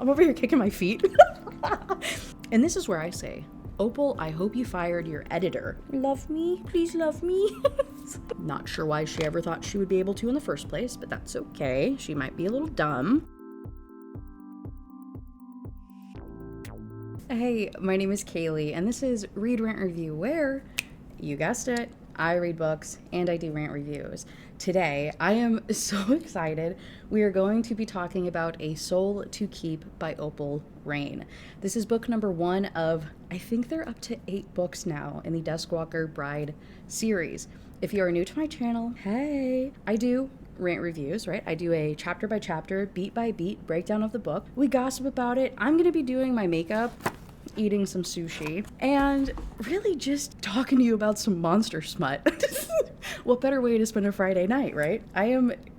I'm over here kicking my feet. And this is where I say, Opal, I hope you fired your editor. Love me? Please love me? Not sure why she ever thought she would be able to in the first place, but that's okay. She might be a little dumb. Hey, my name is Kaylee, and this is Read, Rant, Review, where, you guessed it, I read books and I do rant reviews. Today, I am so excited. We are going to be talking about A Soul to Keep by OPAL REYNE. This is book number 1 of, I think they're up to 8 books now in the Duskwalker Bride series. If you are new to my channel, hey, I do rant reviews, right? I do a chapter by chapter, beat by beat breakdown of the book. We gossip about it. I'm going to be doing my makeup, eating some sushi, and really just talking to you about some monster smut. What better way to spend a Friday night, right?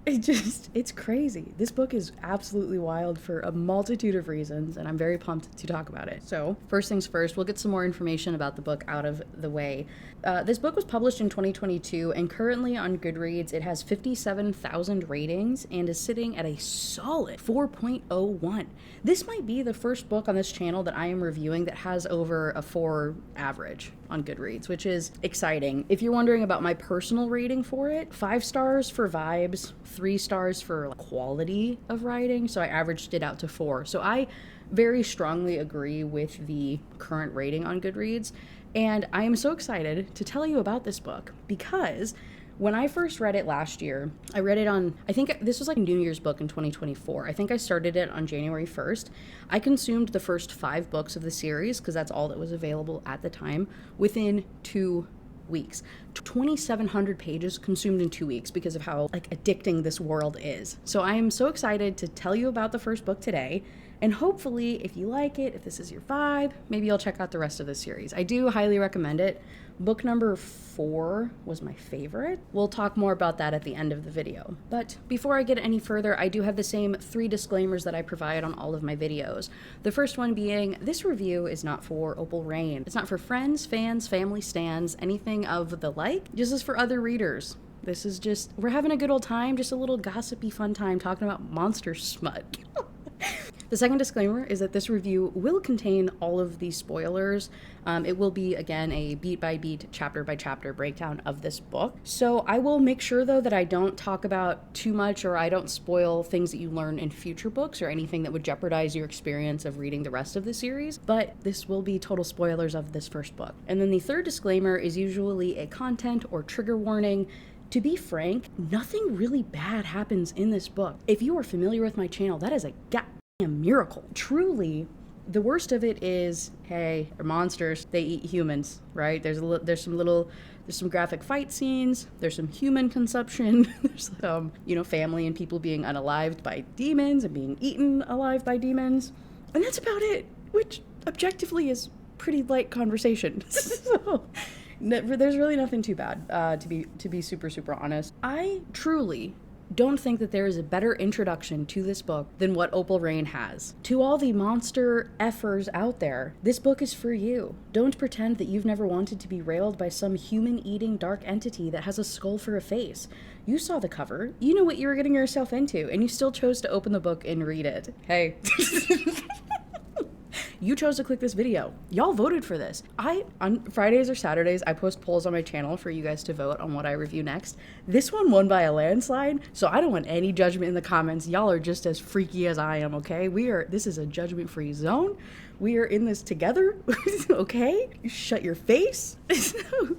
It's crazy. This book is absolutely wild for a multitude of reasons, and I'm very pumped to talk about it. So, first things first, we'll get some more information about the book out of the way. This book was published in 2022, and currently on Goodreads, it has 57,000 ratings and is sitting at a solid 4.01. This might be the first book on this channel that I am reviewing that has over a 4 average on Goodreads, which is exciting. If you're wondering about my personal rating for it, 5 stars for vibes, 3 stars for quality of writing, so I averaged it out to 4. So I very strongly agree with the current rating on Goodreads, and I am so excited to tell you about this book because when I first read it last year, I read it on, I think this was like a New Year's book in 2024. I think I started it on January 1st. I consumed the first 5 books of the series because that's all that was available at the time within 2 weeks. 2,700 pages consumed in 2 weeks because of how addicting this world is. So I am so excited to tell you about the first book today. And hopefully, if you like it, if this is your vibe, maybe you'll check out the rest of the series. I do highly recommend it. Book number 4 was my favorite. We'll talk more about that at the end of the video. But before I get any further, I do have the same 3 disclaimers that I provide on all of my videos. The first one being, this review is not for OPAL REYNE. It's not for friends, fans, family stans, anything of the like. This is for other readers. This is just, we're having a good old time, just a little gossipy fun time talking about monster smut. The second disclaimer is that this review will contain all of these spoilers. It will be, again, a beat-by-beat, chapter-by-chapter breakdown of this book. So I will make sure, though, that I don't talk about too much or I don't spoil things that you learn in future books or anything that would jeopardize your experience of reading the rest of the series. But this will be total spoilers of this first book. And then the third disclaimer is usually a content or trigger warning. To be frank, nothing really bad happens in this book. If you are familiar with my channel, that is a miracle. Truly, the worst of it is, hey, they're monsters, they eat humans, right? There's some graphic fight scenes, there's some human consumption, there's some, family and people being unalived by demons and being eaten alive by demons. And that's about it, which objectively is pretty light conversation. So, there's really nothing too bad, to be super, super honest. I truly don't think that there is a better introduction to this book than what OPAL REYNE has. To all the monster effers out there, this book is for you. Don't pretend that you've never wanted to be railed by some human-eating dark entity that has a skull for a face. You saw the cover, you know what you were getting yourself into, and you still chose to open the book and read it. Hey. You chose to click this video. Y'all voted for this. On Fridays or Saturdays, I post polls on my channel for you guys to vote on what I review next. This one won by a landslide, so I don't want any judgment in the comments. Y'all are just as freaky as I am, okay? This is a judgment-free zone. We are in this together, okay? Shut your face.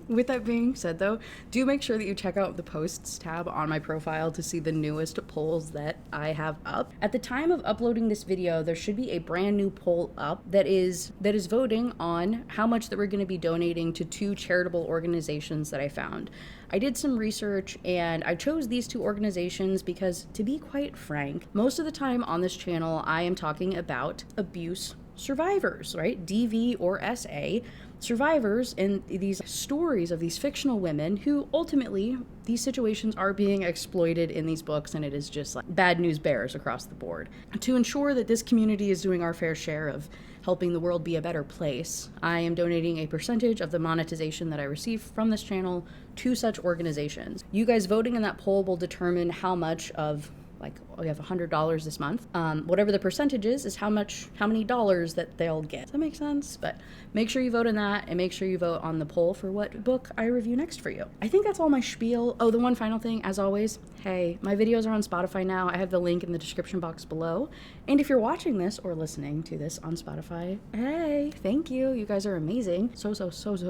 With that being said, though, do make sure that you check out the posts tab on my profile to see the newest polls that I have up. At the time of uploading this video, there should be a brand new poll up that is voting on how much that we're going to be donating to 2 charitable organizations that I found. I did some research and I chose these 2 organizations because, to be quite frank, most of the time on this channel I am talking about abuse survivors, right? DV or SA survivors in these stories of these fictional women who ultimately, these situations are being exploited in these books, and it is just like bad news bears across the board. To ensure that this community is doing our fair share of helping the world be a better place, I am donating a percentage of the monetization that I receive from this channel to such organizations. You guys voting in that poll will determine how much of like we have $100 this month. Whatever the percentage is how many dollars that they'll get. Does that make sense? But make sure you vote in that, and make sure you vote on the poll for what book I review next for you. I think that's all my spiel. Oh, the one final thing, as always, hey, my videos are on Spotify now. I have the link in the description box below. And if you're watching this or listening to this on Spotify, hey, thank you. You guys are amazing. So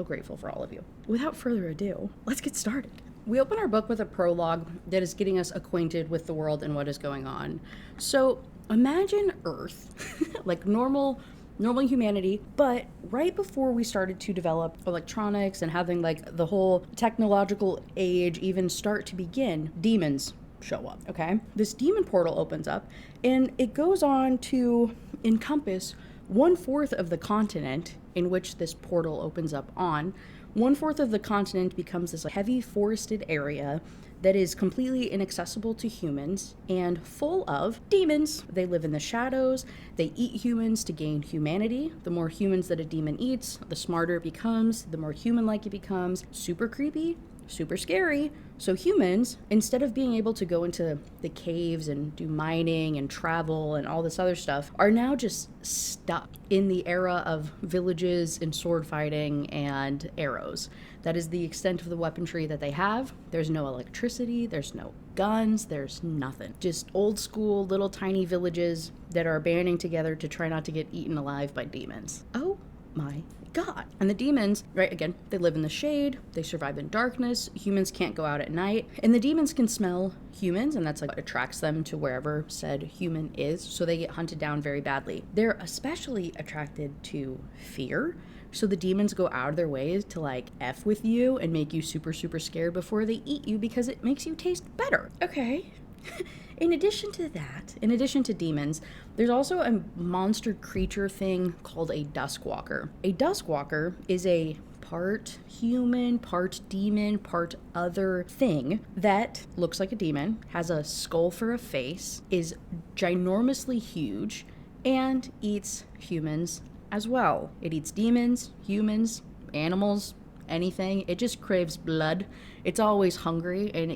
grateful for all of you. Without further ado, let's get started. We open our book with a prologue that is getting us acquainted with the world and what is going on. So imagine Earth, like normal humanity, but right before we started to develop electronics and having like the whole technological age even start to begin, demons show up, okay? This demon portal opens up and it goes on to encompass 1/4 of the continent in which this portal opens up on. 1/4 of the continent becomes this heavy forested area that is completely inaccessible to humans and full of demons. They live in the shadows. They eat humans to gain humanity. The more humans that a demon eats, the smarter it becomes, the more human-like it becomes. Super creepy, super scary. So humans, instead of being able to go into the caves and do mining and travel and all this other stuff, are now just stuck in the era of villages and sword fighting and arrows. That is the extent of the weaponry that they have. There's no electricity, there's no guns, there's nothing. Just old school little tiny villages that are banding together to try not to get eaten alive by demons. Oh my God. And the demons, right, again, they live in the shade, they survive in darkness, humans can't go out at night, and the demons can smell humans, and that's like what attracts them to wherever said human is, so they get hunted down very badly. They're especially attracted to fear, so the demons go out of their ways to like F with you and make you super scared before they eat you because it makes you taste better. Okay. In addition to demons, there's also a monster creature thing called a Duskwalker. A Duskwalker is a part human, part demon, part other thing that looks like a demon, has a skull for a face, is ginormously huge, and eats humans as well. It eats demons, humans, animals, anything. It just craves blood. It's always hungry, and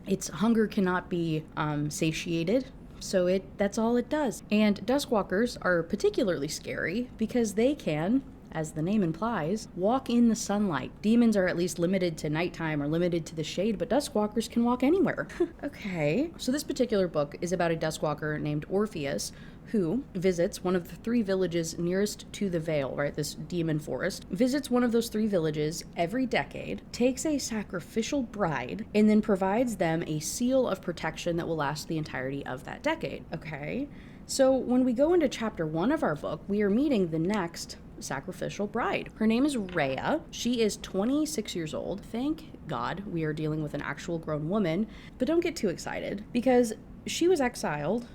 its hunger cannot be satiated. So that's all it does. And Duskwalkers are particularly scary because they can, as the name implies, walk in the sunlight. Demons are at least limited to nighttime or limited to the shade, but Duskwalkers can walk anywhere. Okay. So this particular book is about a Duskwalker named Orpheus who visits one of the 3 villages nearest to the Vale, right, this demon forest, visits one of those 3 villages every decade, takes a sacrificial bride, and then provides them a seal of protection that will last the entirety of that decade. Okay? So when we go into chapter 1 of our book, we are meeting the next sacrificial bride. Her name is Rhea. She is 26 years old. Thank God we are dealing with an actual grown woman, but don't get too excited because she was exiled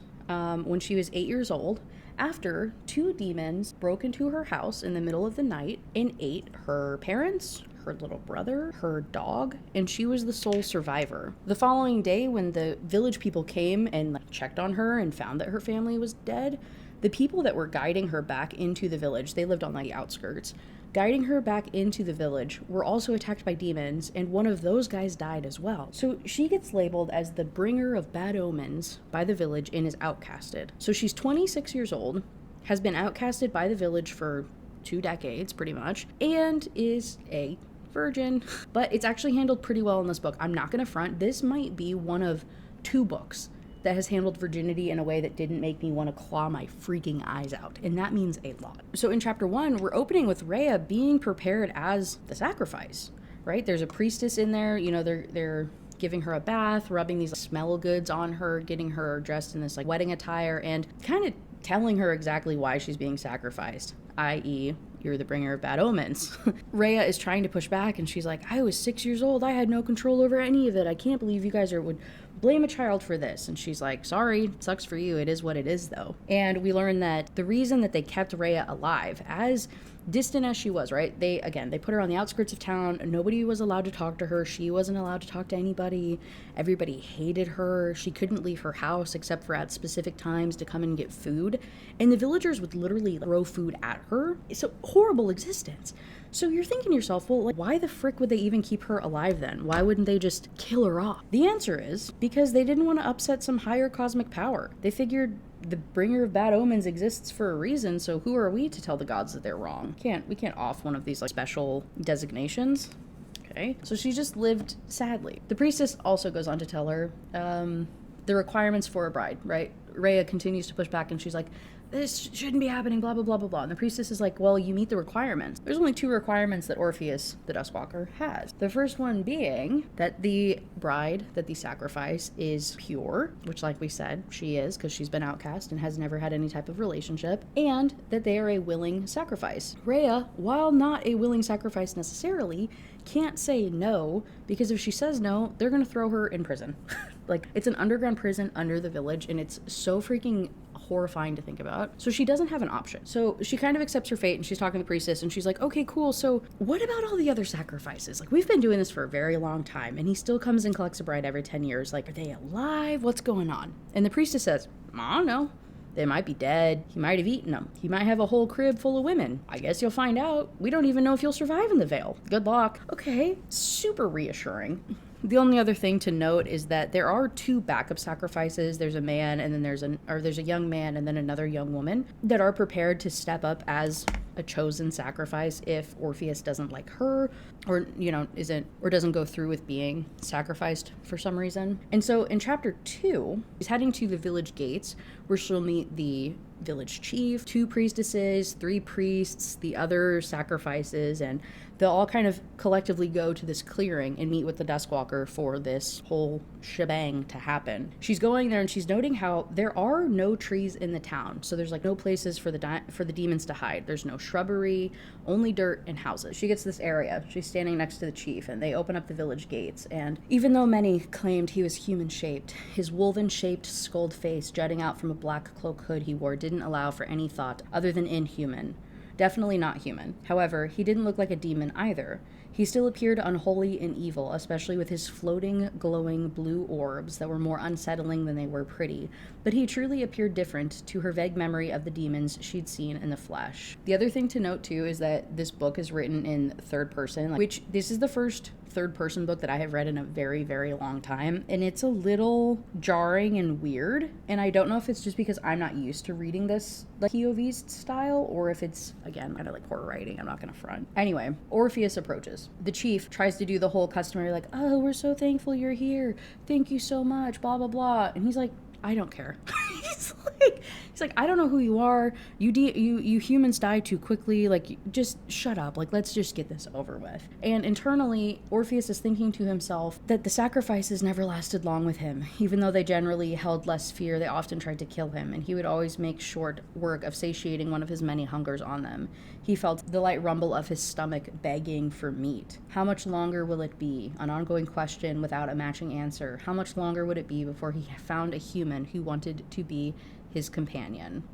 when she was 8 years old after 2 demons broke into her house in the middle of the night and ate her parents, her little brother, her dog, and she was the sole survivor. The following day, when the village people came and checked on her and found that her family was dead, the people that were guiding her back into the village, they lived on the outskirts, guiding her back into the village, were also attacked by demons, and one of those guys died as well. So she gets labeled as the bringer of bad omens by the village and is outcasted. So she's 26 years old, has been outcasted by the village for 2 decades, pretty much, and is a virgin. But it's actually handled pretty well in this book. I'm not gonna front. This might be one of 2 books that has handled virginity in a way that didn't make me want to claw my freaking eyes out. And that means a lot. So in chapter 1, we're opening with Rhea being prepared as the sacrifice, right? There's a priestess in there, they're giving her a bath, rubbing these smell goods on her, getting her dressed in this wedding attire, and kind of telling her exactly why she's being sacrificed, i.e., you're the bringer of bad omens. Rhea is trying to push back, and she's like, I was 6 years old. I had no control over any of it. I can't believe you guys would blame a child for this. And she's like, sorry, sucks for you. It is what it is, though. And we learn that the reason that they kept Rhea alive, as distant as she was, right? They put her on the outskirts of town. Nobody was allowed to talk to her. She wasn't allowed to talk to anybody. Everybody hated her. She couldn't leave her house except for at specific times to come and get food. And the villagers would literally throw food at her. It's a horrible existence. So you're thinking to yourself, well, like, why the frick would they even keep her alive then? Why wouldn't they just kill her off? The answer is because they didn't want to upset some higher cosmic power. They figured the bringer of bad omens exists for a reason, so who are we to tell the gods that they're wrong? We can't off one of these like special designations. Okay, so she just lived sadly. The priestess also goes on to tell her the requirements for a bride, right? Rhea continues to push back and she's like, this shouldn't be happening, blah, blah, blah, blah, blah. And the priestess is like, well, you meet the requirements. There's only 2 requirements that Orpheus, the Duskwalker, has. The first one being that the bride that the sacrifice is pure, which like we said, she is because she's been outcast and has never had any type of relationship, and that they are a willing sacrifice. Rhea, while not a willing sacrifice necessarily, can't say no, because if she says no, they're going to throw her in prison. Like, it's an underground prison under the village, and it's so freaking horrifying to think about. So she doesn't have an option. So she kind of accepts her fate, and she's talking to the priestess, and she's like, okay, cool, so what about all the other sacrifices? Like, we've been doing this for a very long time, and he still comes and collects a bride every 10 years. Like, are they alive? What's going on? And the priestess says, I don't know. They might be dead. He might have eaten them. He might have a whole crib full of women. I guess you'll find out. We don't even know if you'll survive in the Vale. Good luck. Okay, super reassuring. The only other thing to note is that there are 2 backup sacrifices. There's a man and then there's a young man and then another young woman that are prepared to step up as a chosen sacrifice if Orpheus doesn't like her or, doesn't go through with being sacrificed for some reason. And so in chapter 2, he's heading to the village gates where she'll meet the village chief, 2 priestesses, 3 priests, the other sacrifices, and they'll all kind of collectively go to this clearing and meet with the Duskwalker for this whole shebang to happen. She's going there and she's noting how there are no trees in the town. So there's like no places for the demons to hide. There's no shrubbery, only dirt and houses. She gets this area. She's standing next to the chief and they open up the village gates. And even though many claimed he was human-shaped, his woven-shaped skulled face jutting out from a black cloak hood he wore didn't allow for any thought other than inhuman. Definitely not human. However, he didn't look like a demon either. He still appeared unholy and evil, especially with his floating, glowing blue orbs that were more unsettling than they were pretty. But he truly appeared different to her vague memory of the demons she'd seen in the flesh. The other thing to note, too, is that this book is written in third person, which this is the first third-person book that I have read in a very, very long time, and it's a little jarring and weird, and I don't know if it's just because I'm not used to reading this like POV style, or if it's, again, kind of like horror writing. I'm not gonna front. Anyway, Orpheus approaches. The chief tries to do the whole customary, like, oh, we're so thankful you're here. Thank you so much, blah, blah, blah. And he's like, I don't care. he's like, I don't know who you are. You humans die too quickly. Like, just shut up. Like, let's just get this over with. And internally, Orpheus is thinking to himself that the sacrifices never lasted long with him. Even though they generally held less fear, they often tried to kill him, and he would always make short work of satiating one of his many hungers on them. He felt the light rumble of his stomach begging for meat. How much longer will it be? An ongoing question without a matching answer. How much longer would it be before he found a human who wanted to be his companion?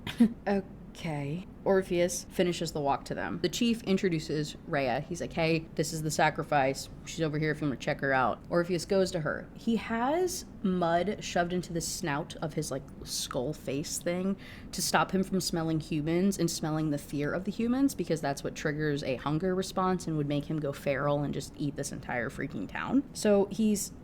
Okay. Orpheus finishes the walk to them. The chief introduces Rhea. He's like, hey, this is the sacrifice. She's over here if you want to check her out. Orpheus goes to her. He has mud shoved into the snout of his like skull face thing to stop him from smelling humans and smelling the fear of the humans, because that's what triggers a hunger response and would make him go feral and just eat this entire freaking town. So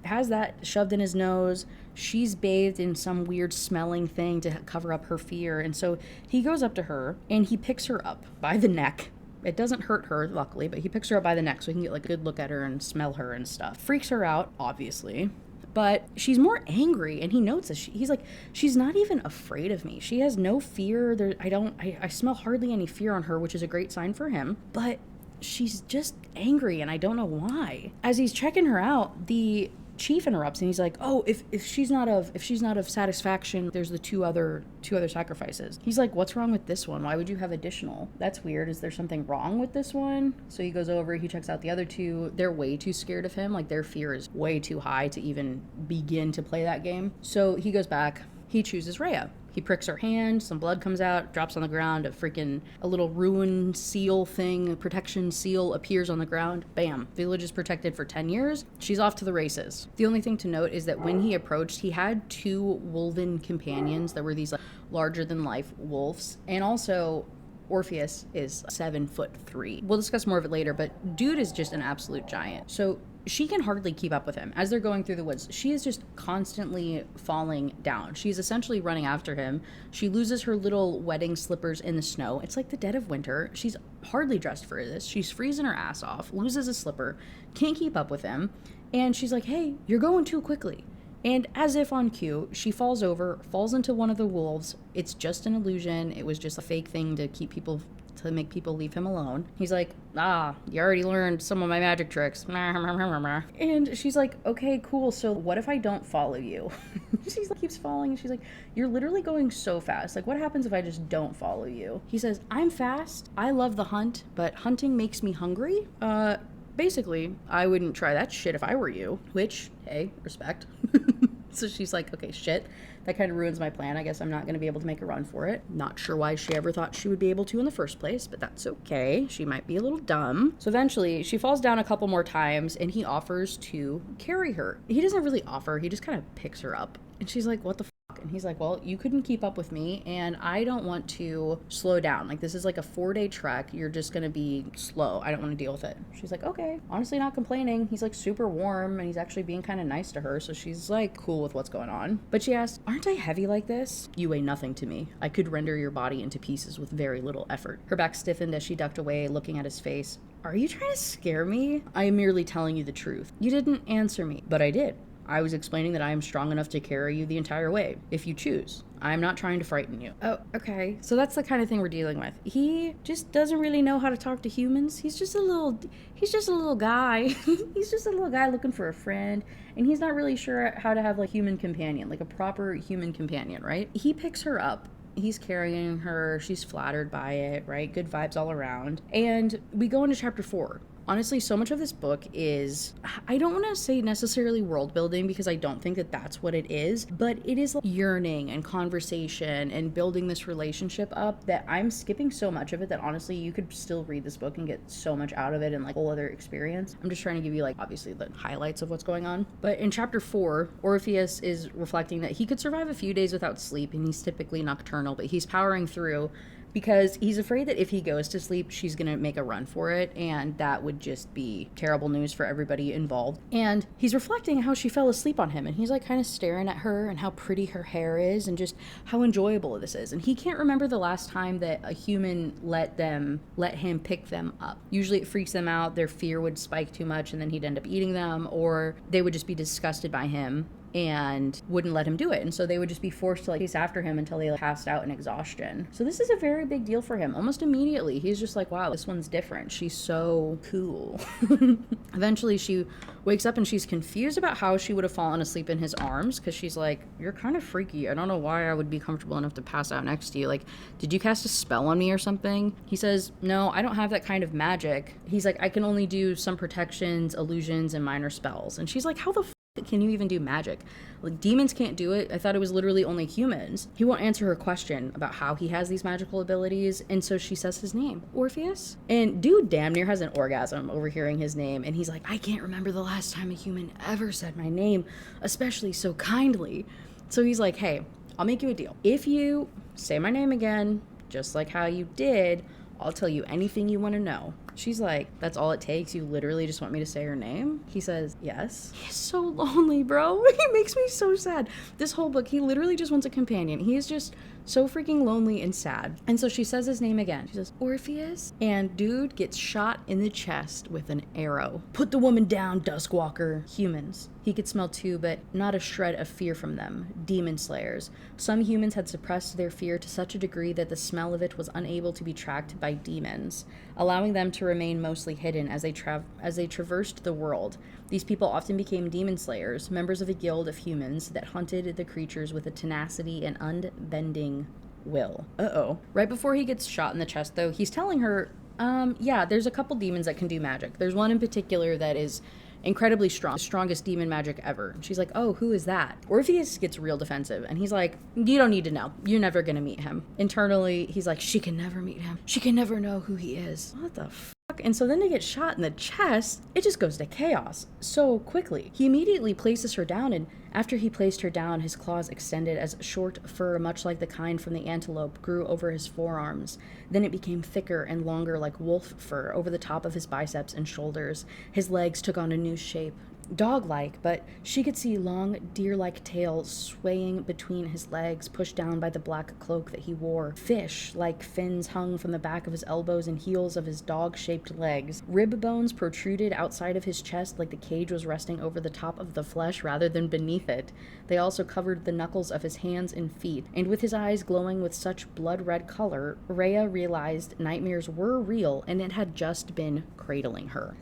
has that shoved in his nose. She's bathed in some weird smelling thing to cover up her fear. And so he goes up to her and he picks her up by the neck. It doesn't hurt her, luckily, but he picks her up by the neck so he can get like a good look at her and smell her and stuff. Freaks her out, obviously. But she's more angry, and he notes this. He's like, she's not even afraid of me. She has no fear. I smell hardly any fear on her, which is a great sign for him. But she's just angry, and I don't know why. As he's checking her out, the chief interrupts and he's like, oh, if she's not of satisfaction, there's the two other sacrifices. He's like, what's wrong with this one? Why would you have additional? That's weird. Is there something wrong with this one? So he goes over, he checks out the other 2. They're way too scared of him. Like, their fear is way too high to even begin to play that game. So he goes back. He chooses Rhea. He pricks her hand, some blood comes out, drops on the ground, a little ruin seal thing, a protection seal appears on the ground. Bam. Village is protected for 10 years. She's off to the races. The only thing to note is that when he approached, he had 2 wolven companions that were these like larger than life wolves. And also, Orpheus is 7'3". We'll discuss more of it later, but dude is just an absolute giant. So she can hardly keep up with him. As they're going through the woods, she is just constantly falling down. She's essentially running after him. She loses her little wedding slippers in the snow. It's like the dead of winter. She's hardly dressed for this. She's freezing her ass off, loses a slipper, can't keep up with him. And she's like, hey, you're going too quickly. And as if on cue, she falls over, falls into one of the wolves. It's just an illusion. It was just a fake thing to make people leave him alone. He's like, you already learned some of my magic tricks. And she's like, okay, cool. So what if I don't follow you? She's like, keeps falling. And she's like, you're literally going so fast. Like, what happens if I just don't follow you? He says, I'm fast. I love the hunt, but hunting makes me hungry. Basically, I wouldn't try that shit if I were you, which, hey, respect. So she's like, okay, shit, that kind of ruins my plan. I guess I'm not going to be able to make a run for it. Not sure why she ever thought she would be able to in the first place, but that's okay. She might be a little dumb. So eventually, she falls down a couple more times, and he offers to carry her. He doesn't really offer, he just kind of picks her up. And she's like, what the fuck? And he's like, well, you couldn't keep up with me, and I don't want to slow down. Like, this is like a 4-day trek. You're just going to be slow. I don't want to deal with it. She's like, okay. Honestly, not complaining. He's like super warm, and he's actually being kind of nice to her. So she's like cool with what's going on. But she asks, aren't I heavy like this? You weigh nothing to me. I could render your body into pieces with very little effort. Her back stiffened as she ducked away, looking at his face. Are you trying to scare me? I am merely telling you the truth. You didn't answer me, but I did. I was explaining that I am strong enough to carry you the entire way, if you choose. I'm not trying to frighten you. Oh, okay. So that's the kind of thing we're dealing with. He just doesn't really know how to talk to humans. He's just a little guy. He's just a little guy looking for a friend. And he's not really sure how to have like human companion, like a proper human companion, right? He picks her up. He's carrying her. She's flattered by it, right? Good vibes all around. And we go into chapter 4. Honestly, so much of this book is, I don't want to say necessarily world building because I don't think that that's what it is, but it is like yearning and conversation and building this relationship up that I'm skipping so much of it that honestly you could still read this book and get so much out of it and like a whole other experience. I'm just trying to give you like obviously the highlights of what's going on. But in chapter 4, Orpheus is reflecting that he could survive a few days without sleep, and he's typically nocturnal, but he's powering through because he's afraid that if he goes to sleep, she's going to make a run for it, and that would just be terrible news for everybody involved. And he's reflecting how she fell asleep on him, and he's like kind of staring at her and how pretty her hair is and just how enjoyable this is. And he can't remember the last time that a human let him pick them up. Usually it freaks them out, their fear would spike too much, and then he'd end up eating them, or they would just be disgusted by him and wouldn't let him do it. And so they would just be forced to like chase after him until they like, passed out in exhaustion. So this is a very big deal for him. Almost immediately, he's just like, wow, this one's different. She's so cool. Eventually, she wakes up and she's confused about how she would have fallen asleep in his arms because she's like, you're kind of freaky. I don't know why I would be comfortable enough to pass out next to you. Like, did you cast a spell on me or something? He says, no, I don't have that kind of magic. He's like, I can only do some protections, illusions, and minor spells. And she's like, how the can you even do magic? Like, demons can't do it. I thought it was literally only humans. He won't answer her question about how he has these magical abilities, and so she says his name, Orpheus. And dude damn near has an orgasm overhearing his name, and he's like, I can't remember the last time a human ever said my name, especially so kindly. So he's like, hey, I'll make you a deal. If you say my name again, just like how you did, I'll tell you anything you want to know. She's like, that's all it takes? You literally just want me to say her name? He says, yes. He's so lonely, bro. He makes me so sad. This whole book, he literally just wants a companion. He is just so freaking lonely and sad. And so she says his name again. She says, Orpheus. And dude gets shot in the chest with an arrow. Put the woman down, Duskwalker. Humans. He could smell too, but not a shred of fear from them. Demon slayers. Some humans had suppressed their fear to such a degree that the smell of it was unable to be tracked by demons, allowing them to remain mostly hidden as they traversed the world. These people often became demon slayers, members of a guild of humans that hunted the creatures with a tenacity and unbending will. Right before he gets shot in the chest, though, he's telling her, yeah, there's a couple demons that can do magic. There's one in particular that is incredibly strong, the strongest demon magic ever. And she's like, oh, who is that? Orpheus gets real defensive, and he's like, you don't need to know. You're never gonna meet him. Internally, he's like, she can never meet him. She can never know who he is. What the fuck? And so then they get shot in the chest. It just goes to chaos so quickly. He immediately places her down, and after he placed her down, his claws extended as short fur, much like the kind from the antelope, grew over his forearms. Then it became thicker and longer like wolf fur over the top of his biceps and shoulders. His legs took on a new shape, dog-like, but she could see long deer-like tails swaying between his legs, pushed down by the black cloak that he wore. Fish-like fins hung from the back of his elbows and heels of his dog-shaped legs. Rib bones protruded outside of his chest like the cage was resting over the top of the flesh rather than beneath it. They also covered the knuckles of his hands and feet, and with his eyes glowing with such blood-red color, Rhea realized nightmares were real and it had just been cradling her.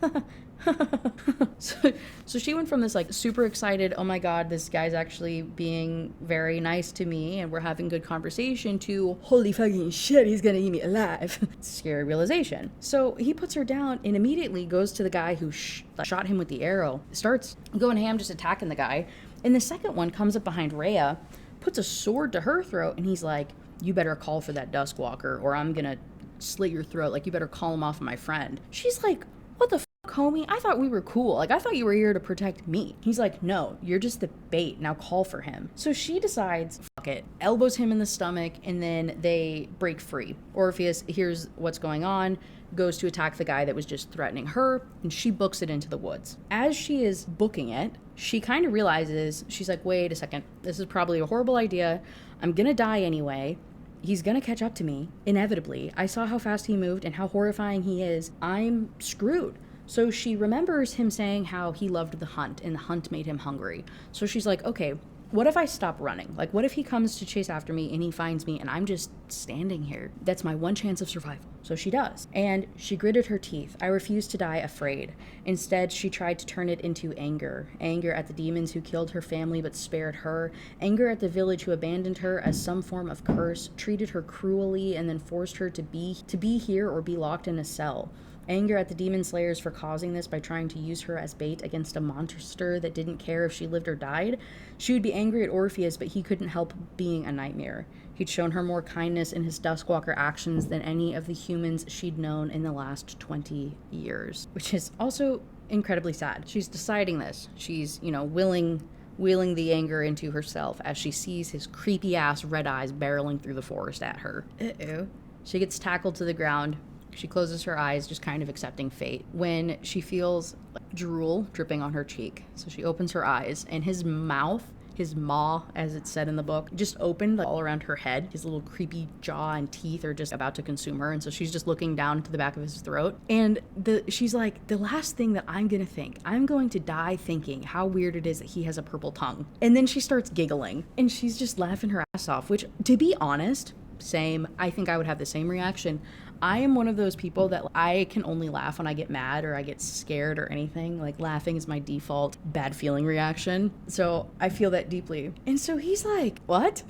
So she went from this like super excited, oh my god, this guy's actually being very nice to me and we're having good conversation, to holy fucking shit, he's gonna eat me alive. Scary realization. So he puts her down and immediately goes to the guy who shot him with the arrow, starts going ham, just attacking the guy. And the second one comes up behind Rhea, puts a sword to her throat, and he's like, you better call for that Duskwalker or I'm gonna slit your throat. Like, you better call him off of my friend. She's like, what the homie, I thought we were cool. Like, I thought you were here to protect me. He's like, no, you're just the bait. Now call for him. So she decides, fuck it, elbows him in the stomach, and then they break free. Orpheus hears what's going on, goes to attack the guy that was just threatening her, and she books it into the woods. As she is booking it, she kind of realizes, she's like, wait a second, this is probably a horrible idea. I'm gonna die anyway. He's gonna catch up to me, inevitably. I saw how fast he moved and how horrifying he is. I'm screwed. So she remembers him saying how he loved the hunt and the hunt made him hungry. So she's like, okay, what if I stop running? Like, what if he comes to chase after me and he finds me and I'm just standing here? That's my one chance of survival. So she does. And she gritted her teeth. I refused to die afraid. Instead, she tried to turn it into anger. Anger at the demons who killed her family but spared her. Anger at the village who abandoned her as some form of curse, treated her cruelly, and then forced her to be here or be locked in a cell. Anger at the demon slayers for causing this by trying to use her as bait against a monster that didn't care if she lived or died. She would be angry at Orpheus, but he couldn't help being a nightmare. He'd shown her more kindness in his Duskwalker actions than any of the humans she'd known in the last 20 years. Which is also incredibly sad. She's deciding this. She's, wheeling the anger into herself as she sees his creepy-ass red eyes barreling through the forest at her. Uh-oh. She gets tackled to the ground. She closes her eyes, just kind of accepting fate, when she feels drool dripping on her cheek. So she opens her eyes, and his mouth, his maw, as it's said in the book, just opened all around her head. His little creepy jaw and teeth are just about to consume her, and so she's just looking down to the back of his throat. And she's like, the last thing that I'm going to die thinking how weird it is that he has a purple tongue. And then she starts giggling, and she's just laughing her ass off, which, to be honest, same. I think I would have the same reaction. I am one of those people that I can only laugh when I get mad or I get scared or anything. Like, laughing is my default bad feeling reaction. So I feel that deeply. And so he's like, what?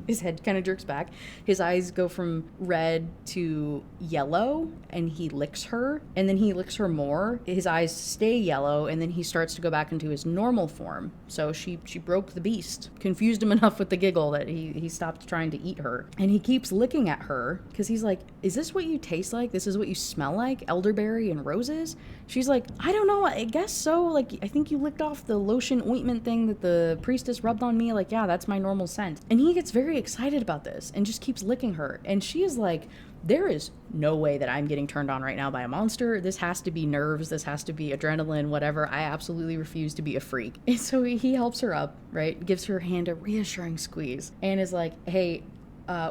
His head kind of jerks back. His eyes go from red to yellow, and he licks her, and then he licks her more. His eyes stay yellow, and then he starts to go back into his normal form. So she broke the beast, confused him enough with the giggle that he stopped trying to eat her. And he keeps licking at her because he's like, is this what you taste like? This is what you smell like? Elderberry and roses? She's like, I don't know, I guess so. Like, I think you licked off the lotion ointment thing that the priestess rubbed on me. Like, yeah, that's my normal scent. And he gets very excited about this and just keeps licking her. And she is like, there is no way that I'm getting turned on right now by a monster. This has to be nerves. This has to be adrenaline, whatever. I absolutely refuse to be a freak. And so he helps her up, right? Gives her hand a reassuring squeeze and is like, hey,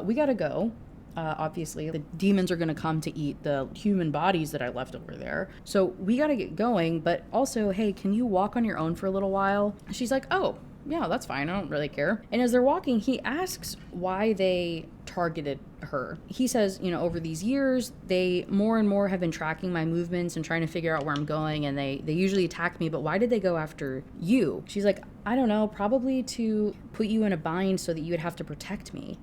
we gotta go. Obviously, the demons are going to come to eat the human bodies that I left over there. So we got to get going. But also, hey, can you walk on your own for a little while? She's like, oh, yeah, that's fine. I don't really care. And as they're walking, he asks why they targeted her. He says, over these years, they more and more have been tracking my movements and trying to figure out where I'm going. And they usually attack me. But why did they go after you? She's like, I don't know, probably to put you in a bind so that you would have to protect me.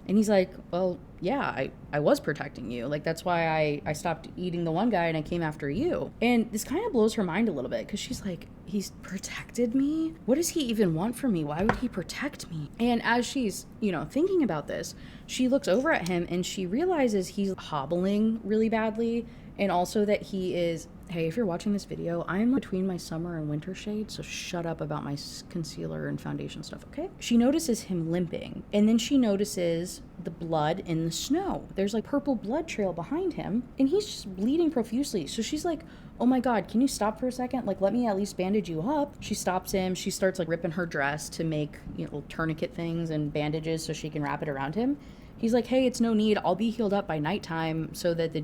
And he's like, well, yeah, I was protecting you. Like, that's why I stopped eating the one guy and I came after you. And this kind of blows her mind a little bit because she's like, he's protected me? What does he even want from me? Why would he protect me? And as she's, thinking about this, she looks over at him and she realizes he's hobbling really badly. And also that he is, hey, if you're watching this video, I'm between my summer and winter shades, so shut up about my concealer and foundation stuff, okay? She notices him limping, and then she notices the blood in the snow. There's like purple blood trail behind him, and he's just bleeding profusely. So she's like, oh my God, can you stop for a second? Like, let me at least bandage you up. She stops him. She starts like ripping her dress to make, little tourniquet things and bandages so she can wrap it around him. He's like, hey, it's no need. I'll be healed up by nighttime so that the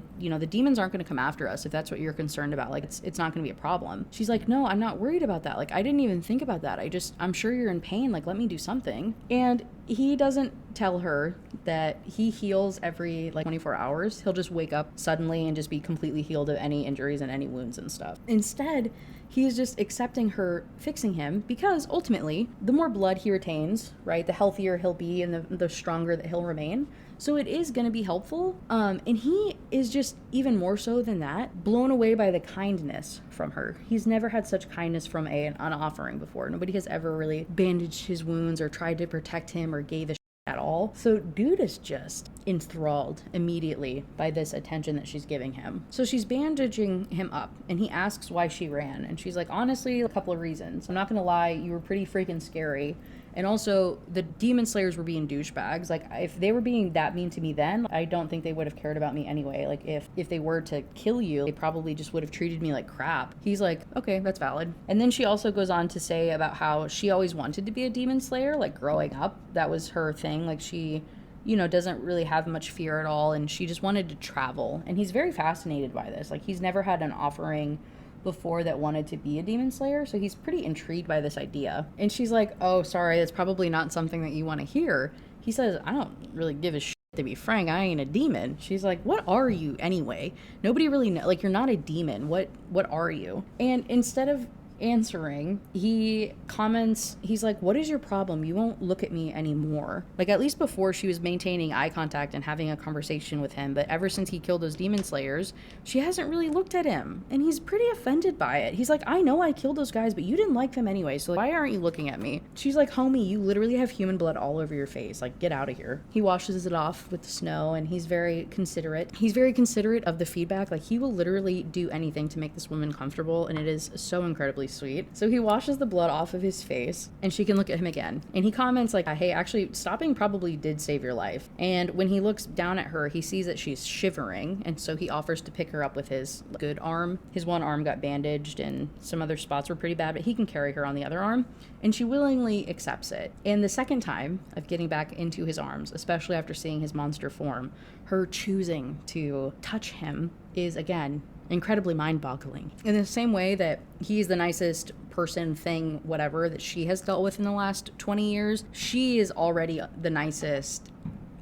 demons aren't going to come after us if that's what you're concerned about. Like, it's not going to be a problem. She's like, no, I'm not worried about that. Like, I didn't even think about that. I'm sure you're in pain. Like, let me do something. And he doesn't tell her that he heals every 24 hours. He'll just wake up suddenly and just be completely healed of any injuries and any wounds and stuff. Instead, he is just accepting her fixing him because ultimately, the more blood he retains, right, the healthier he'll be and the stronger that he'll remain. So it is going to be helpful. And he is just even more so than that, blown away by the kindness from her. He's never had such kindness from an offering before. Nobody has ever really bandaged his wounds or tried to protect him or gave a at all. So dude is just enthralled immediately by this attention that she's giving him. So she's bandaging him up and he asks why she ran. And she's like, honestly, a couple of reasons. I'm not gonna lie, you were pretty freaking scary. And also, the demon slayers were being douchebags. Like, if they were being that mean to me then, I don't think they would have cared about me anyway. Like, if they were to kill you, they probably just would have treated me like crap. He's like, okay, that's valid. And then she also goes on to say about how she always wanted to be a demon slayer, like, growing up. That was her thing. Like, she, doesn't really have much fear at all, and she just wanted to travel. And he's very fascinated by this. Like, he's never had an offering before that wanted to be a demon slayer, so he's pretty intrigued by this idea. And she's like, oh, sorry, that's probably not something that you want to hear. He says, I don't really give a shit, to be frank. I ain't a demon. She's like, what are you anyway? Nobody really know. Like, you're not a demon. What are you? And instead of answering, he comments, he's like, what is your problem? You won't look at me anymore. Like, at least before, she was maintaining eye contact and having a conversation with him, but ever since he killed those demon slayers, she hasn't really looked at him, and he's pretty offended by it. He's like, I know I killed those guys, but you didn't like them anyway, so why aren't you looking at me? She's like, homie, you literally have human blood all over your face. Like, get out of here. He washes it off with the snow, and he's very considerate. He's very considerate of the feedback. Like, he will literally do anything to make this woman comfortable, and it is so incredibly sweet. So he washes the blood off of his face and she can look at him again. And he comments like, hey, actually stopping probably did save your life. And when he looks down at her, he sees that she's shivering. And so he offers to pick her up with his good arm. His one arm got bandaged and some other spots were pretty bad, but he can carry her on the other arm. And she willingly accepts it. And the second time of getting back into his arms, especially after seeing his monster form, her choosing to touch him is, again, incredibly mind-boggling. In the same way that he's the nicest person, thing, whatever, that she has dealt with in the last 20 years, she is already the nicest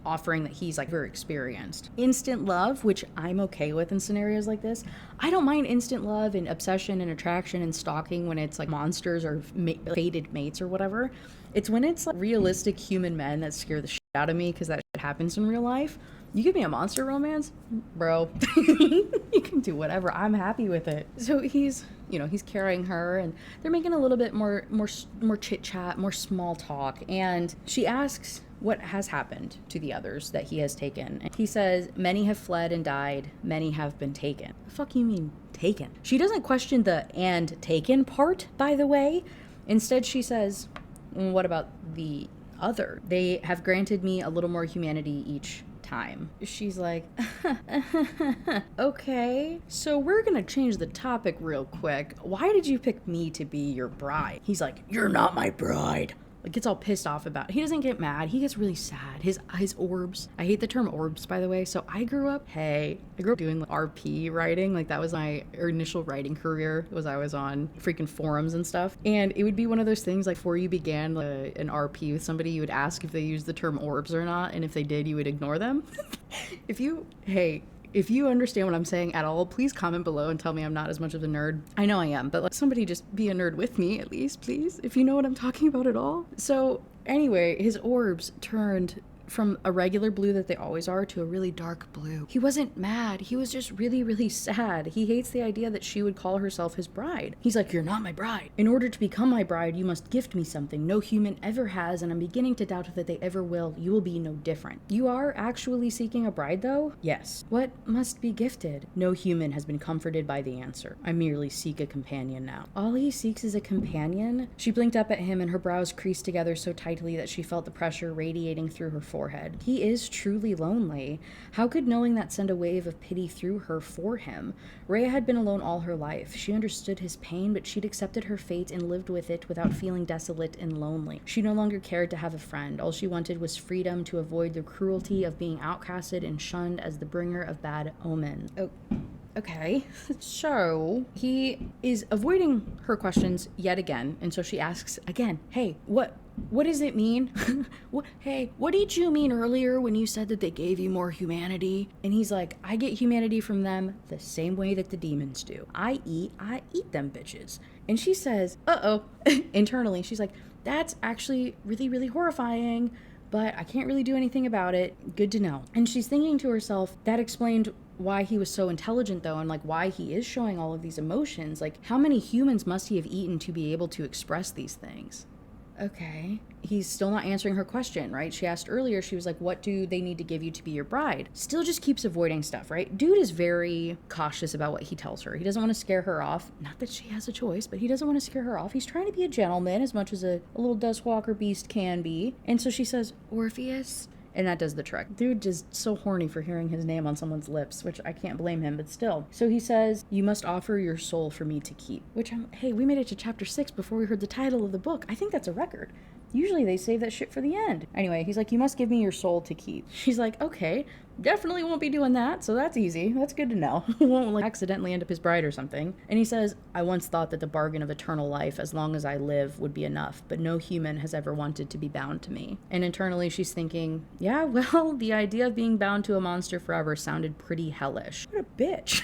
offering that he's very experienced. Instant love, which I'm okay with in scenarios like this. I don't mind instant love and obsession and attraction and stalking when it's like monsters or fated mates or whatever. It's when it's like realistic human men that scare the shit out of me because that shit happens in real life. You give me a monster romance, bro, you can do whatever. I'm happy with it. So he's carrying her and they're making a little bit more chit chat, more small talk. And she asks what has happened to the others that he has taken. And he says, many have fled and died. Many have been taken. The fuck you mean taken? She doesn't question the and taken part, by the way. Instead, she says, what about the other? They have granted me a little more humanity each time. She's like, okay, so we're gonna change the topic real quick. Why did you pick me to be your bride? He's like, you're not my bride. Like, gets all pissed off about it. He doesn't get mad. He gets really sad. His orbs. I hate the term orbs, by the way. So I grew up doing RP writing. Like, that was my initial writing career, was I was on freaking forums and stuff. And it would be one of those things, like, before you began an RP with somebody, you would ask if they used the term orbs or not. And if they did, you would ignore them. If you understand what I'm saying at all, please comment below and tell me I'm not as much of a nerd. I know I am, but somebody just be a nerd with me at least, please, if you know what I'm talking about at all. So anyway, his orbs turned from a regular blue that they always are to a really dark blue. He wasn't mad. He was just really, really sad. He hates the idea that she would call herself his bride. He's like, "You're not my bride. In order to become my bride, you must gift me something no human ever has, and I'm beginning to doubt that they ever will. You will be no different." You are actually seeking a bride, though? Yes. What must be gifted? No human has been comforted by the answer. I merely seek a companion now. All he seeks is a companion? She blinked up at him, and her brows creased together so tightly that she felt the pressure radiating through her forehead. He is truly lonely. How could knowing that send a wave of pity through her for him? Rhea had been alone all her life. She understood his pain, but she'd accepted her fate and lived with it without feeling desolate and lonely. She no longer cared to have a friend. All she wanted was freedom to avoid the cruelty of being outcasted and shunned as the bringer of bad omens. Oh. Okay, so he is avoiding her questions yet again, and so she asks again, "Hey, what does it mean?" What did you mean earlier when you said that they gave you more humanity? And he's like, "I get humanity from them the same way that the demons do. I eat them bitches." And she says, "Uh-oh," internally. She's like, "That's actually really, really horrifying, but I can't really do anything about it. Good to know." And she's thinking to herself, that explained why he was so intelligent, though, and like why he is showing all of these emotions. Like, how many humans must he have eaten to be able to express these things? Okay. He's still not answering her question, right? She asked earlier, she was like, "What do they need to give you to be your bride?" Still just keeps avoiding stuff, right? Dude is very cautious about what he tells her. He doesn't want to scare her off. Not that she has a choice, but he doesn't want to scare her off. He's trying to be a gentleman as much as a little Dustwalker beast can be. And so she says, "Orpheus?" And that does the trick. Dude just so horny for hearing his name on someone's lips, which I can't blame him, but still. So he says, "You must offer your soul for me to keep." Which hey, we made it to chapter 6 before we heard the title of the book. I think that's a record. Usually they save that shit for the end. Anyway, he's like, "You must give me your soul to keep." She's like, "Okay, definitely won't be doing that, so that's easy. That's good to know." Won't like accidentally end up his bride or something. And he says, "I once thought that the bargain of eternal life, as long as I live, would be enough, but no human has ever wanted to be bound to me." And internally she's thinking, yeah, well, the idea of being bound to a monster forever sounded pretty hellish. What a bitch.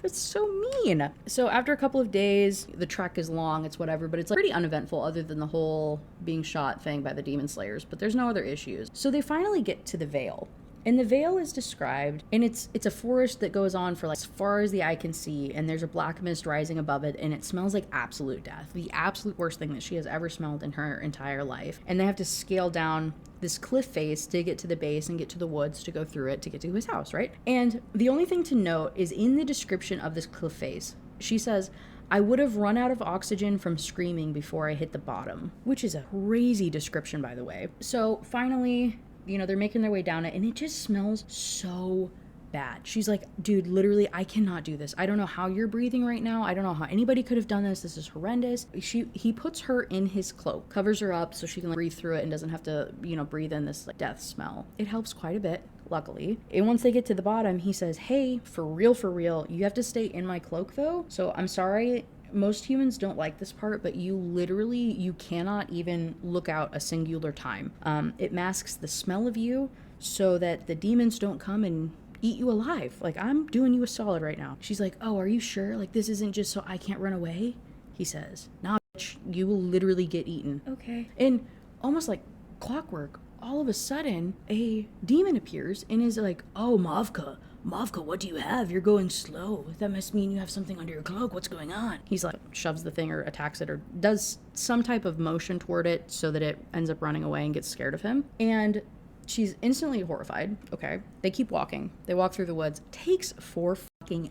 That's so mean. So after a couple of days, the trek is long, it's whatever, but it's like pretty uneventful other than the whole being shot thing by the demon slayers, but there's no other issues. So they finally get to the Vale. And the Vale is described, and it's a forest that goes on for like as far as the eye can see, and there's a black mist rising above it, and it smells like absolute death. The absolute worst thing that she has ever smelled in her entire life. And they have to scale down this cliff face to get to the base and get to the woods to go through it to get to his house, right? And the only thing to note is in the description of this cliff face, she says, "I would have run out of oxygen from screaming before I hit the bottom," which is a crazy description, by the way. So finally, they're making their way down it, and it just smells so bad. She's like, "Dude, literally, I cannot do this. I don't know how you're breathing right now. I don't know how anybody could have done this. This is horrendous." He puts her in his cloak, covers her up so she can breathe through it and doesn't have to, breathe in this like death smell. It helps quite a bit, luckily. And once they get to the bottom, he says, "Hey, for real, you have to stay in my cloak though. So I'm sorry. Most humans don't like this part, but you cannot even look out a singular time. It masks the smell of you so that the demons don't come and eat you alive. Like, I'm doing you a solid right now." She's like, "Oh, are you sure? Like, this isn't just so I can't run away?" He says, "Nah, bitch, you will literally get eaten." Okay. And almost like clockwork, all of a sudden, a demon appears and is like, "Oh, Mavka, what do you have? You're going slow. That must mean you have something under your cloak. What's going on?" He's like, shoves the thing or attacks it or does some type of motion toward it so that it ends up running away and gets scared of him. And she's instantly horrified. Okay. They keep walking. They walk through the woods. Takes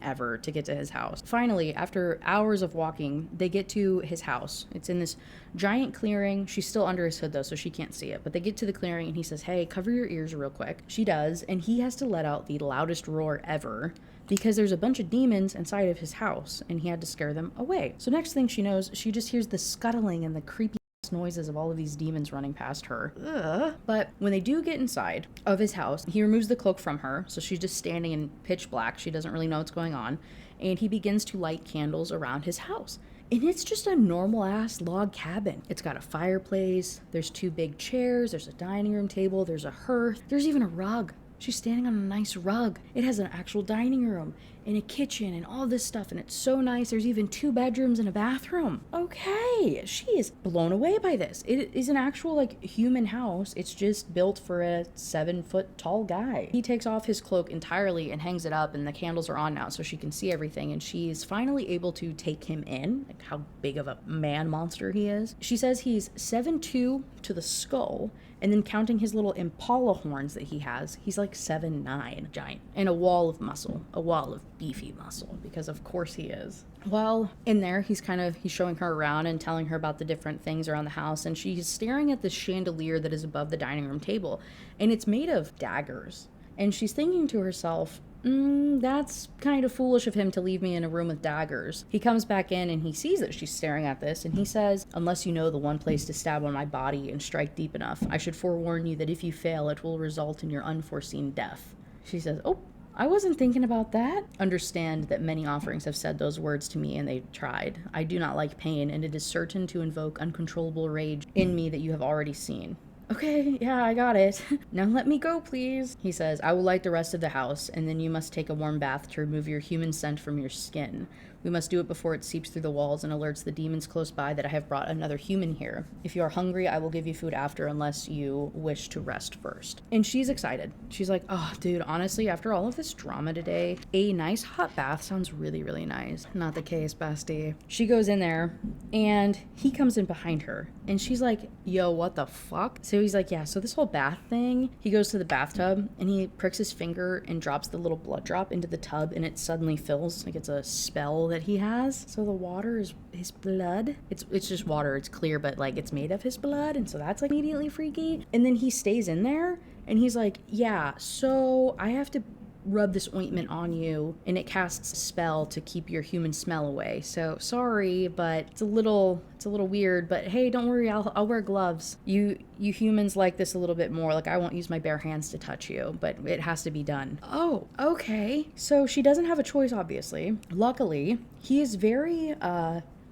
ever to get to his house. Finally, after hours of walking, they get to his house. It's in this giant clearing. She's still under his hood though, so she can't see it. But they get to the clearing and he says, "Hey, cover your ears real quick." She does, and he has to let out the loudest roar ever because there's a bunch of demons inside of his house and he had to scare them away. So next thing she knows, she just hears the scuttling and the creepy noises of all of these demons running past her. Ugh. But when they do get inside of his house, he removes the cloak from her, so she's just standing in pitch black. She doesn't really know what's going on, and he begins to light candles around his house. And it's just a normal ass log cabin. It's got a fireplace, there's 2 big chairs, there's a dining room table, there's a hearth, there's even a rug. She's standing on a nice rug. It has an actual dining room and a kitchen and all this stuff, and it's so nice. There's even 2 bedrooms and a bathroom. Okay, she is blown away by this. It is an actual like human house. It's just built for a 7-foot tall guy. He takes off his cloak entirely and hangs it up, and the candles are on now so she can see everything, and she's finally able to take him in, like how big of a man monster he is. She says he's 7'2" to the skull, and then counting his little impala horns that he has, he's like 7'9", giant, and a wall of muscle, a wall of beefy muscle, because of course he is. While in there, he's showing her around and telling her about the different things around the house, and she's staring at the chandelier that is above the dining room table, and it's made of daggers. And she's thinking to herself, that's kind of foolish of him to leave me in a room with daggers. He comes back in and he sees that she's staring at this, and he says, unless you know the one place to stab on my body and strike deep enough, I should forewarn you that if you fail, it will result in your unforeseen death. She says, oh, I wasn't thinking about that. Understand that many offerings have said those words to me, and they've tried. I do not like pain, and it is certain to invoke uncontrollable rage in me that you have already seen. Okay, yeah, I got it. Now let me go, please. He says, I will light the rest of the house, and then you must take a warm bath to remove your human scent from your skin. We must do it before it seeps through the walls and alerts the demons close by that I have brought another human here. If you are hungry, I will give you food after, unless you wish to rest first. And she's excited. She's like, oh, dude, honestly, after all of this drama today, a nice hot bath sounds really, really nice. Not the case, bestie. She goes in there, and he comes in behind her, and she's like, yo, what the fuck? So he's like, yeah, so this whole bath thing, he goes to the bathtub, and he pricks his finger and drops the little blood drop into the tub, and it suddenly fills, like it's a spell that he has. So the water is his blood. It's just water. It's clear, but like it's made of his blood, and so that's like immediately freaky. And then he stays in there, and he's like, yeah, so I have to rub this ointment on you, and it casts a spell to keep your human smell away. So sorry, but it's a little weird, but hey, don't worry, I'll wear gloves. You humans like this a little bit more. Like, I won't use my bare hands to touch you, but it has to be done. Oh, okay. So she doesn't have a choice, obviously. Luckily, he is very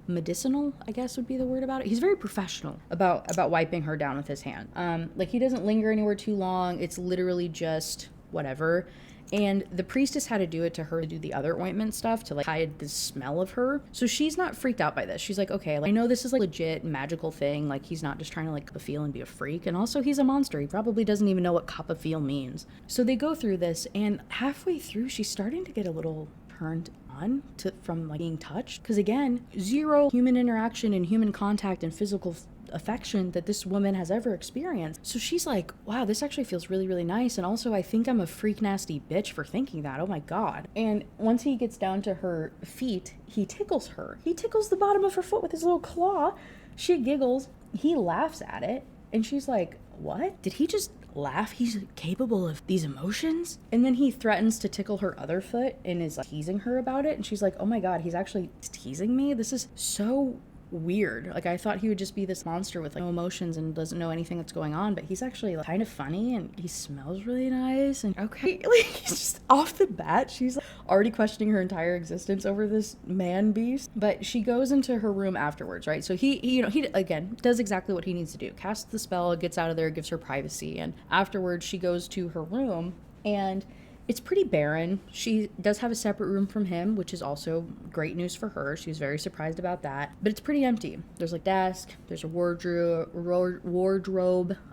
medicinal, I guess would be the word about it. He's very professional about wiping her down with his hand. Like, he doesn't linger anywhere too long. It's literally just whatever. And the priestess had to do it to her to do the other ointment stuff to like hide the smell of her. So she's not freaked out by this. She's like, okay, like, I know this is like legit magical thing. Like, he's not just trying to like feel and be a freak. And also he's a monster. He probably doesn't even know what feel means. So they go through this, and halfway through, she's starting to get a little turned on from like being touched. Because again, zero human interaction and human contact and physical affection that this woman has ever experienced. So she's like, wow, this actually feels really, really nice. And also, I think I'm a freak nasty bitch for thinking that. Oh my God. And once he gets down to her feet, he tickles her. He tickles the bottom of her foot with his little claw. She giggles. He laughs at it. And she's like, what? Did he just laugh? He's capable of these emotions? And then he threatens to tickle her other foot and is like teasing her about it. And she's like, oh my God, he's actually teasing me? This is so weird. Like, I thought he would just be this monster with like no emotions and doesn't know anything that's going on, but he's actually like kind of funny, and he smells really nice. And okay, like, he's just off the bat, she's like already questioning her entire existence over this man beast. But she goes into her room afterwards, right? So he again does exactly what he needs to do, casts the spell, gets out of there, gives her privacy, and afterwards she goes to her room, and it's pretty barren. She does have a separate room from him, which is also great news for her. She was very surprised about that. But it's pretty empty. There's a desk, there's a wardrobe,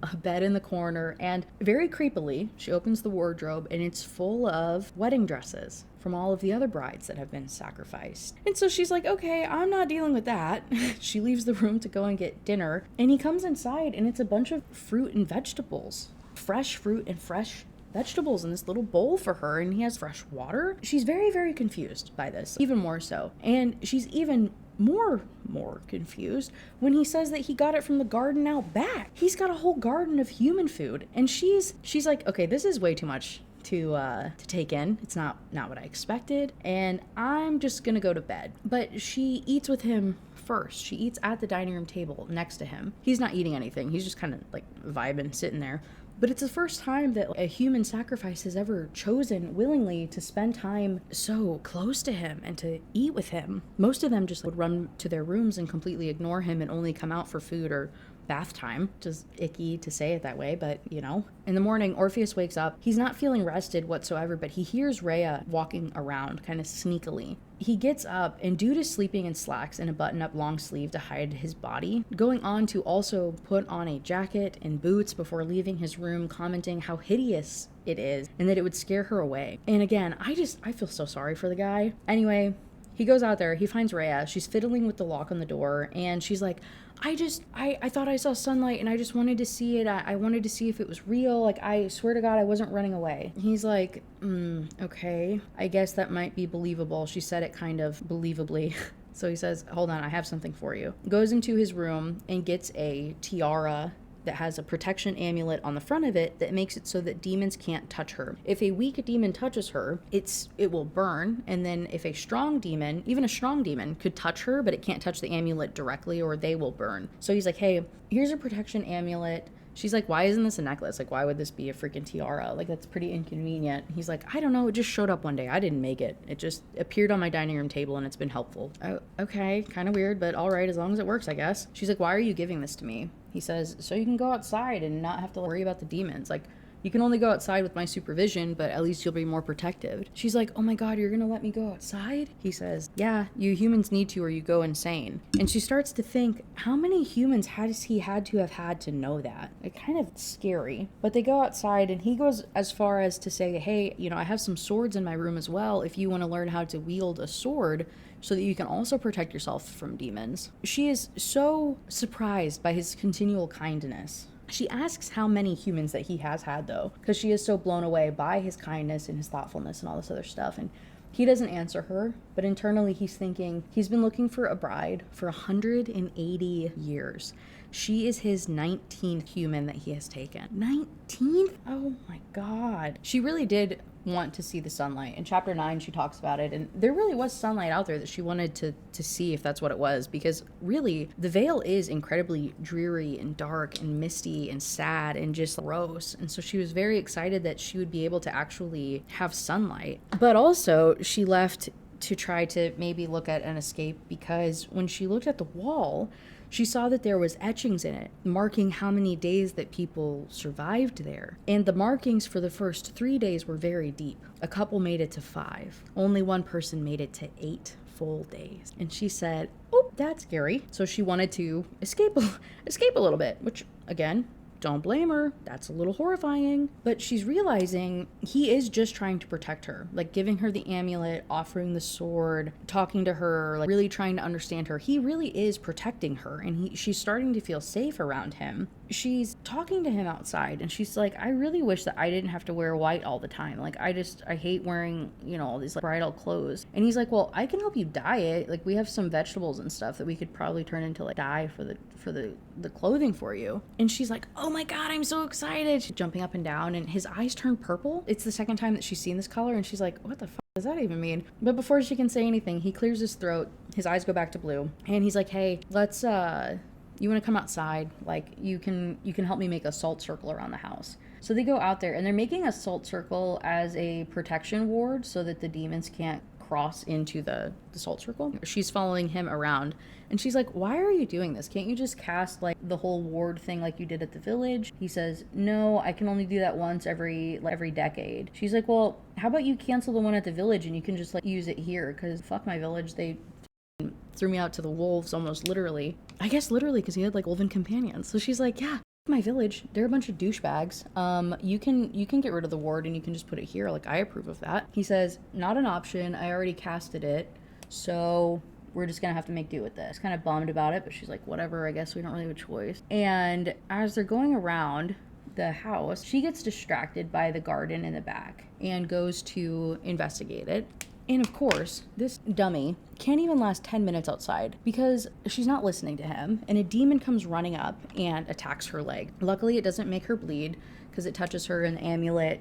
a bed in the corner, and very creepily, she opens the wardrobe, and it's full of wedding dresses from all of the other brides that have been sacrificed. And so she's like, okay, I'm not dealing with that. She leaves the room to go and get dinner, and he comes inside, and it's a bunch of fruit and vegetables. Fresh fruit and fresh vegetables in this little bowl for her, and he has fresh water. She's very, very confused by this, even more so. And she's even more confused when he says that he got it from the garden out back. He's got a whole garden of human food, and she's like, okay, this is way too much to take in. It's not what I expected, and I'm just gonna go to bed. But she eats with him first. She eats at the dining room table next to him. He's not eating anything. He's just kind of like vibing, sitting there. But it's the first time that a human sacrifice has ever chosen willingly to spend time so close to him and to eat with him. Most of them just would run to their rooms and completely ignore him and only come out for food or bath time. Just icky to say it that way, but you know. In the morning, Orpheus wakes up. He's not feeling rested whatsoever, but he hears Rhea walking around kind of sneakily. He gets up, and due to sleeping in slacks and a button-up long sleeve to hide his body, going on to also put on a jacket and boots before leaving his room, commenting how hideous it is and that it would scare her away. And again, I feel so sorry for the guy. Anyway, he goes out there, he finds Rhea. She's fiddling with the lock on the door, and she's like, I thought I saw sunlight and I just wanted to see it. I wanted to see if it was real. Like, I swear to God, I wasn't running away. He's like, okay. I guess that might be believable. She said it kind of believably. So he says, hold on, I have something for you. Goes into his room and gets a tiara that has a protection amulet on the front of it that makes it so that demons can't touch her. If a weak demon touches her, it will burn, and then if a strong demon, even a strong demon, could touch her, but it can't touch the amulet directly, or they will burn. So he's like, hey, here's a protection amulet. She's like, why isn't this a necklace? Like, why would this be a freaking tiara? Like, that's pretty inconvenient. He's like, I don't know. It just showed up one day. I didn't make it. It just appeared on my dining room table and it's been helpful. Oh, okay. Kind of weird, but all right. As long as it works, I guess. She's like, why are you giving this to me? He says, so you can go outside and not have to worry about the demons. Like, you can only go outside with my supervision, but at least you'll be more protected. She's like, oh my God, you're gonna let me go outside? He says, yeah, you humans need to or you go insane. And she starts to think, how many humans has he had to have had to know that? It's kind of scary. But they go outside, and he goes as far as to say, hey, you know, I have some swords in my room as well if you want to learn how to wield a sword so that you can also protect yourself from demons. She is so surprised by his continual kindness. She asks how many humans that he has had, though, because she is so blown away by his kindness and his thoughtfulness and all this other stuff. And he doesn't answer her, but internally he's thinking he's been looking for a bride for 180 years. She is his 19th human that he has taken. 19th? Oh my God. She really did want to see the sunlight. In chapter 9, she talks about it, and there really was sunlight out there that she wanted to see if that's what it was, because really, the Vale is incredibly dreary and dark and misty and sad and just gross, and so she was very excited that she would be able to actually have sunlight. But also, she left to try to maybe look at an escape, because when she looked at the wall, she saw that there was etchings in it, marking how many days that people survived there. And the markings for the first 3 days were very deep. A couple made it to 5. Only one person made it to 8 full days. And she said, oh, that's scary. So she wanted to escape a little bit, which, again, don't blame her. That's a little horrifying. But she's realizing he is just trying to protect her, like giving her the amulet, offering the sword, talking to her, like really trying to understand her. He really is protecting her, and she's starting to feel safe around him. She's talking to him outside, and she's like, I really wish that I didn't have to wear white all the time. Like, I hate wearing, you know, all these like bridal clothes. And he's like, well, I can help you dye it. Like, we have some vegetables and stuff that we could probably turn into like dye for the clothing for you. And she's like, oh my God, I'm so excited. She's jumping up and down, and his eyes turn purple. It's the second time that she's seen this color, and she's like, what the fuck does that even mean? But before she can say anything, he clears his throat. His eyes go back to blue, and he's like, hey, let's you want to come outside? Like, you can help me make a salt circle around the house. So they go out there, and they're making a salt circle as a protection ward so that the demons can't cross into the salt circle. She's following him around, and she's like, why are you doing this? Can't you just cast like the whole ward thing like you did at the village? He says, no, I can only do that once every decade. She's like, well, how about you cancel the one at the village and you can just like use it here, because fuck my village, they threw me out to the wolves, almost literally. I guess literally, because he had like wolven companions. So she's like, yeah, my village, they're a bunch of douchebags. You can get rid of the ward and you can just put it here. Like, I approve of that. He says, not an option. I already casted it, so we're just gonna have to make do with this. Kind of bummed about it, but she's like, whatever, I guess we don't really have a choice. And as they're going around the house, she gets distracted by the garden in the back and goes to investigate it. And of course, this dummy can't even last 10 minutes outside because she's not listening to him, and a demon comes running up and attacks her leg. Luckily, it doesn't make her bleed because it touches her, and the amulet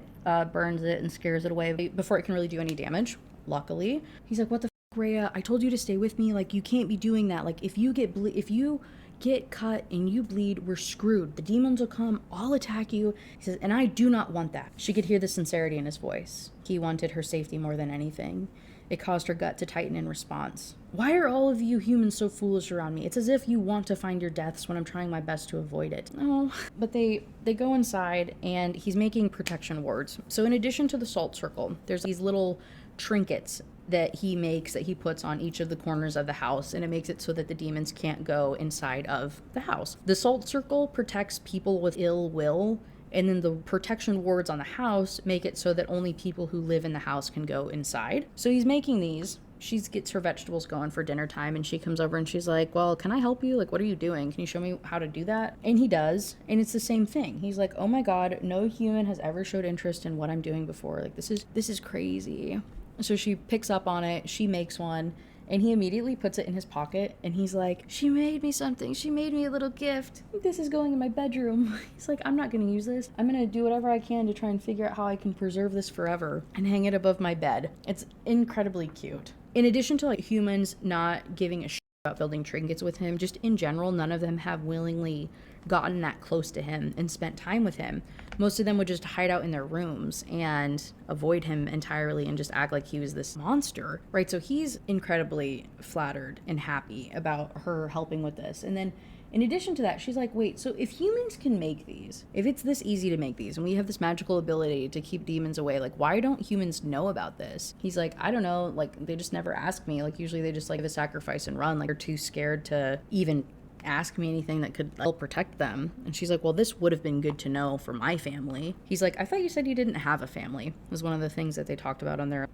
burns it and scares it away before it can really do any damage. Luckily, he's like, what the f***, Rhea? I told you to stay with me. Like, you can't be doing that. Like, if you get cut and you bleed, we're screwed. The demons will come, I'll attack you. He says, and I do not want that. She could hear the sincerity in his voice. He wanted her safety more than anything. It caused her gut to tighten in response. Why are all of you humans so foolish around me? It's as if you want to find your deaths when I'm trying my best to avoid it. Oh, but they go inside and he's making protection wards. So in addition to the salt circle, there's these little trinkets that he makes that he puts on each of the corners of the house, and it makes it so that the demons can't go inside of the house. The salt circle protects people with ill will, and then the protection wards on the house make it so that only people who live in the house can go inside. So he's making these. She gets her vegetables going for dinner time, and she comes over and she's like, well, can I help you? Like, what are you doing? Can you show me how to do that? And he does, and it's the same thing. He's like, oh my God, no human has ever showed interest in what I'm doing before. Like, this is crazy. So she picks up on it, she makes one, and he immediately puts it in his pocket, and he's like, she made me something. She made me a little gift. This is going in my bedroom. He's like, I'm not going to use this. I'm going to do whatever I can to try and figure out how I can preserve this forever and hang it above my bed. It's incredibly cute. In addition to like humans not giving a shit about building trinkets with him, just in general, none of them have willingly gotten that close to him and spent time with him. Most of them would just hide out in their rooms and avoid him entirely and just act like he was this monster, right? So he's incredibly flattered and happy about her helping with this. And then in addition to that, she's like, wait, so if humans can make these, if it's this easy to make these, and we have this magical ability to keep demons away, like, why don't humans know about this? He's like, I don't know, like, they just never ask me. Like, usually they just, like, give a sacrifice and run. Like, they're too scared to even ask me anything that could help protect them. And she's like, well, this would have been good to know for my family. He's like, I thought you said you didn't have a family. It was one of the things that they talked about on their,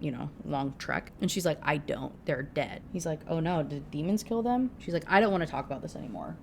long trek. And she's like, I don't. They're dead. He's like, oh no, did demons kill them? She's like, I don't want to talk about this anymore.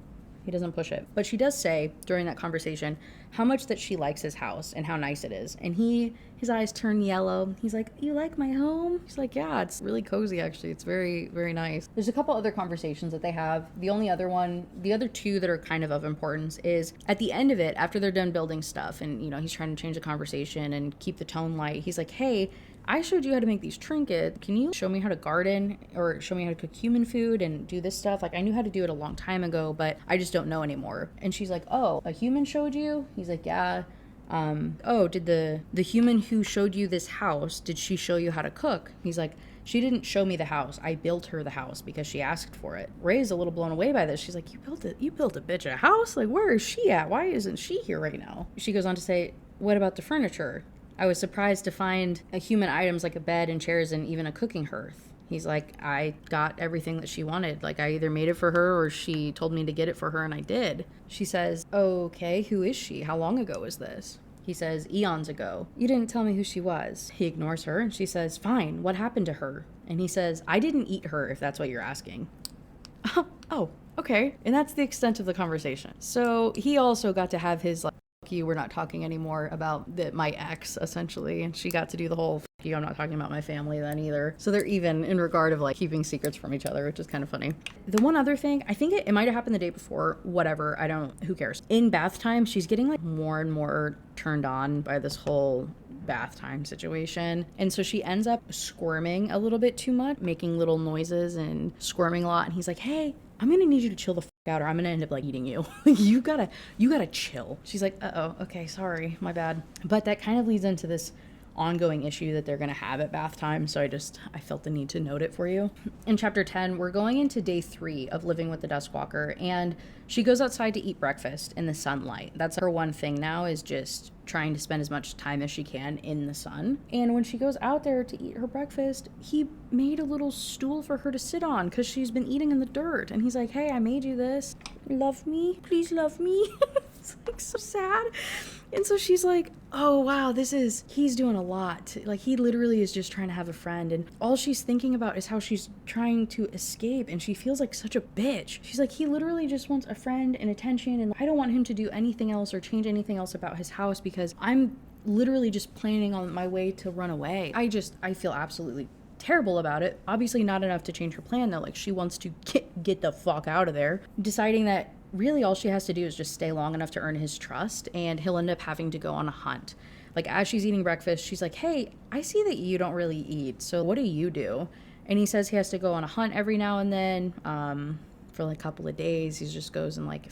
He doesn't push it. But she does say during that conversation how much that she likes his house and how nice it is. And his eyes turn yellow. He's like, you like my home? She's like, yeah, it's really cozy, actually. It's very, very nice. There's a couple other conversations that they have. The other two that are kind of importance is at the end of it, after they're done building stuff and, he's trying to change the conversation and keep the tone light. He's like, hey, I showed you how to make these trinkets. Can you show me how to garden or show me how to cook human food and do this stuff? Like, I knew how to do it a long time ago, but I just don't know anymore. And she's like, oh, a human showed you? He's like, yeah. Oh, did the human who showed you this house, did she show you how to cook? He's like, she didn't show me the house. I built her the house because she asked for it. Ray's a little blown away by this. She's like, you built a bitch a house? Like, where is she at? Why isn't she here right now? She goes on to say, what about the furniture? I was surprised to find human items like a bed and chairs and even a cooking hearth. He's like, I got everything that she wanted. Like, I either made it for her or she told me to get it for her, and I did. She says, okay, who is she? How long ago was this? He says, eons ago. You didn't tell me who she was. He ignores her, and she says, fine, what happened to her? And he says, I didn't eat her, if that's what you're asking. Oh, okay. And that's the extent of the conversation. So he also got to have his, you, we're not talking anymore about my ex, essentially, and she got to do the whole you, I'm not talking about my family then either. So they're even in regard of keeping secrets from each other, which is kind of funny. The one other thing, I think it might have happened the day before, whatever, who cares. In bath time, she's getting more and more turned on by this whole bath time situation, and so she ends up squirming a little bit too much, making little noises and squirming a lot, and he's like, hey, I'm gonna need you to chill the out, or I'm gonna end up eating you. you gotta chill. She's like, okay, sorry, my bad. But that kind of leads into this ongoing issue that they're gonna have at bath time, so I felt the need to note it for you. In chapter 10, we're going into day 3 of living with the Duskwalker, and she goes outside to eat breakfast in the sunlight. That's her one thing now, is just trying to spend as much time as she can in the sun. And when she goes out there to eat her breakfast, he made a little stool for her to sit on because she's been eating in the dirt. And he's like, hey, I made you this. Love me? Please love me? It's so sad. And so she's like, oh wow, he's doing a lot. He literally is just trying to have a friend, and all she's thinking about is how she's trying to escape, and she feels like such a bitch. She's like, he literally just wants a friend and attention, and I don't want him to do anything else or change anything else about his house because I'm literally just planning on my way to run away. I feel absolutely terrible about it. Obviously not enough to change her plan though. She wants to get the fuck out of there, deciding that really all she has to do is just stay long enough to earn his trust, and he'll end up having to go on a hunt. As she's eating breakfast, she's like, hey, I see that you don't really eat, so what do you do? And he says he has to go on a hunt every now and then for like a couple of days. He just goes and like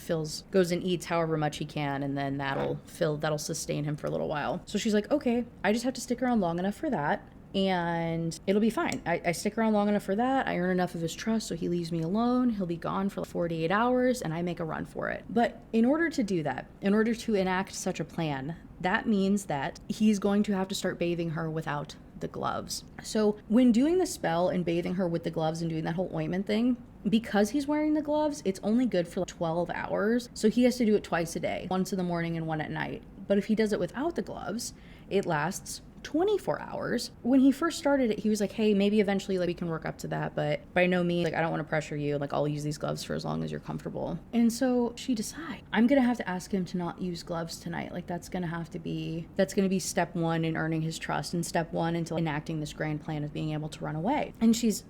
goes and eats however much he can, and then that'll sustain him for a little while. So she's like, okay, I just have to stick around long enough for that, and it'll be fine. I stick around long enough for that. I earn enough of his trust so he leaves me alone. He'll be gone for like 48 hours and I make a run for it. But in order to do that, in order to enact such a plan, that means that he's going to have to start bathing her without the gloves. So when doing the spell and bathing her with the gloves and doing that whole ointment thing, because he's wearing the gloves, it's only good for like 12 hours. So he has to do it twice a day, once in the morning and one at night. But if he does it without the gloves, it lasts 24 hours. When he first started it, he was like, hey, maybe eventually like we can work up to that, but by no means, like, I don't want to pressure you. Like, I'll use these gloves for as long as you're comfortable. And so she decides, I'm gonna have to ask him to not use gloves tonight. Like, that's gonna be step one in earning his trust, and step one into enacting this grand plan of being able to run away. And she's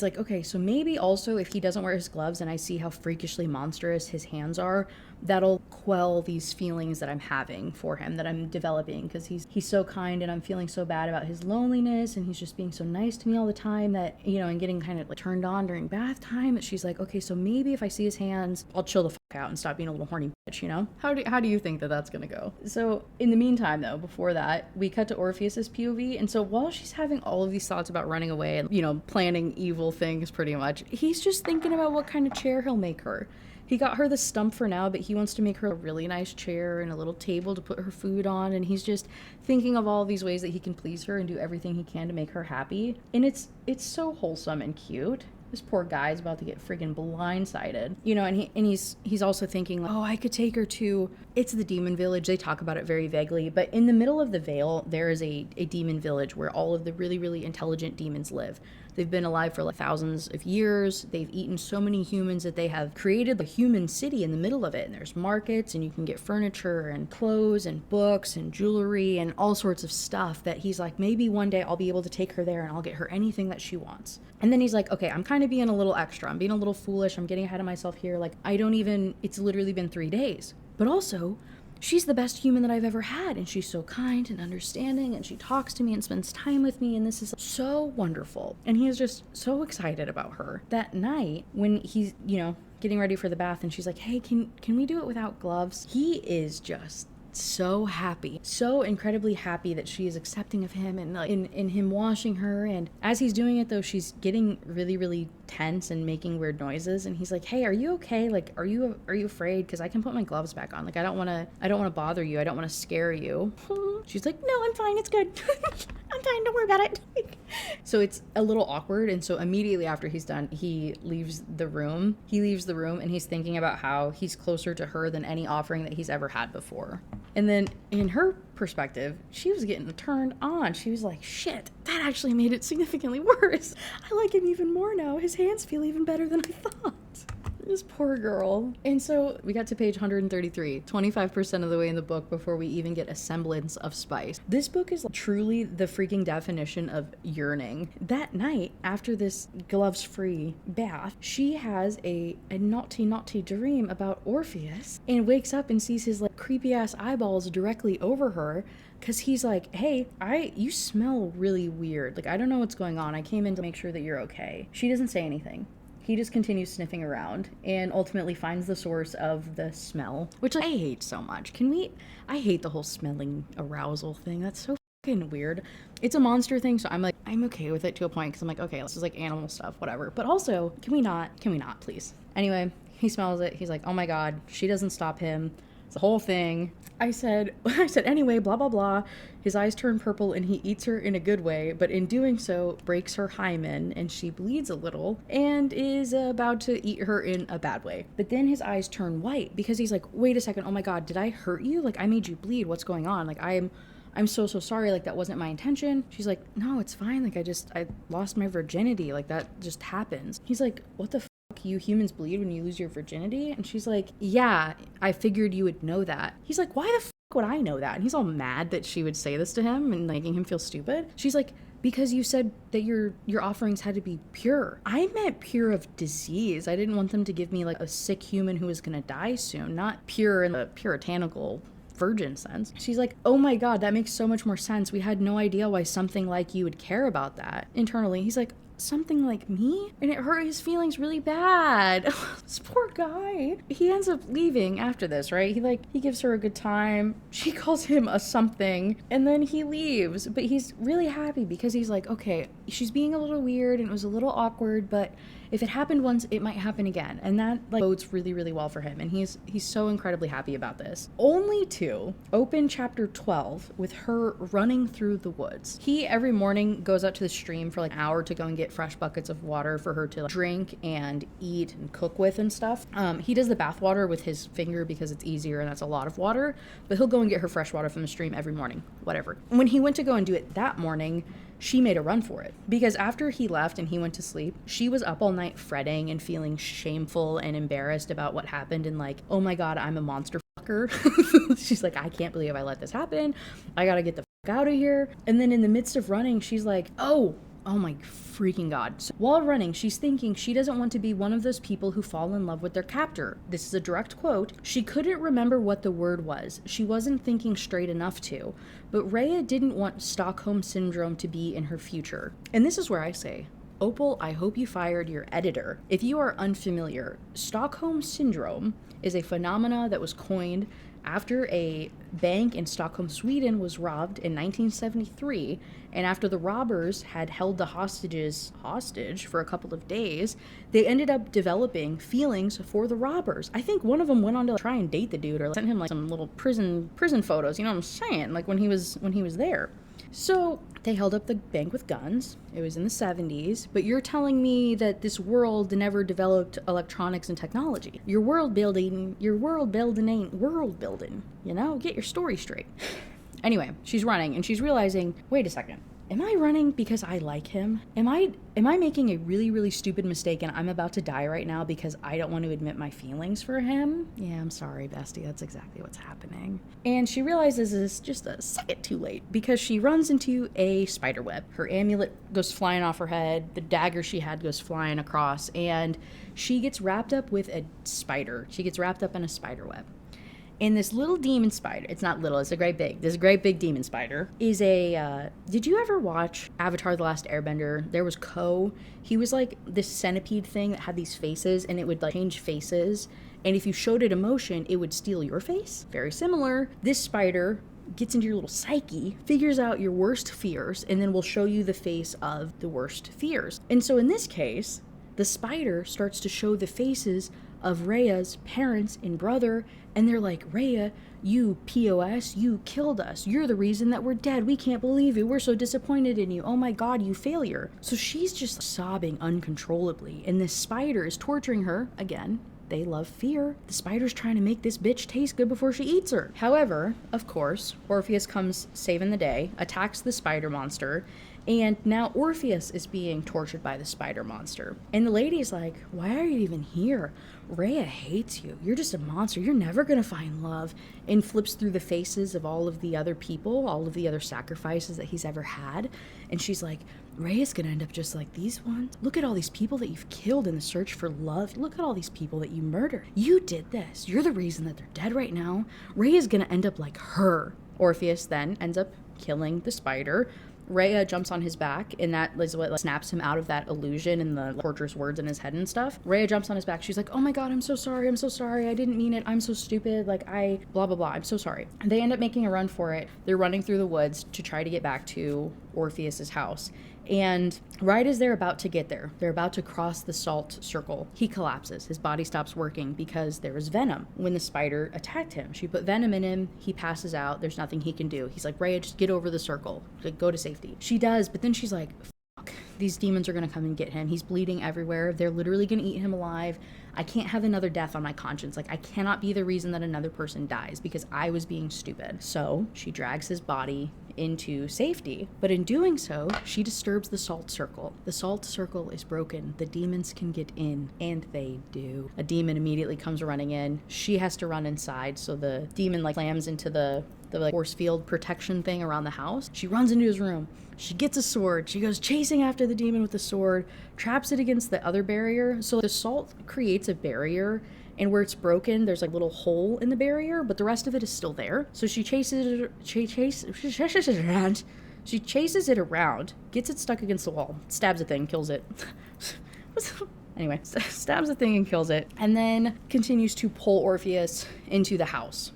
like, okay, so maybe also if he doesn't wear his gloves and I see how freakishly monstrous his hands are, that'll quell these feelings that I'm having for him, that I'm developing, because he's so kind and I'm feeling so bad about his loneliness, and he's just being so nice to me all the time that, you know, and getting kind of like turned on during bath time, that she's like, okay, so maybe if I see his hands, I'll chill the fuck out and stop being a little horny bitch, you know? How do you think that that's gonna go? So in the meantime though, before that, we cut to Orpheus's POV, and so while she's having all of these thoughts about running away and, you know, planning evil things pretty much, he's just thinking about what kind of chair he'll make her. He got her the stump for now, but he wants to make her a really nice chair and a little table to put her food on, and he's just thinking of all these ways that he can please her and do everything he can to make her happy. And it's so wholesome and cute. This poor guy's about to get friggin' blindsided, you know, and he's also thinking like, oh, I could take her to, it's the demon village. They talk about it very vaguely, but in the middle of the Vale, there is a demon village where all of the really, really intelligent demons live. They've been alive for like thousands of years. They've eaten so many humans that they have created a human city in the middle of it. And there's markets, and you can get furniture and clothes and books and jewelry and all sorts of stuff that he's like, maybe one day I'll be able to take her there and I'll get her anything that she wants. And then he's like, okay, I'm kind of being a little extra. I'm being a little foolish. I'm getting ahead of myself here. Like, it's literally been 3 days. But also, she's the best human that I've ever had, and she's so kind and understanding, and she talks to me and spends time with me, and this is so wonderful. And he is just so excited about her. That night, when he's, you know, getting ready for the bath, and she's like, hey, can we do it without gloves? He is just so happy, so incredibly happy that she is accepting of him and in him washing her. And as he's doing it though, she's getting really, really tense and making weird noises, and he's like, hey, are you okay? Like, are you afraid? Because I can put my gloves back on. Like, I don't want to bother you. I don't want to scare you. She's like, no, I'm fine, it's good. I'm fine, don't worry about it. So it's a little awkward, and so immediately after he's done, he leaves the room, and he's thinking about how he's closer to her than any offering that he's ever had before. And then in her perspective, she was getting turned on. She was like, shit, that actually made it significantly worse. I like him even more now. His hands feel even better than I thought. This poor girl. And so we got to page 133, 25% of the way in the book before we even get a semblance of spice. This book is truly the freaking definition of yearning. That night, after this gloves-free bath, she has a naughty dream about Orpheus and wakes up and sees his like creepy-ass eyeballs directly over her, because he's like, hey, you smell really weird. Like, I don't know what's going on. I came in to make sure that you're okay. She doesn't say anything. He just continues sniffing around and ultimately finds the source of the smell, which I hate so much. I hate the whole smelling arousal thing. That's so fucking weird. It's a monster thing, so I'm okay with it to a point, because I'm like, okay, this is like animal stuff, whatever. But also, can we not, please? Anyway, he smells it. He's like, oh my God, she doesn't stop him. It's the whole thing. I said, anyway, blah, blah, blah. His eyes turn purple and he eats her in a good way, but in doing so, breaks her hymen and she bleeds a little and is about to eat her in a bad way. But then his eyes turn white because he's like, wait a second, oh my God, did I hurt you? Like, I made you bleed. What's going on? Like, I'm so sorry. Like, that wasn't my intention. She's like, no, it's fine. Like, I lost my virginity. Like, that just happens. He's like, what the you humans bleed when you lose your virginity? And she's like, yeah, I figured you would know that. He's like, why the would I know that? And he's all mad that she would say this to him and making him feel stupid. She's like, because you said that your offerings had to be pure. I meant pure of disease. I didn't want them to give me like a sick human who was gonna die soon, not pure in the puritanical virgin sense. She's like, oh my God, that makes so much more sense. We had no idea why something like you would care about that. Internally, he's like, something like me? And it hurt his feelings really bad. This poor guy. He ends up leaving after this, right? He gives her a good time. She calls him a something, and then he leaves. But he's really happy because he's like, okay, she's being a little weird and it was a little awkward, but if it happened once, it might happen again. And that like bodes really, really well for him. And he's so incredibly happy about this. Only to open chapter 12 with her running through the woods. He every morning goes out to the stream for like an hour to go and get fresh buckets of water for her to like, drink and eat and cook with and stuff. He does the bath water with his finger because it's easier and that's a lot of water, but he'll go and get her fresh water from the stream every morning, whatever. When he went to go and do it that morning, she made a run for it because after he left and he went to sleep, she was up all night fretting and feeling shameful and embarrassed about what happened and like, oh my God, I'm a monster fucker. She's like, I can't believe I let this happen. I gotta get the fuck out of here. And then in the midst of running, she's like, oh my freaking God. So while running, she's thinking she doesn't want to be one of those people who fall in love with their captor. This is a direct quote. She couldn't remember what the word was. She wasn't thinking straight enough to. But Rhea didn't want Stockholm Syndrome to be in her future. And this is where I say, Opal, I hope you fired your editor. If you are unfamiliar, Stockholm Syndrome is a phenomena that was coined after a bank in Stockholm, Sweden was robbed in 1973, and after the robbers had held the hostages hostage for a couple of days, they ended up developing feelings for the robbers. I think one of them went on to try and date the dude or sent him like some little prison photos, you know what I'm saying? Like when he was there. So they held up the bank with guns. It was in the 70s, but you're telling me that this world never developed electronics and technology. Your world building ain't world building, you know? Get your story straight. Anyway, she's running and she's realizing, wait a second. Am I running because I like him? Am I making a really, really stupid mistake and I'm about to die right now because I don't want to admit my feelings for him? Yeah, I'm sorry, bestie. That's exactly what's happening. And she realizes it's just a second too late because she runs into a spider web. Her amulet goes flying off her head. The dagger she had goes flying across and she gets wrapped up with a spider. She gets wrapped up in a spider web. And this little demon spider, it's not little, it's a great big, this great big demon spider is a, did you ever watch Avatar: The Last Airbender? There was Ko. He was like this centipede thing that had these faces and it would like change faces. And if you showed it emotion, it would steal your face. Very similar. This spider gets into your little psyche, figures out your worst fears, and then will show you the face of the worst fears. And so in this case, the spider starts to show the faces of Rhea's parents and brother, and they're like, Rhea, you POS, you killed us. You're the reason that we're dead. We can't believe it. We're so disappointed in you. Oh my God, you failure. So she's just sobbing uncontrollably, and this spider is torturing her again. They love fear. The spider's trying to make this bitch taste good before she eats her. However, of course, Orpheus comes saving the day, attacks the spider monster, and now Orpheus is being tortured by the spider monster. And the lady's like, why are you even here? Rhea hates you. You're just a monster. You're never going to find love. And flips through the faces of all of the other people, all of the other sacrifices that he's ever had. And she's like, Rhea's going to end up just like these ones. Look at all these people that you've killed in the search for love. Look at all these people that you murdered. You did this. You're the reason that they're dead right now. Rhea's going to end up like her. Orpheus then ends up killing the spider. Rhea jumps on his back, and that is what snaps him out of that illusion and the torturous words in his head and stuff. Rhea jumps on his back. She's like, oh my God, I'm so sorry. I didn't mean it. I'm so stupid. Like, blah, blah, blah. I'm so sorry. They end up making a run for it. They're running through the woods to try to get back to Orpheus's house. And right as they're about to get there, they're about to cross the salt circle, he collapses. His body stops working because there was venom. When the spider attacked him, she put venom in him. He passes out. There's nothing he can do. He's like, Rhea, just get over the circle. Like, go to safety. She does, but then she's like, fuck, these demons are going to come and get him. He's bleeding everywhere. They're literally going to eat him alive. I can't have another death on my conscience. Like, I cannot be the reason that another person dies because I was being stupid. So she drags his body into safety, but in doing so, she disturbs the salt circle. The salt circle is broken. The demons can get in, and they do. A demon immediately comes running in. She has to run inside, so the demon like slams into the like force field protection thing around the house. She runs into his room. She gets a sword. She goes chasing after the demon with the sword, traps it against the other barrier. So the salt creates a barrier, And where it's broken, there's like a little hole in the barrier, but the rest of it is still there. So she chases it around, gets it stuck against the wall, stabs the thing, kills it. Anyway, stabs the thing and kills it, and then continues to pull Orpheus into the house.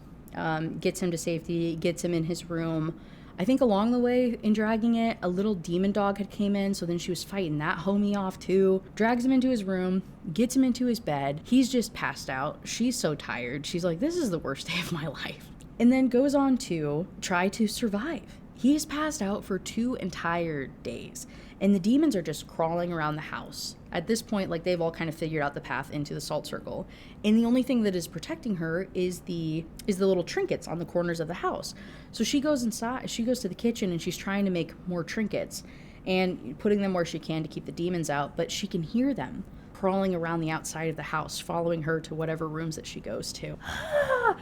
Gets him to safety, gets him in his room. I think along the way, in dragging it, a little demon dog had came in, so then she was fighting that homie off too. Drags him into his room, gets him into his bed. He's just passed out. She's so tired. She's like, this is the worst day of my life. And then goes on to try to survive. He is passed out for 2 entire days, and the demons are just crawling around the house. At this point, like, they've all kind of figured out the path into the salt circle, and the only thing that is protecting her is the little trinkets on the corners of the house. So she goes inside, she goes to the kitchen, and she's trying to make more trinkets and putting them where she can to keep the demons out, but she can hear them crawling around the outside of the house, following her to whatever rooms that she goes to.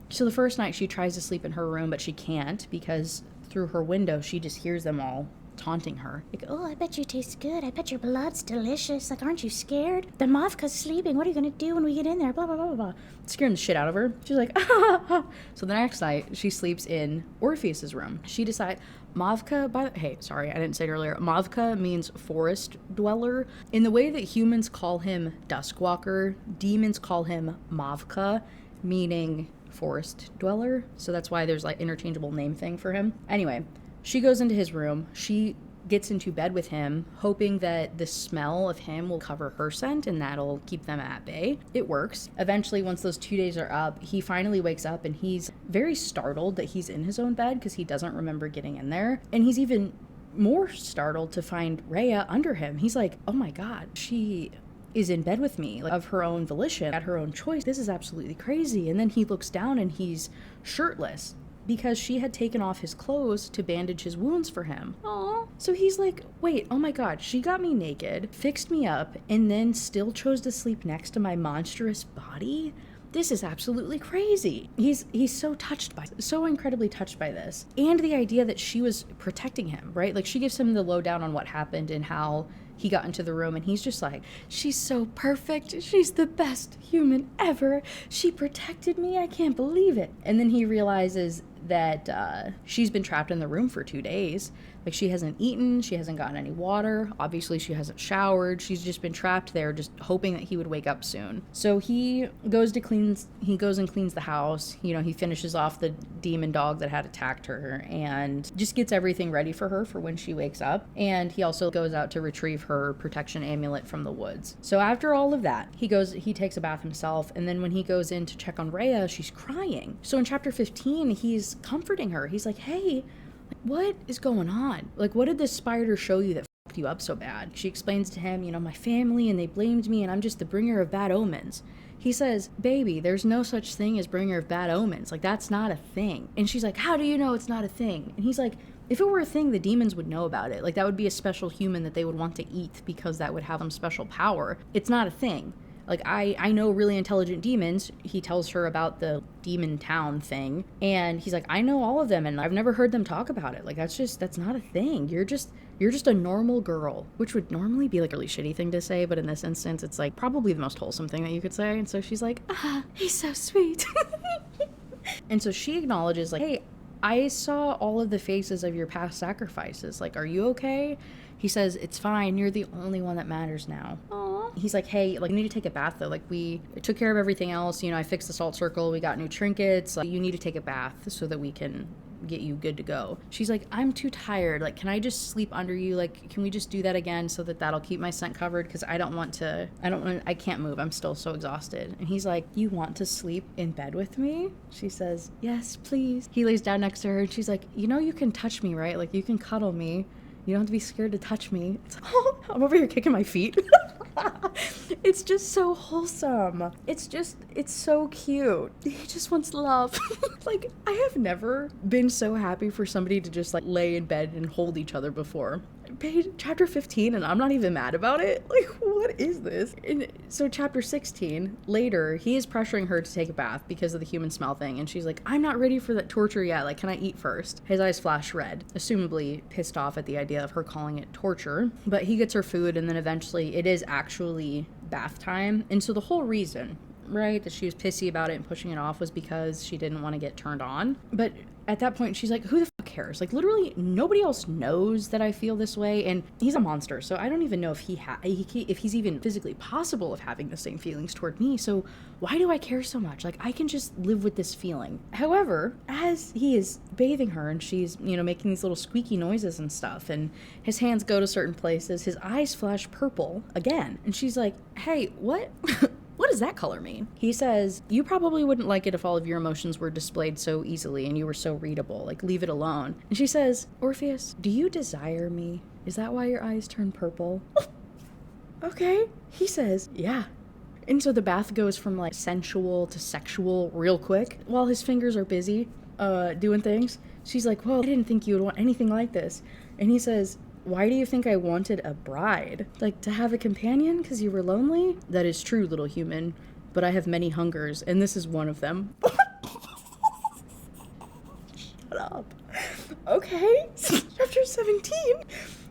So the first night she tries to sleep in her room, but she can't because through her window she just hears them all taunting her. Like, oh, I bet you taste good. I bet your blood's delicious. Like, aren't you scared? The Mavka's sleeping. What are you going to do when we get in there? Blah, blah, blah, blah. Scaring the shit out of her. She's like, ah. So the next night, she sleeps in Orpheus's room. She decides, Mavka, hey, sorry, I didn't say it earlier. Mavka means forest dweller. In the way that humans call him Duskwalker, demons call him Mavka, meaning forest dweller. So that's why there's like interchangeable name thing for him. Anyway, she goes into his room. She gets into bed with him, hoping that the smell of him will cover her scent and that'll keep them at bay. It works. Eventually, once those 2 days are up, he finally wakes up and he's very startled that he's in his own bed because he doesn't remember getting in there. And he's even more startled to find Rhea under him. He's like, oh my God, she is in bed with me, like, of her own volition, at her own choice. This is absolutely crazy. And then he looks down and he's shirtless, because she had taken off his clothes to bandage his wounds for him. Aww. So he's like, wait, oh my God, she got me naked, fixed me up, and then still chose to sleep next to my monstrous body? This is absolutely crazy. He's so incredibly touched by this. And the idea that she was protecting him, right? Like, she gives him the lowdown on what happened and how he got into the room, and he's just like, she's so perfect. She's the best human ever. She protected me. I can't believe it. And then he realizes that she's been trapped in the room for 2 days. Like, she hasn't eaten, she hasn't gotten any water, obviously she hasn't showered, she's just been trapped there just hoping that he would wake up soon. So he goes and cleans the house, you know, he finishes off the demon dog that had attacked her and just gets everything ready for her for when she wakes up. And he also goes out to retrieve her protection amulet from the woods. So after all of that, he takes a bath himself, and then when he goes in to check on Rhea, she's crying. So in chapter 15, he's comforting her. He's like, hey, what is going on? Like, what did this spider show you that fucked you up so bad? She explains to him, you know, my family, and they blamed me, and I'm just the bringer of bad omens. He says, baby, there's no such thing as bringer of bad omens. Like, that's not a thing. And she's like, how do you know it's not a thing? And he's like, if it were a thing, the demons would know about it. Like, that would be a special human that they would want to eat because that would have them special power. It's not a thing. Like, I know really intelligent demons. He tells her about the demon town thing. And he's like, I know all of them, and I've never heard them talk about it. Like, that's not a thing. You're just a normal girl, which would normally be like a really shitty thing to say. But in this instance, it's like probably the most wholesome thing that you could say. And so she's like, he's so sweet. And so she acknowledges, like, hey, I saw all of the faces of your past sacrifices. Like, are you okay? He says, it's fine. You're the only one that matters now. Aww. He's like, hey, like, you need to take a bath, though. Like, we took care of everything else. You know, I fixed the salt circle. We got new trinkets. Like, you need to take a bath so that we can get you good to go. She's like, I'm too tired. Like, can I just sleep under you? Like, can we just do that again so that that'll keep my scent covered? Because I can't move. I'm still so exhausted. And he's like, you want to sleep in bed with me? She says, yes, please. He lays down next to her and she's like, you know, you can touch me, right? Like, you can cuddle me. You don't have to be scared to touch me. I'm over here kicking my feet. It's just so wholesome. It's so cute. He just wants love. Like, I have never been so happy for somebody to just, like, lay in bed and hold each other before. Chapter 15, and I'm not even mad about it. Like, what is this? And so chapter 16, later, he is pressuring her to take a bath because of the human smell thing, and she's like, I'm not ready for that torture yet. Like, can I eat first? His eyes flash red, assumably pissed off at the idea of her calling it torture. But he gets her food, and then eventually it is actually bath time. And so the whole reason right? That she was pissy about it and pushing it off was because she didn't want to get turned on. But at that point, she's like, who the fuck cares? Like, literally, nobody else knows that I feel this way, and he's a monster, so I don't even know if if he's even physically possible of having the same feelings toward me, so why do I care so much? Like, I can just live with this feeling. However, as he is bathing her, and she's, making these little squeaky noises and stuff, and his hands go to certain places, his eyes flash purple again, and she's like, hey, what? What does that color mean? He says, you probably wouldn't like it if all of your emotions were displayed so easily and you were so readable. Like, leave it alone. And she says, Orpheus, do you desire me? Is that why your eyes turn purple? Okay. He says, yeah. And so the bath goes from like sensual to sexual real quick while his fingers are busy doing things. She's like, well, I didn't think you would want anything like this. And he says, why do you think I wanted a bride? Like, to have a companion because you were lonely? That is true, little human, but I have many hungers, and this is one of them. Shut up. Okay. Chapter 17.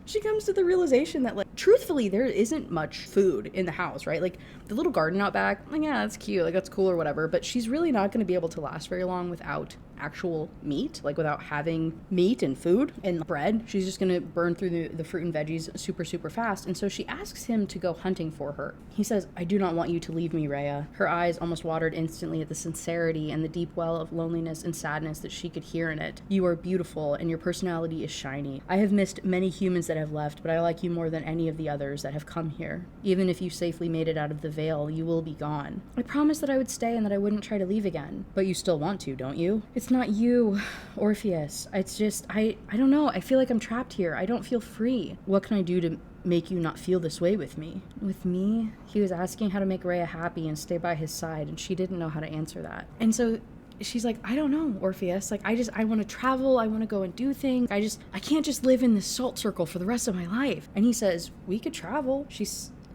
She comes to the realization that, like, truthfully, there isn't much food in the house, right? Like, the little garden out back, like, yeah, that's cute, like, that's cool or whatever, but she's really not going to be able to last very long without actual meat, like without having meat and food and bread. She's just gonna burn through the fruit and veggies super fast. And so she asks him to go hunting for her. He says, I do not want you to leave me, Rhea. Her eyes almost watered instantly at the sincerity and the deep well of loneliness and sadness that she could hear in it. You are beautiful and your personality is shiny. I have missed many humans that have left, but I like you more than any of the others that have come here. Even if you safely made it out of the veil, you will be gone. I promised that I would stay and that I wouldn't try to leave again. But you still want to, don't you? It's not you, Orpheus. It's just, I don't know. I feel like I'm trapped here. I don't feel free. What can I do to make you not feel this way with me? With me? He was asking how to make Rhea happy and stay by his side, and she didn't know how to answer that. And so she's like, I don't know, Orpheus. Like, I want to travel. I want to go and do things. I can't just live in this salt circle for the rest of my life. And he says, we could travel.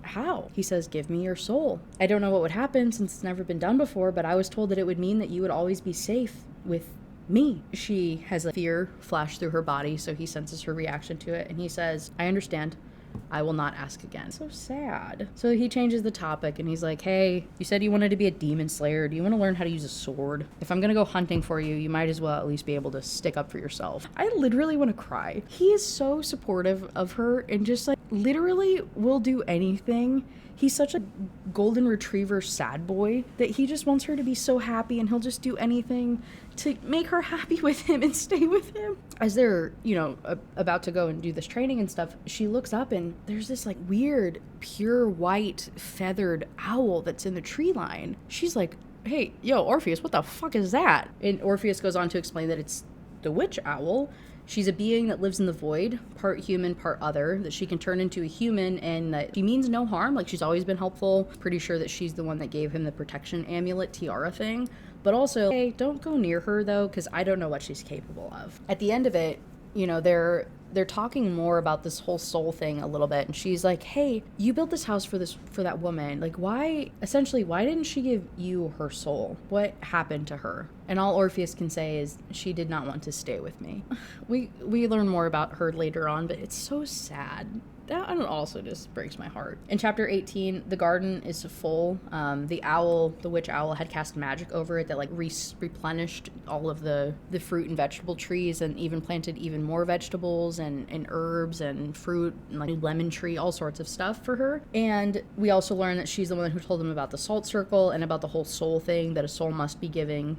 How? He says, give me your soul. I don't know what would happen since it's never been done before, but I was told that it would mean that you would always be safe with me. She has a fear flash through her body, so he senses her reaction to it, and he says, I understand. I will not ask again. So sad. So he changes the topic and he's like, hey, you said you wanted to be a demon slayer. Do you want to learn how to use a sword? If I'm gonna go hunting for you, you might as well at least be able to stick up for yourself. I literally want to cry. He is so supportive of her and just like literally will do anything. He's such a golden retriever sad boy that he just wants her to be so happy, and he'll just do anything to make her happy with him and stay with him. As they're, about to go and do this training and stuff, she looks up and there's this like weird, pure white feathered owl that's in the tree line. She's like, hey, yo, Orpheus, what the fuck is that? And Orpheus goes on to explain that it's the witch owl. She's a being that lives in the void, part human, part other, that she can turn into a human, and that she means no harm. Like, she's always been helpful. Pretty sure that she's the one that gave him the protection amulet tiara thing. But also, hey, don't go near her, though, because I don't know what she's capable of. At the end of it, they're talking more about this whole soul thing a little bit, and she's like, hey, you built this house for that woman. Like, why didn't she give you her soul? What happened to her? And all Orpheus can say is, she did not want to stay with me. We learn more about her later on, but it's so sad. That also just breaks my heart. In chapter 18, the garden is full. The witch owl, had cast magic over it that like replenished all of the fruit and vegetable trees, and even planted even more vegetables and herbs and fruit, and like a lemon tree, all sorts of stuff for her. And we also learn that she's the one who told them about the salt circle and about the whole soul thing, that a soul must be given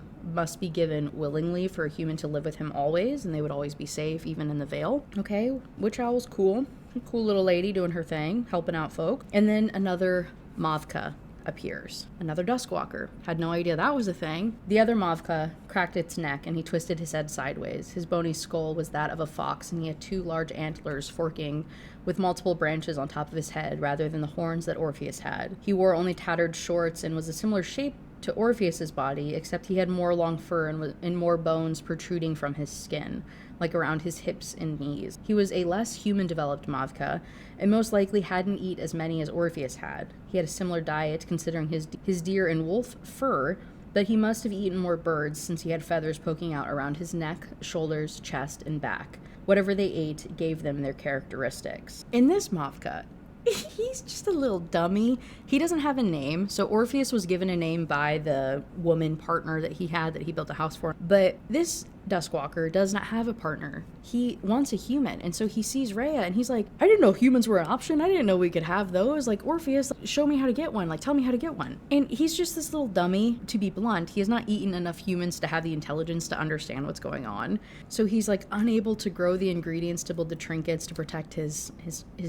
willingly for a human to live with him always, and they would always be safe even in the veil. Okay, witch owl's cool little lady doing her thing, helping out folk. And then another Mavka appears, another Duskwalker. Had no idea that was a thing. The other Mavka cracked its neck and he twisted his head sideways. His bony skull was that of a fox, and he had two large antlers forking with multiple branches on top of his head rather than the horns that Orpheus had. He wore only tattered shorts and was a similar shape to Orpheus's body, except he had more long fur and more bones protruding from his skin, like around his hips and knees. He was a less human-developed Mavka, and most likely hadn't eaten as many as Orpheus had. He had a similar diet, considering his deer and wolf fur, but he must have eaten more birds since he had feathers poking out around his neck, shoulders, chest, and back. Whatever they ate gave them their characteristics. In this Mavka, He's just a little dummy. He doesn't have a name. So Orpheus was given a name by the woman partner that he had, that he built a house for. But this Duskwalker does not have a partner. He wants a human. And so he sees Rhea and he's like, I didn't know humans were an option. I didn't know we could have those. Like, Orpheus, show me how to get one. Like, tell me how to get one. And he's just this little dummy, to be blunt. He has not eaten enough humans to have the intelligence to understand what's going on. So he's like unable to grow the ingredients to build the trinkets to protect his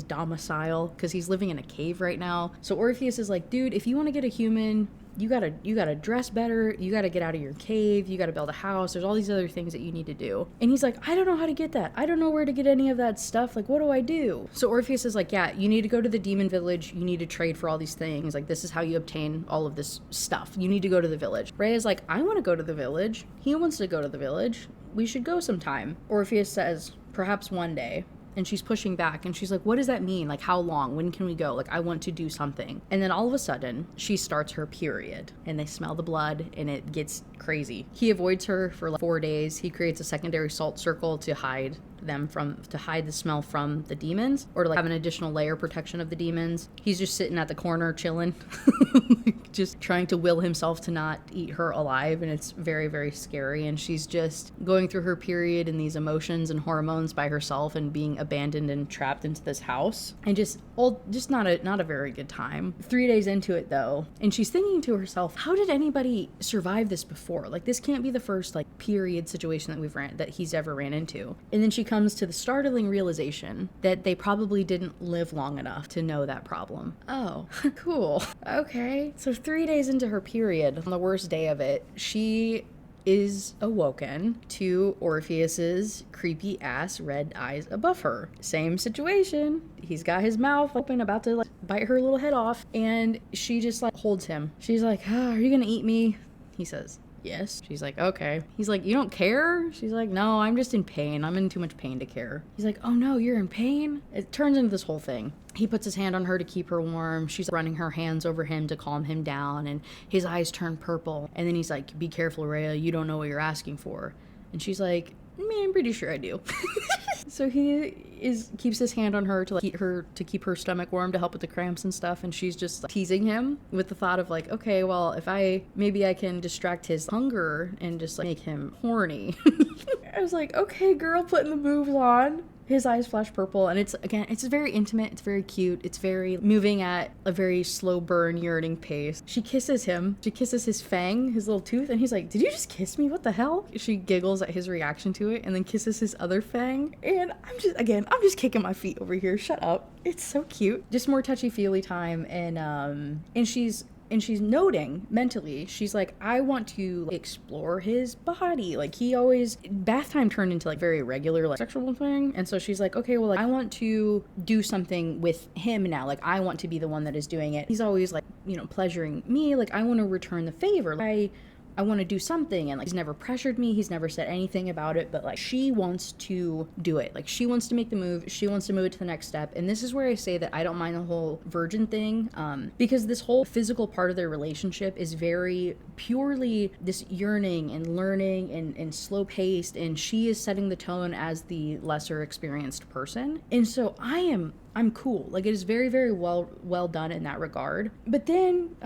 domicile, because he's living in a cave right now. So Orpheus is like, dude, if you want to get a human, you gotta dress better, you gotta get out of your cave, you gotta build a house, there's all these other things that you need to do. And he's like, I don't know how to get that. I don't know where to get any of that stuff. Like, what do I do? So Orpheus is like, yeah, you need to go to the demon village, you need to trade for all these things. Like, this is how you obtain all of this stuff. You need to go to the village. Rhea's like, I want to go to the village. He wants to go to the village. We should go sometime. Orpheus says, perhaps one day. And she's pushing back and she's like, what does that mean? Like, how long? When can we go? Like, I want to do something. And then all of a sudden she starts her period and they smell the blood and it gets crazy. He avoids her for like 4 days. He creates a secondary salt circle to hide the smell from the demons, or to like have an additional layer protection of the demons. He's just sitting at the corner chilling, just trying to will himself to not eat her alive, and it's very, very scary. And she's just going through her period and these emotions and hormones by herself and being abandoned and trapped into this house, and just not a very good time. 3 days into it though, and she's thinking to herself, how did anybody survive this before? Like, this can't be the first like period situation that he's ever ran into. And then she comes to the startling realization that they probably didn't live long enough to know that problem. Oh, cool. Okay. So 3 days into her period, on the worst day of it, she is awoken to Orpheus's creepy ass red eyes above her. Same situation. He's got his mouth open, about to like bite her little head off, and she just like holds him. She's like, are you gonna eat me? He says, yes. She's like, okay. He's like, you don't care? She's like, no, I'm just in pain. I'm in too much pain to care. He's like, oh no, you're in pain? It turns into this whole thing. He puts his hand on her to keep her warm. She's running her hands over him to calm him down, and his eyes turn purple. And then he's like, be careful, Rhea. You don't know what you're asking for. And she's like, I'm pretty sure I do. So he keeps his hand on her to keep her stomach warm, to help with the cramps and stuff, and she's just like, teasing him with the thought of like, okay, well, if maybe I can distract his hunger and just like make him horny. I was like, okay, girl, putting the moves on. His eyes flash purple, and it's very intimate, it's very cute, it's very moving at a very slow burn, yearning pace. She kisses him, she kisses his fang, his little tooth, and he's like, did you just kiss me? What the hell? She giggles at his reaction to it, and then kisses his other fang, and I'm just kicking my feet over here. Shut up. It's so cute. Just more touchy-feely time, and she's noting mentally, she's like, I want to explore his body. Like, bath time turned into like very regular like sexual thing. And so she's like, okay, well, like, I want to do something with him now. Like, I want to be the one that is doing it. He's always like, pleasuring me. Like, I want to return the favor. I want to do something, and like, he's never pressured me, he's never said anything about it, but like, she wants to do it. Like, she wants to make the move, she wants to move it to the next step. And this is where I say that I don't mind the whole virgin thing, because this whole physical part of their relationship is very purely this yearning and learning and slow paced, and she is setting the tone as the lesser experienced person. And so I'm cool. Like, it is very, very well done in that regard. But then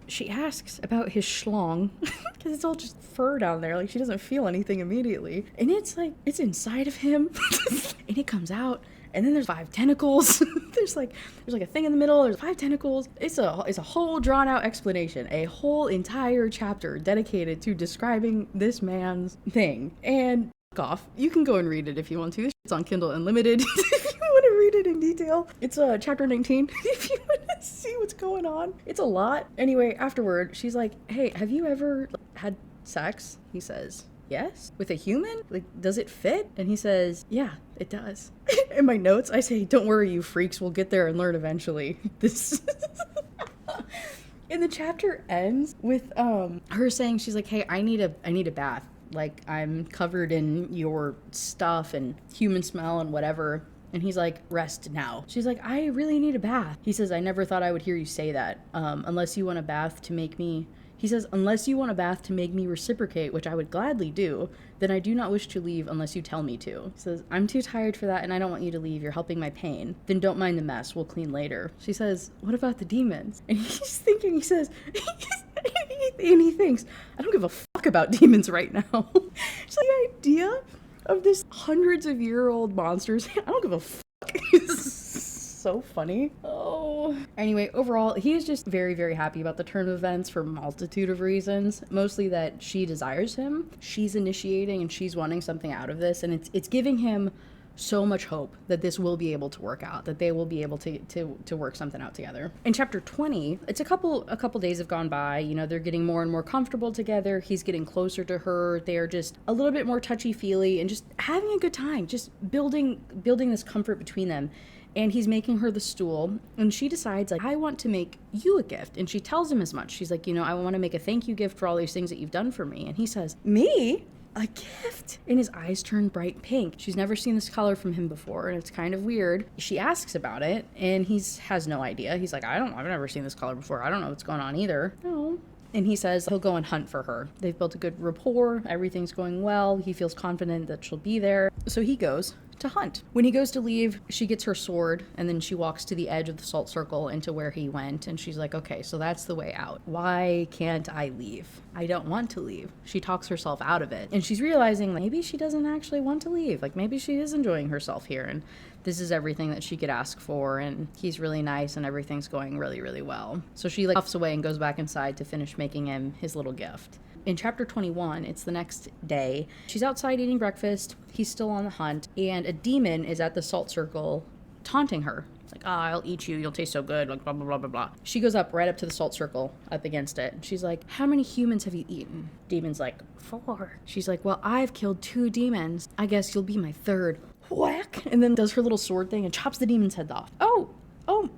she asks about his schlong, because it's all just fur down there. Like, she doesn't feel anything immediately. And it's like, it's inside of him. And it comes out. And then there's 5 tentacles. there's like a thing in the middle. There's 5 tentacles. It's a whole drawn out explanation. A whole entire chapter dedicated to describing this man's thing. And off. You can go and read it if you want to. It's on Kindle Unlimited. If you want to read it in detail. It's chapter 19. If you want to see what's going on. It's a lot. Anyway, afterward, she's like, hey, have you ever had sex? He says, yes. With a human? Like, does it fit? And he says, yeah, it does. In my notes, I say, don't worry, you freaks. We'll get there and learn eventually. This... And the chapter ends with her saying, she's like, hey, I need a bath. Like, I'm covered in your stuff and human smell and whatever. And he's like, rest now. She's like, I really need a bath. He says, I never thought I would hear you say that. Unless you want a bath to make me He says, unless you want a bath to make me reciprocate, which I would gladly do, then I do not wish to leave unless you tell me to. He says, I'm too tired for that and I don't want you to leave. You're helping my pain. Then don't mind the mess. We'll clean later. She says, what about the demons? And he's thinking, he says, and he thinks, I don't give a fuck about demons right now. It's like the idea of this hundreds of year old monsters. I don't give a fuck. So funny. Oh. Anyway, overall, he is just very, very happy about the turn of events for a multitude of reasons. Mostly that she desires him. She's initiating and she's wanting something out of this. And it's giving him so much hope that this will be able to work out, that they will be able to work something out together. In chapter 20, it's a couple days have gone by. You know, they're getting more and more comfortable together. He's getting closer to her. They're just a little bit more touchy-feely and just having a good time, just building this comfort between them. And he's making her the stool, and she decides, like, I want to make you a gift. And she tells him as much. She's like, you know, I want to make a thank you gift for all these things that you've done for me. And he says, me? A gift? And his eyes turn bright pink. She's never seen this color from him before, and it's kind of weird. She asks about it, and he has no idea. He's like, I've never seen this color before. I don't know what's going on either. No. And he says he'll go and hunt for her. They've built a good rapport. Everything's going well. He feels confident that she'll be there. So he goes to hunt. When he goes to leave, she gets her sword, and then she walks to the edge of the salt circle into where he went, and she's like, okay, so that's the way out. Why can't I leave? I don't want to leave. She talks herself out of it, and she's realizing maybe she doesn't actually want to leave. Like, maybe she is enjoying herself here, and this is everything that she could ask for, and he's really nice, and everything's going really, really well. So she puffs away and goes back inside to finish making him his little gift. In chapter 21, it's the next day. She's outside eating breakfast. He's still on the hunt, and a demon is at the salt circle taunting her. It's like, I'll eat you. You'll taste so good. Like, blah, blah, blah, blah, blah. She goes right up to the salt circle, up against it. She's like, how many humans have you eaten? Demon's like, 4. She's like, well, I've killed 2 demons. I guess you'll be my 3rd. Whack! And then does her little sword thing and chops the demon's head off. Oh,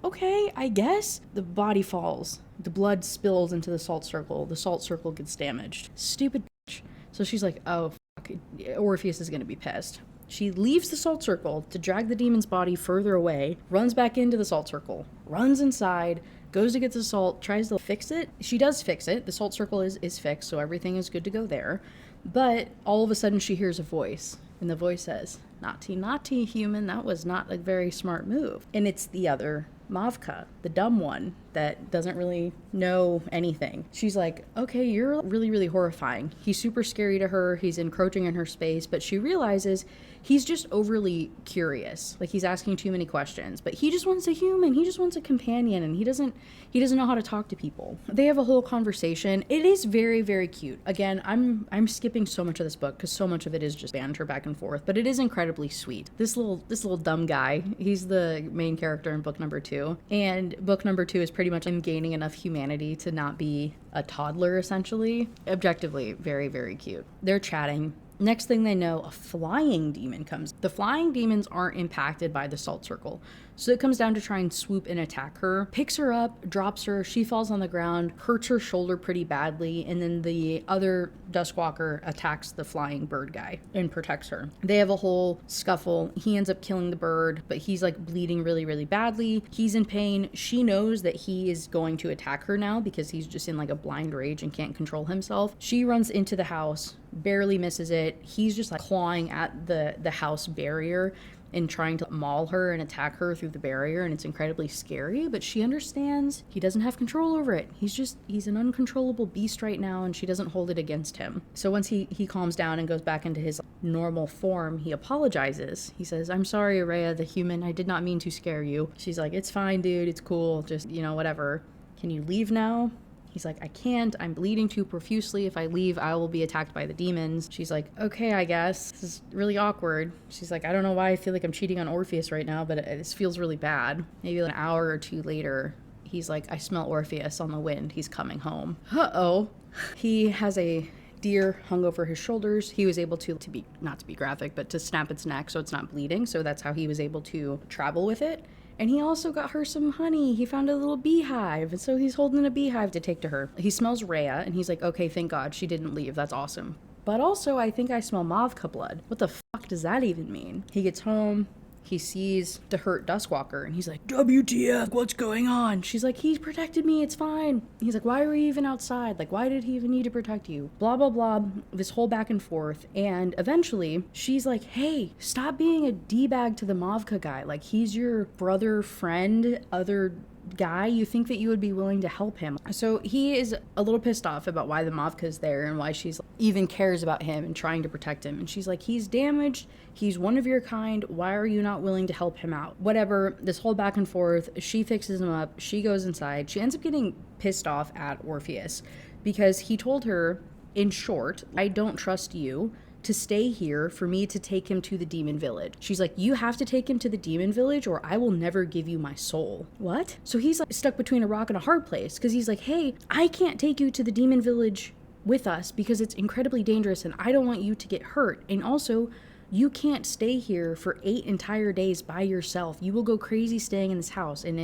okay, I guess. The body falls. The blood spills into the salt circle. The salt circle gets damaged. Stupid bitch. So she's like, oh, fuck. Orpheus is going to be pissed. She leaves the salt circle to drag the demon's body further away, runs back into the salt circle, runs inside, goes to get the salt, tries to fix it. She does fix it. The salt circle is fixed, so everything is good to go there. But all of a sudden she hears a voice, and the voice says, naughty, human, that was not a very smart move. And it's the other Mavka, the dumb one that doesn't really know anything. She's like, okay, you're really, really horrifying. He's super scary to her. He's encroaching in her space, but she realizes he's just overly curious. Like, he's asking too many questions, but he just wants a human. He just wants a companion, and he doesn't know how to talk to people. They have a whole conversation. It is very, very cute. Again, I'm skipping so much of this book because so much of it is just banter back and forth, but it is incredibly sweet. This little dumb guy, he's the main character in book number 2, and book number 2 is pretty much him gaining enough humanity to not be a toddler, essentially. Objectively, very, very cute. They're chatting. Next thing they know, a flying demon comes. The flying demons aren't impacted by the salt circle, so it comes down to try and swoop and attack her. Picks her up, drops her, she falls on the ground, hurts her shoulder pretty badly, and then the other Duskwalker attacks the flying bird guy and protects her. They have a whole scuffle. He ends up killing the bird, but he's like bleeding really, really badly. He's in pain. She knows that he is going to attack her now because he's just in like a blind rage and can't control himself. She runs into the house, barely misses it. He's just like clawing at the house barrier and trying to maul her and attack her through the barrier, and it's incredibly scary, but she understands he doesn't have control over it. He's an uncontrollable beast right now, and she doesn't hold it against him. So once he calms down and goes back into his normal form, he apologizes. He says, I'm sorry, Araya, the human, I did not mean to scare you. She's like, it's fine, dude, it's cool, just, whatever. Can you leave now? He's like, I can't. I'm bleeding too profusely. If I leave, I will be attacked by the demons. She's like, okay, I guess. This is really awkward. She's like, I don't know why I feel like I'm cheating on Orpheus right now, but this feels really bad. Maybe an hour or 2 later, he's like, I smell Orpheus on the wind. He's coming home. Uh-oh. He has a deer hung over his shoulders. He was able to be, not to be graphic, but to snap its neck so it's not bleeding. So that's how he was able to travel with it. And he also got her some honey. He found a little beehive, and so he's holding a beehive to take to her. He smells Rhea, and he's like, okay, thank God she didn't leave. That's awesome. But also, I think I smell Mavka blood. What the fuck does that even mean? He gets home. he sees the hurt Duskwalker and he's like, WTF, what's going on? She's like, he protected me, it's fine. He's like, why were you even outside? Like, why did he even need to protect you? Blah, blah, blah. This whole back and forth. And eventually she's like, hey, stop being a D-bag to the Mavka guy. Like, he's your brother, friend, other guy. You think that you would be willing to help him. So he is a little pissed off about why the Mavka's there and why she's even cares about him and trying to protect him. And she's like, he's damaged. He's one of your kind. Why are you not willing to help him out? Whatever. This whole back and forth. She fixes him up. She goes inside. She ends up getting pissed off at Orpheus because he told her, in short, I don't trust you to stay here for me to take him to the demon village. She's like, you have to take him to the demon village or I will never give you my soul. What? So he's like stuck between a rock and a hard place because he's like, hey, I can't take you to the demon village with us because it's incredibly dangerous and I don't want you to get hurt. And also, you can't stay here for 8 entire days by yourself. You will go crazy staying in this house, and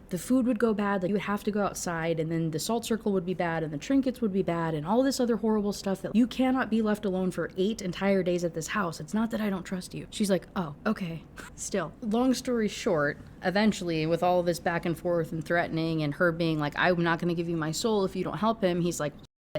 the food would go bad, like you would have to go outside, and then the salt circle would be bad, and the trinkets would be bad, and all this other horrible stuff that you cannot be left alone for 8 entire days at this house. It's not that I don't trust you. She's like, oh, okay. Still. Long story short, eventually, with all of this back and forth and threatening and her being like, I'm not going to give you my soul if you don't help him, he's like,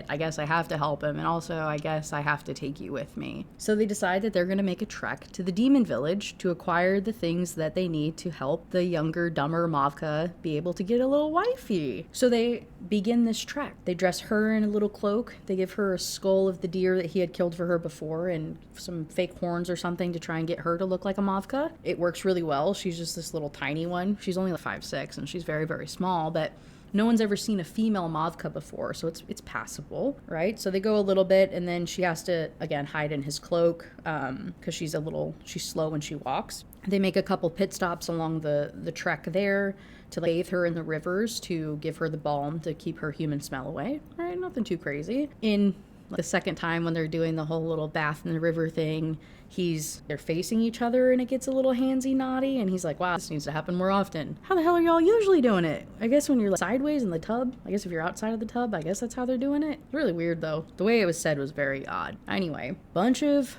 I guess I have to help him, and also I guess I have to take you with me. So they decide that they're going to make a trek to the demon village to acquire the things that they need to help the younger, dumber Mavka be able to get a little wifey. So they begin this trek. They dress her in a little cloak. They give her a skull of the deer that he had killed for her before and some fake horns or something to try and get her to look like a Mavka. It works really well. She's just this little tiny one. She's only like 5'6", and she's very, very small, but no one's ever seen a female Mavka before, so it's passable, right? So they go a little bit, and then she has to, again, hide in his cloak because she's slow when she walks. They make a couple pit stops along the trek there to bathe her in the rivers to give her the balm to keep her human smell away, right? Nothing too crazy. In the second time when they're doing the whole little bath in the river thing, they're facing each other and it gets a little handsy naughty, and he's like, wow, this needs to happen more often. How the hell are y'all usually doing it? I guess when you're like sideways in the tub, I guess if you're outside of the tub, I guess that's how they're doing it. It's really weird though. The way it was said was very odd. Anyway, bunch of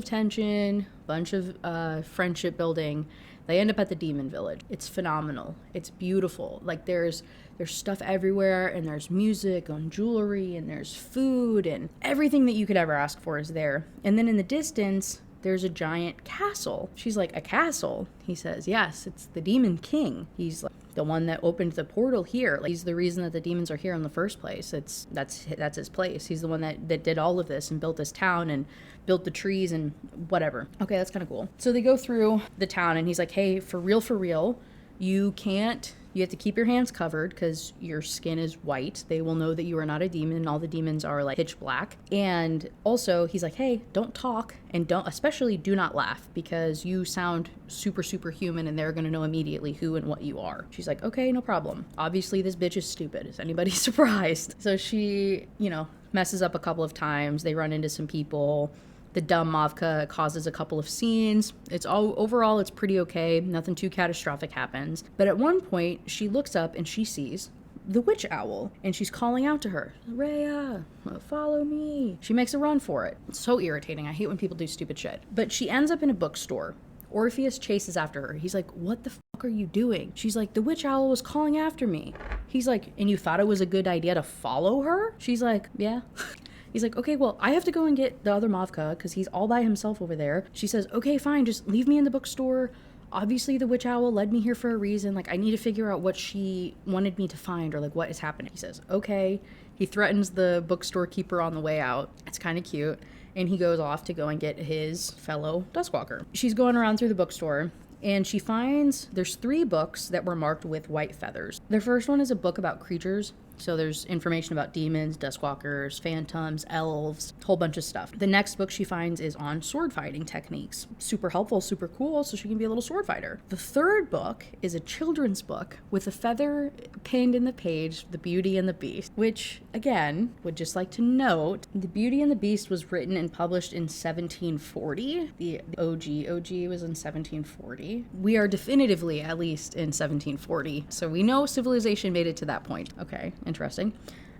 tension, bunch of friendship building. They end up at the demon village. It's phenomenal. It's beautiful. Like there's stuff everywhere, and there's music and jewelry, and there's food, and everything that you could ever ask for is there. And then in the distance, there's a giant castle. She's like, a castle? He says, yes, it's the Demon King. He's like the one that opened the portal here. Like, he's the reason that the demons are here in the first place. That's his place. He's the one that did all of this and built this town and built the trees and whatever. Okay, that's kind of cool. So they go through the town, and he's like, hey, for real, you have to keep your hands covered because your skin is white. They will know that you are not a demon. All the demons are like pitch black. And also he's like, hey, don't talk, and especially do not laugh because you sound super, super human, and they're going to know immediately who and what you are. She's like, okay, no problem. Obviously this bitch is stupid. Is anybody surprised? So she, messes up a couple of times. They run into some people. The dumb Mavka causes a couple of scenes. Overall, it's pretty okay. Nothing too catastrophic happens. But at one point, she looks up and she sees the witch owl, and she's calling out to her, Rhea, follow me. She makes a run for it. It's so irritating. I hate when people do stupid shit. But she ends up in a bookstore. Orpheus chases after her. He's like, what the fuck are you doing? She's like, the witch owl was calling after me. He's like, and you thought it was a good idea to follow her? She's like, yeah. He's like, okay, well, I have to go and get the other Mavka because he's all by himself over there. She says, okay, fine, just leave me in the bookstore. Obviously, the witch owl led me here for a reason. Like, I need to figure out what she wanted me to find or, like, what is happening. He says, okay. He threatens the bookstore keeper on the way out. It's kind of cute. And he goes off to go and get his fellow Duskwalker. She's going around through the bookstore, and she finds there's 3 books that were marked with white feathers. The first one is a book about creatures. So there's information about demons, Duskwalkers, phantoms, elves, a whole bunch of stuff. The next book she finds is on sword fighting techniques. Super helpful, super cool, so she can be a little sword fighter. The third book is a children's book with a feather pinned in the page, The Beauty and the Beast, which, again, would just like to note, The Beauty and the Beast was written and published in 1740. The OG was in 1740. We are definitively at least in 1740, so we know civilization made it to that point. Okay, interesting.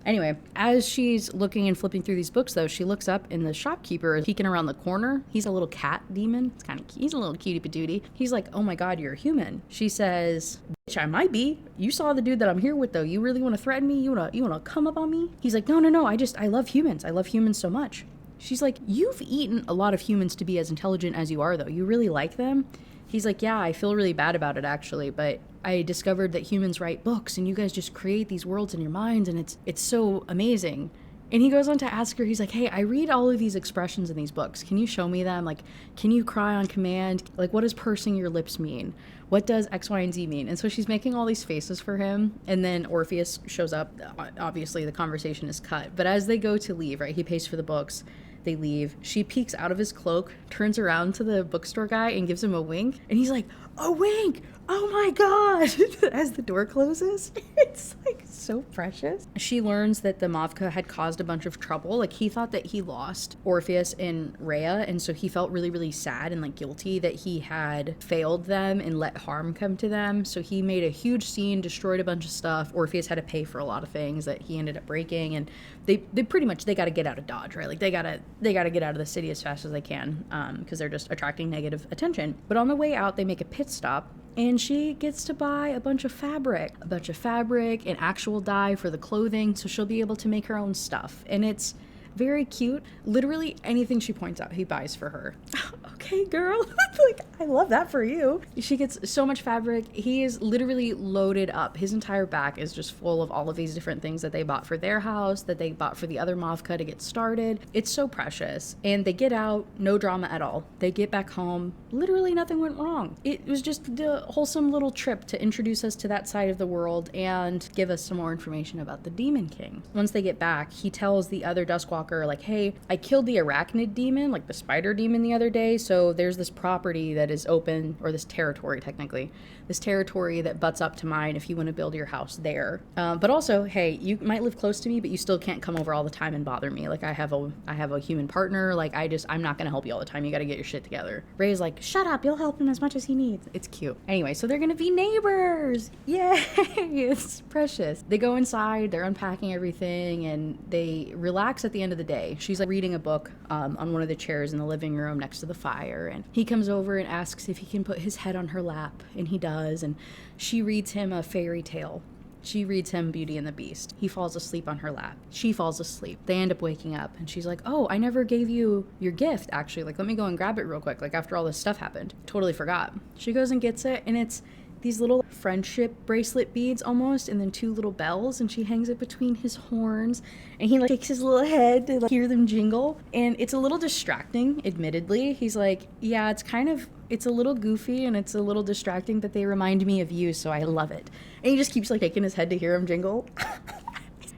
Anyway, as she's looking and flipping through these books, though, she looks up and the shopkeeper is peeking around the corner. He's a little cat demon. It's kind of cute. He's a little cutie patootie. He's like, oh my God, you're a human. She says, bitch, I might be. You saw the dude that I'm here with, though. You really want to threaten me? You want to come up on me? He's like, no. I love humans. I love humans so much. She's like, you've eaten a lot of humans to be as intelligent as you are, though. You really like them? He's like, yeah, I feel really bad about it, actually, but I discovered that humans write books and you guys just create these worlds in your minds and it's so amazing. And he goes on to ask her, he's like, hey, I read all of these expressions in these books. Can you show me them? Like, can you cry on command? Like, what does pursing your lips mean? What does X, Y, and Z mean? And so she's making all these faces for him. And then Orpheus shows up. Obviously, the conversation is cut. But as they go to leave, right, he pays for the books. They leave. She peeks out of his cloak, turns around to the bookstore guy and gives him a wink. And he's like, a wink! Oh my God! As the door closes. It's like so precious. She learns that the Mavka had caused a bunch of trouble. Like he thought that he lost Orpheus and Rhea. And so he felt really, really sad and like guilty that he had failed them and let harm come to them. So he made a huge scene, destroyed a bunch of stuff. Orpheus had to pay for a lot of things that he ended up breaking. And they pretty much, they got to get out of Dodge, right? Like they got to get out of the city as fast as they can because they're just attracting negative attention. But on the way out, they make a pit stop and she gets to buy a bunch of fabric and actual dye for the clothing. So she'll be able to make her own stuff. And it's very cute. Literally anything she points out, he buys for her. Okay, girl. Like, I love that for you. She gets so much fabric. He is literally loaded up. His entire back is just full of all of these different things that they bought for their house, that they bought for the other Mavka to get started. It's so precious. And they get out, no drama at all. They get back home. Literally nothing went wrong. It was just a wholesome little trip to introduce us to that side of the world and give us some more information about the Demon King. Once they get back, he tells the other Duskwalker, like, hey, I killed the arachnid demon, like the spider demon the other day, so there's this property that is open, or this territory technically, this territory that butts up to mine if you want to build your house there. But also, hey, you might live close to me, but you still can't come over all the time and bother me. Like I have a human partner, like I'm not gonna help you all the time. You gotta get your shit together. Ray's like, shut up, you'll help him as much as he needs. It's cute. Anyway, so they're gonna be neighbors. Yay! It's precious. They go inside, they're unpacking everything, and they relax at the end of the day. She's like reading a book on one of the chairs in the living room next to the fire, and he comes over and asks if he can put his head on her lap, and he does, and she reads him a fairy tale. She reads him Beauty and the Beast. He falls asleep on her lap. She falls asleep. They end up waking up, and she's like, oh, I never gave you your gift, actually. Like, let me go and grab it real quick, like after all this stuff happened. Totally forgot. She goes and gets it, and it's these little friendship bracelet beads almost, and then 2 little bells, and she hangs it between his horns, and he like shakes his little head to like hear them jingle, and it's a little distracting, admittedly. He's like, yeah, it's a little goofy and it's a little distracting, but they remind me of you, so I love it. And he just keeps like shaking his head to hear him jingle.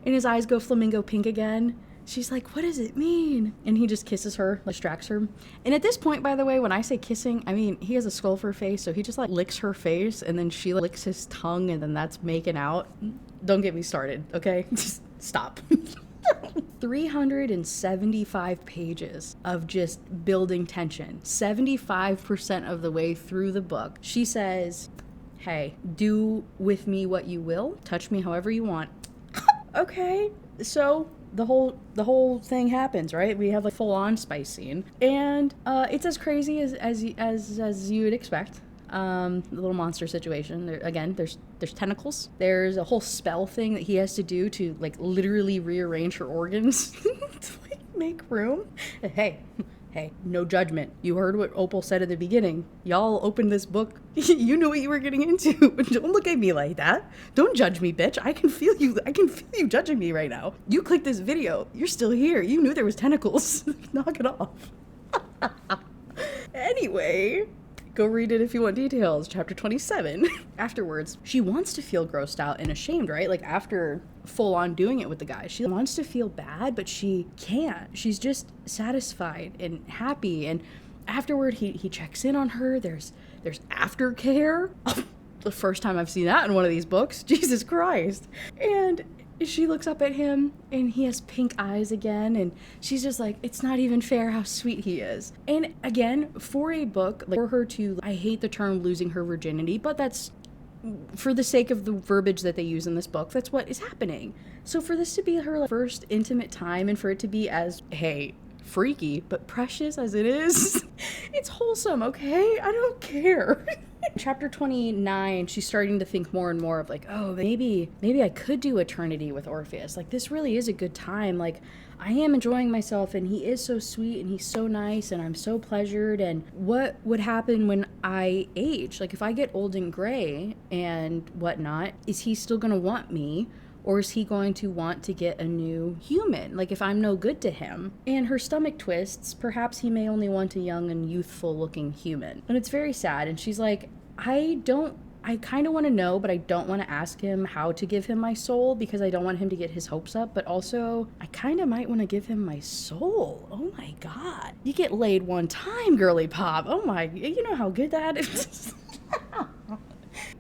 And his eyes go flamingo pink again. She's like, what does it mean? And he just kisses her, distracts her. And at this point, by the way, when I say kissing, I mean, he has a skull for a face, so he just like licks her face, and then she licks his tongue, and then that's making out. Don't get me started, okay? Just stop. 375 pages of just building tension. 75% of the way through the book, she says, hey, do with me what you will. Touch me however you want. Okay, so the whole thing happens, right? We have a full-on spice scene, and it's as crazy as you would expect. The little monster situation. There's tentacles. There's a whole spell thing that he has to do to like literally rearrange her organs to like make room. Hey, no judgment. You heard what Opal said at the beginning. Y'all opened this book. You knew what you were getting into. Don't look at me like that. Don't judge me, bitch. I can feel you judging me right now. You clicked this video. You're still here. You knew there was tentacles. Knock it off. Anyway, go read it if you want details. Chapter 27. Afterwards, she wants to feel grossed out and ashamed, right? Like after full on doing it with the guy, she wants to feel bad, but she can't. She's just satisfied and happy. And afterward, he checks in on her. There's aftercare. The first time I've seen that in one of these books. Jesus Christ. And she looks up at him, and he has pink eyes again, and she's just like, it's not even fair how sweet he is. And again, for a book, like for her to, I hate the term losing her virginity, but that's for the sake of the verbiage that they use in this book, that's what is happening. So for this to be her like, first intimate time, and for it to be as, hey, freaky but precious as it is, it's wholesome, okay? I don't care. Chapter 29, she's starting to think more and more of like, oh, maybe I could do eternity with Orpheus. Like, this really is a good time. Like, I am enjoying myself, and he is so sweet, and he's so nice, and I'm so pleasured. And what would happen when I age? Like, if I get old and gray and whatnot, is he still gonna want me? Or is he going to want to get a new human? Like, if I'm no good to him. And her stomach twists, perhaps he may only want a young and youthful looking human. And it's very sad. And she's like, I kind of want to know, but I don't want to ask him how to give him my soul because I don't want him to get his hopes up. But also, I kind of might want to give him my soul. Oh my God. You get laid one time, girly pop. Oh my, you know how good that is.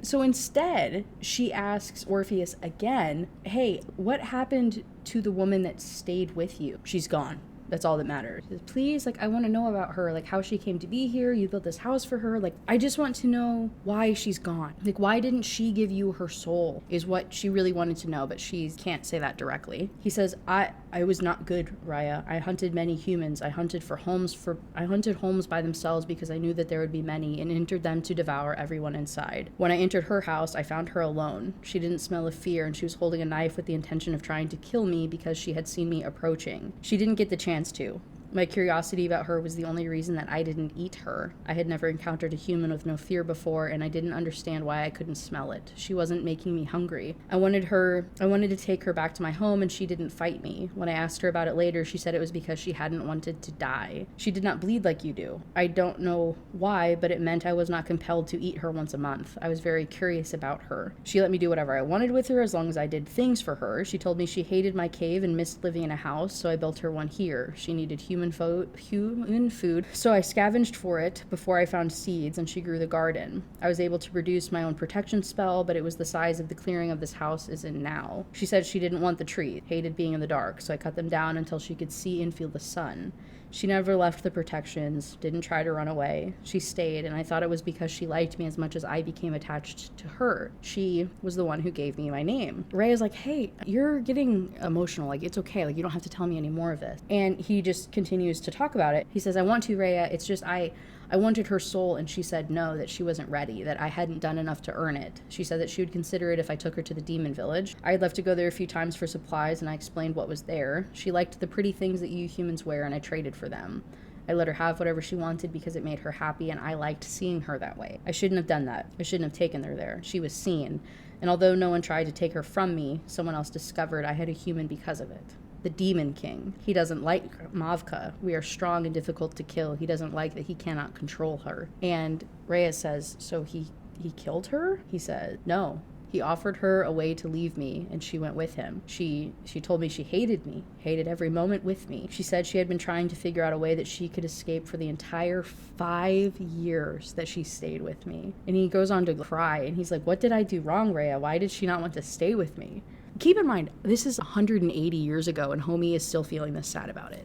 So instead, she asks Orpheus again, hey, what happened to the woman that stayed with you? She's gone. That's all that matters. She says, please, like, I want to know about her, like how she came to be here. You built this house for her. Like, I just want to know why she's gone. Like, why didn't she give you her soul is what she really wanted to know, but she can't say that directly. He says, I was not good, Raya. I hunted many humans. I hunted homes by themselves because I knew that there would be many and entered them to devour everyone inside. When I entered her house, I found her alone. She didn't smell of fear, and she was holding a knife with the intention of trying to kill me because she had seen me approaching. She didn't get the chance to. My curiosity about her was the only reason that I didn't eat her. I had never encountered a human with no fear before, and I didn't understand why I couldn't smell it. She wasn't making me hungry. I wanted to take her back to my home, and she didn't fight me. When I asked her about it later, she said it was because she hadn't wanted to die. She did not bleed like you do. I don't know why, but it meant I was not compelled to eat her once a month. I was very curious about her. She let me do whatever I wanted with her as long as I did things for her. She told me she hated my cave and missed living in a house, so I built her one here. She needed human food, so I scavenged for it before I found seeds, and she grew the garden. I was able to produce my own protection spell, but it was the size of the clearing of this house is in now. She said she didn't want the trees, hated being in the dark, so I cut them down until she could see and feel the sun. She never left the protections, didn't try to run away. She stayed, and I thought it was because she liked me as much as I became attached to her. She was the one who gave me my name. Ray is like, hey, you're getting emotional. Like, it's okay. Like, you don't have to tell me any more of this. And he just continues to talk about it. He says, I want to, Rhea. It's just I wanted her soul, and she said no, that she wasn't ready, that I hadn't done enough to earn it. She said that she would consider it if I took her to the demon village. I had left to go there a few times for supplies, and I explained what was there. She liked the pretty things that you humans wear, and I traded for them. I let her have whatever she wanted because it made her happy, and I liked seeing her that way. I shouldn't have done that. I shouldn't have taken her there. She was seen, and although no one tried to take her from me, someone else discovered I had a human because of it. The Demon King. He doesn't like Mavka. We are strong and difficult to kill. He doesn't like that he cannot control her. And Rhea says, so he killed her? He said, no. He offered her a way to leave me, and she went with him. She told me she hated me, hated every moment with me. She said she had been trying to figure out a way that she could escape for the entire 5 years that she stayed with me. And he goes on to cry, and he's like, what did I do wrong, Rhea? Why did she not want to stay with me? Keep in mind, this is 180 years ago, and Homie is still feeling this sad about it.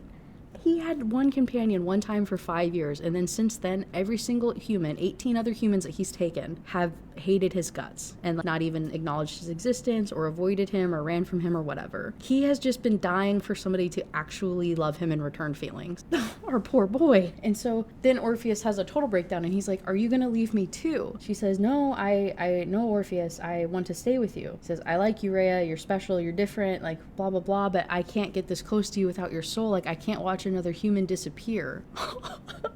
He had one companion one time for 5 years, and then since then, every single human, 18 other humans that he's taken, have hated his guts and not even acknowledged his existence or avoided him or ran from him or whatever. He has just been dying for somebody to actually love him and return feelings. Our poor boy. And so then Orpheus has a total breakdown, and he's like, are you gonna leave me too? She says, no, I know, Orpheus, I want to stay with you. He says, I like you, Rhea, you're special, you're different, like blah blah blah, but I can't get this close to you without your soul. Like, I can't watch another human disappear.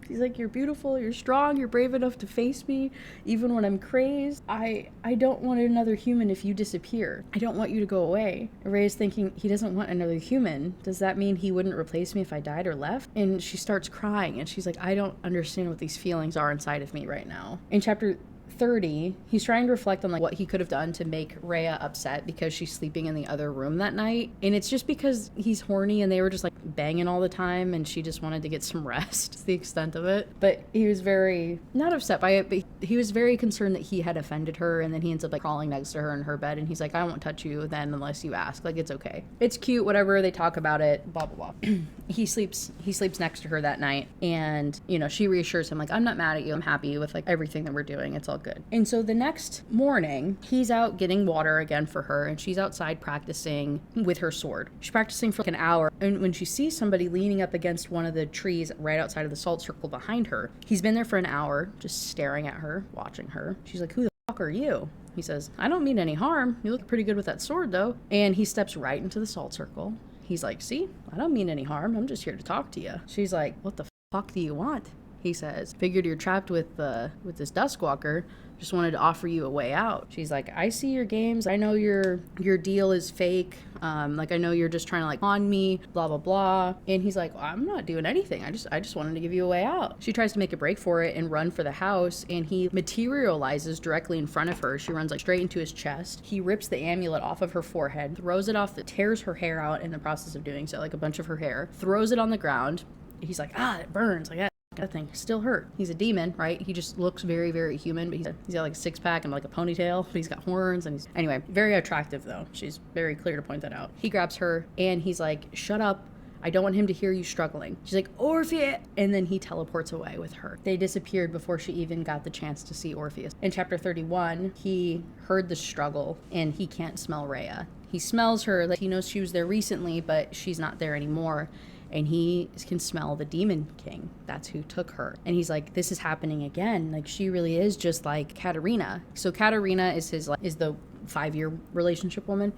He's like, you're beautiful, you're strong, you're brave enough to face me even when I'm crazed. I don't want another human if you disappear. I don't want you to go away. Ray's thinking, he doesn't want another human. Does that mean he wouldn't replace me if I died or left? And she starts crying, and she's like, I don't understand what these feelings are inside of me right now. In chapter 30, he's trying to reflect on like what he could have done to make Rhea upset because she's sleeping in the other room that night, and it's just because he's horny and they were just like banging all the time and she just wanted to get some rest. It's the extent of it. But he was very not upset by it, but he was very concerned that he had offended her, and then he ends up like crawling next to her in her bed, and he's like, I won't touch you then unless you ask. Like, it's okay, it's cute, whatever, they talk about it, blah blah blah. he sleeps next to her that night, and you know, she reassures him like, I'm not mad at you, I'm happy with like everything that we're doing, it's all good. And so the next morning he's out getting water again for her, and she's outside practicing with her sword. She's practicing for like an hour, and when she sees somebody leaning up against one of the trees right outside of the salt circle behind her, he's been there for an hour just staring at her, watching her. She's like, who the fuck are you? He says, I don't mean any harm, you look pretty good with that sword though. And he steps right into the salt circle. He's like, see, I don't mean any harm, I'm just here to talk to you. She's like, what the fuck do you want? He says, figured you're trapped with this Duskwalker, just wanted to offer you a way out. She's like, I see your games, I know your deal is fake, like I know you're just trying to like con me, blah blah blah. And he's like, well, I'm not doing anything, I just wanted to give you a way out. She tries to make a break for it and run for the house, and he materializes directly in front of her. She runs like straight into his chest. He rips the amulet off of her forehead, throws it off, tears her hair out in the process of doing so, like a bunch of her hair, throws it on the ground. He's like, it burns, like that thing still hurt. He's a demon, right? He just looks very, very human, but he's got like a six-pack and like a ponytail, but he's got horns, and he's, anyway, very attractive though. She's very clear to point that out. He grabs her and he's like, shut up, I don't want him to hear you struggling. She's like, Orpheus, and then he teleports away with her. They disappeared before she even got the chance to see Orpheus. In chapter 31, he heard the struggle and he can't smell Rhea. He smells her, like he knows she was there recently, but she's not there anymore. And he can smell the Demon King. That's who took her. And he's like, this is happening again. Like, she really is just like Katerina. So Katerina is is the 5-year relationship woman.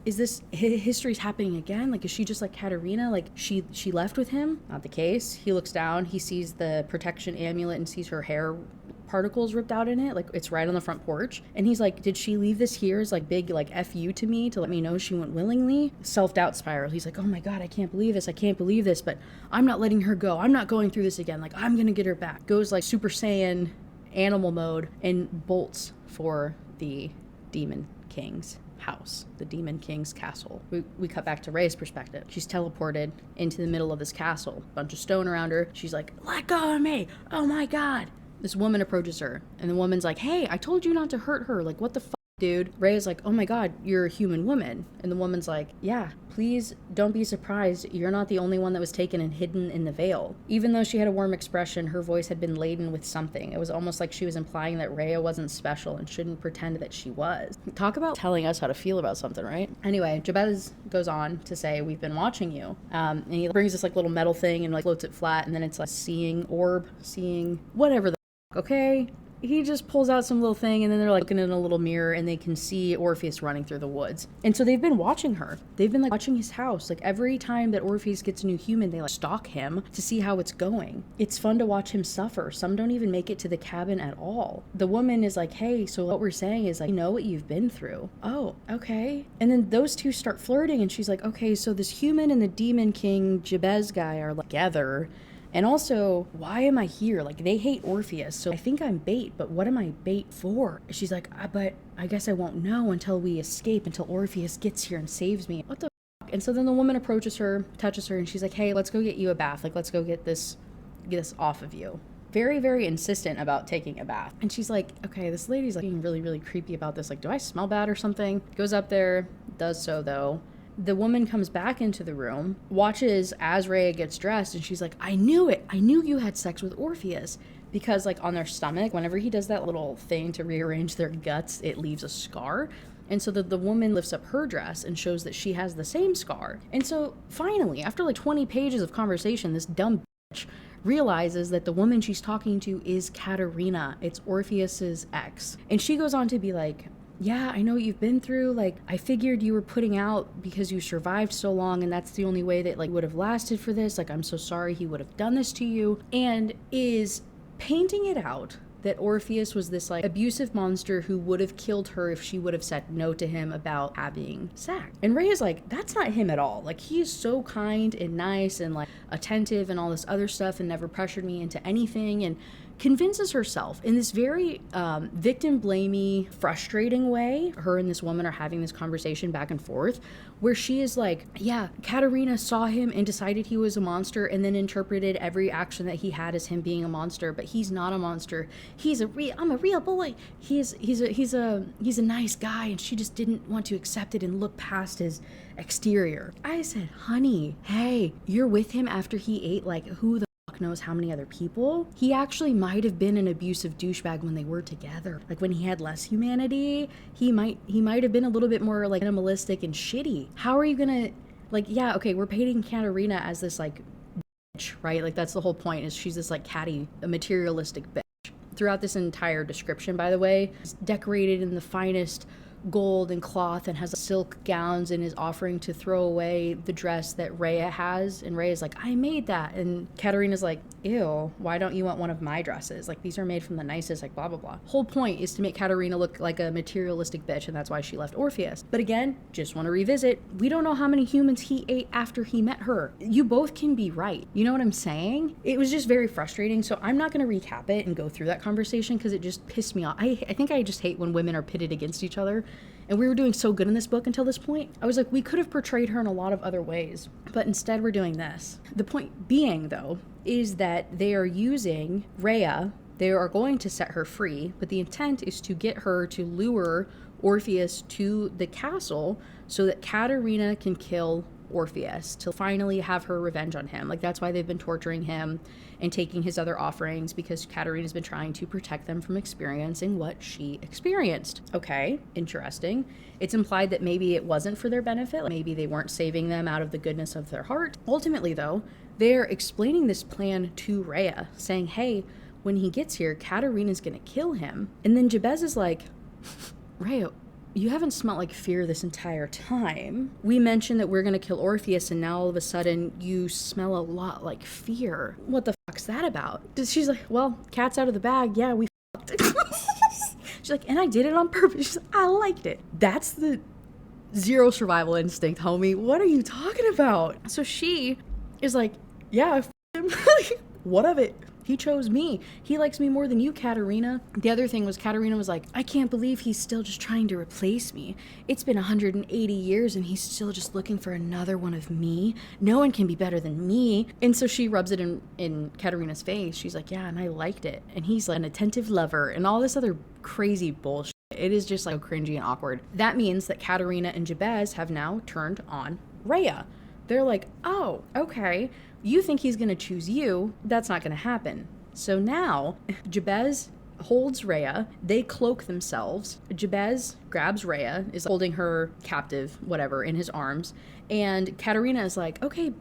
His history's happening again? Like, is she just like Katerina? Like, she left with him? Not the case. He looks down, he sees the protection amulet and sees her hair particles ripped out in it, like it's right on the front porch, and he's like, did she leave this here as like big like fu to me to let me know she went willingly? Self-doubt spiral. He's like, oh my god, I can't believe this, but I'm not letting her go, I'm not going through this again, like I'm gonna get her back. Goes like Super Saiyan animal mode and bolts for the Demon King's house, the Demon King's castle. We cut back to Rhea's perspective. She's teleported into the middle of this castle, bunch of stone around her. She's like, let go of me, oh my god. This woman approaches her, and the woman's like, hey, I told you not to hurt her. Like, what the fuck, dude? Rhea's like, oh my god, you're a human woman. And the woman's like, yeah, please don't be surprised. You're not the only one that was taken and hidden in the veil. Even though she had a warm expression, her voice had been laden with something. It was almost like she was implying that Rhea wasn't special and shouldn't pretend that she was. Talk about telling us how to feel about something, right? Anyway, Jabez goes on to say, we've been watching you. And he brings this like little metal thing and like floats it flat, and then it's like seeing whatever the okay. He just pulls out some little thing, and then they're like looking in a little mirror, and they can see Orpheus running through the woods. And so they've been watching her. They've been like watching his house. Like every time that Orpheus gets a new human, they like stalk him to see how it's going. It's fun to watch him suffer. Some don't even make it to the cabin at all. The woman is like, hey, so what we're saying is like, you know what you've been through. Oh, okay. And then those two start flirting, and she's like, okay, so this human and the Demon King Jabez guy are like together. And also, why am I here? Like, they hate Orpheus, so I think I'm bait, but what am I bait for? She's like, but I guess I won't know until we escape, until Orpheus gets here and saves me. What the fuck? And so then the woman approaches her, touches her, and she's like, hey, let's go get you a bath. Like, let's go get this off of you. Very, very insistent about taking a bath. And she's like, okay, this lady's like being really, really creepy about this. Like, do I smell bad or something? Goes up there, does so though. The woman comes back into the room, watches as Rhea gets dressed, and she's like, I knew it. I knew you had sex with Orpheus. Because, like, on their stomach, whenever he does that little thing to rearrange their guts, it leaves a scar. And so the woman lifts up her dress and shows that she has the same scar. And so, finally, after, like, 20 pages of conversation, this dumb bitch realizes that the woman she's talking to is Katerina. It's Orpheus's ex. And she goes on to be like, yeah, I know what you've been through. Like, I figured you were putting out because you survived so long, and that's the only way that, like, would have lasted for this. Like, I'm so sorry he would have done this to you. And is painting it out that Orpheus was this, like, abusive monster who would have killed her if she would have said no to him about having sex. And Ray is like, that's not him at all. Like, he is so kind and nice and, like, attentive and all this other stuff and never pressured me into anything. And convinces herself in this very victim blamey, frustrating way. Her and this woman are having this conversation back and forth where she is like, yeah, Katerina saw him and decided he was a monster and then interpreted every action that he had as him being a monster, but he's not a monster. I'm a real boy. He's a nice guy, and she just didn't want to accept it and look past his exterior. I said, honey, hey, you're with him after he ate like who the knows how many other people. He actually might have been an abusive douchebag when they were together. Like when he had less humanity, he might have been a little bit more like animalistic and shitty. How are you gonna, like, yeah, okay, we're painting Katerina as this like bitch, right? Like that's the whole point, is she's this like catty, a materialistic bitch. Throughout this entire description, by the way, it's decorated in the finest gold and cloth and has silk gowns and is offering to throw away the dress that Rhea has, and Rhea's like, I made that, and Katerina's like, ew, why don't you want one of my dresses? Like, these are made from the nicest, like blah blah blah. Whole point is to make Katerina look like a materialistic bitch, and that's why she left Orpheus. But again, just want to revisit, we don't know how many humans he ate after he met her. You both can be right, you know what I'm saying? It was just very frustrating, so I'm not going to recap it and go through that conversation because it just pissed me off. I think I just hate when women are pitted against each other. And we were doing so good in this book until this point. I was like, we could have portrayed her in a lot of other ways, but instead we're doing this. The point being, though, is that they are using Rhea. They are going to set her free, but the intent is to get her to lure Orpheus to the castle so that Katerina can kill Orpheus, to finally have her revenge on him. Like, that's why they've been torturing him and taking his other offerings, because Katerina's been trying to protect them from experiencing what she experienced. Okay, interesting. It's implied that maybe it wasn't for their benefit. Maybe they weren't saving them out of the goodness of their heart. Ultimately, though, they're explaining this plan to Rhea, saying, hey, when he gets here, Katerina's gonna kill him. And then Jabez is like, Rhea, you haven't smelled like fear this entire time. We mentioned that we're going to kill Orpheus, and now all of a sudden you smell a lot like fear. What the fuck's that about? She's like, well, cat's out of the bag. Yeah, we fucked. She's like, and I did it on purpose. She's like, I liked it. That's the zero survival instinct, homie. What are you talking about? So she is like, yeah, I fucked him. What of it? He chose me. He likes me more than you, Katerina. The other thing was, Katerina was like, I can't believe he's still just trying to replace me. It's been 180 years and he's still just looking for another one of me. No one can be better than me. And so she rubs it in Katerina's face. She's like, yeah, and I liked it. And he's like an attentive lover and all this other crazy bullshit. It is just like so cringy and awkward. That means that Katerina and Jabez have now turned on Rhea. They're like, oh, okay. You think he's going to choose you. That's not going to happen. So now Jabez holds Rhea. They cloak themselves. Jabez grabs Rhea, is holding her captive, whatever, in his arms. And Katerina is like, okay,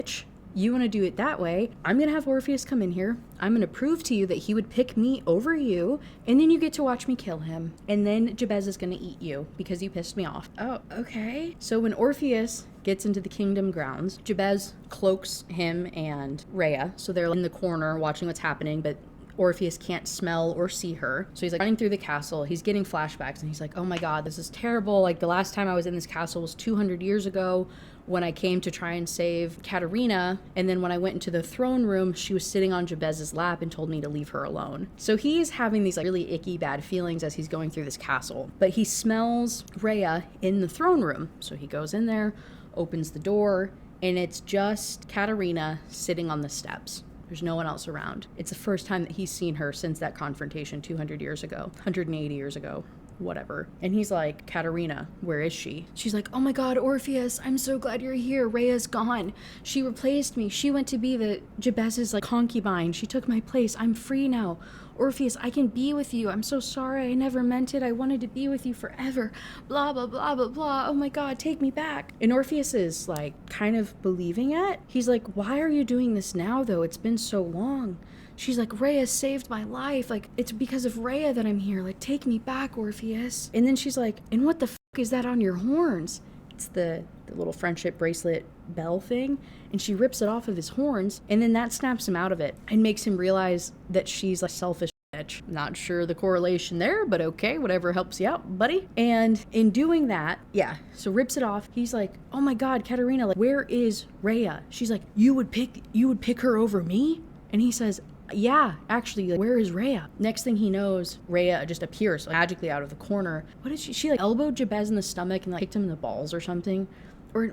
bitch, you want to do it that way. I'm going to have Orpheus come in here. I'm going to prove to you that he would pick me over you. And then you get to watch me kill him. And then Jabez is going to eat you because you pissed me off. Oh, okay. So when Orpheus gets into the kingdom grounds, Jabez cloaks him and Rhea. So they're in the corner watching what's happening, but Orpheus can't smell or see her. So he's like running through the castle. He's getting flashbacks and he's like, oh my God, this is terrible. Like the last time I was in this castle was 200 years ago when I came to try and save Katerina. And then when I went into the throne room, she was sitting on Jabez's lap and told me to leave her alone. So he's having these like really icky bad feelings as he's going through this castle, but he smells Rhea in the throne room. So he goes in there, opens the door, and it's just Katerina sitting on the steps. There's no one else around. It's the first time that he's seen her since that confrontation 200 years ago, 180 years ago, whatever. And he's like, Katerina, where is she? She's like, oh my God, Orpheus, I'm so glad you're here. Rhea's gone. She replaced me. She went to be the Jabez's like concubine. She took my place. I'm free now. Orpheus, I can be with you. I'm so sorry. I never meant it. I wanted to be with you forever. Blah, blah, blah, blah, blah. Oh my God, take me back. And Orpheus is like kind of believing it. He's like, why are you doing this now though? It's been so long. She's like, Rhea saved my life. Like, it's because of Rhea that I'm here. Like, take me back, Orpheus. And then she's like, and what the fuck is that on your horns? It's the little friendship bracelet bell thing. And she rips it off of his horns. And then that snaps him out of it and makes him realize that she's a selfish bitch. Not sure the correlation there, but okay, whatever helps you out, buddy. And in doing that, yeah, so rips it off. He's like, oh my God, Katerina, like, where is Rhea? She's like, you would pick her over me? And he says, Yeah, actually, like, where is Rhea? Next thing he knows, Rhea just appears like, magically out of the corner. What is she? She like elbowed Jabez in the stomach and like kicked him in the balls or something. Or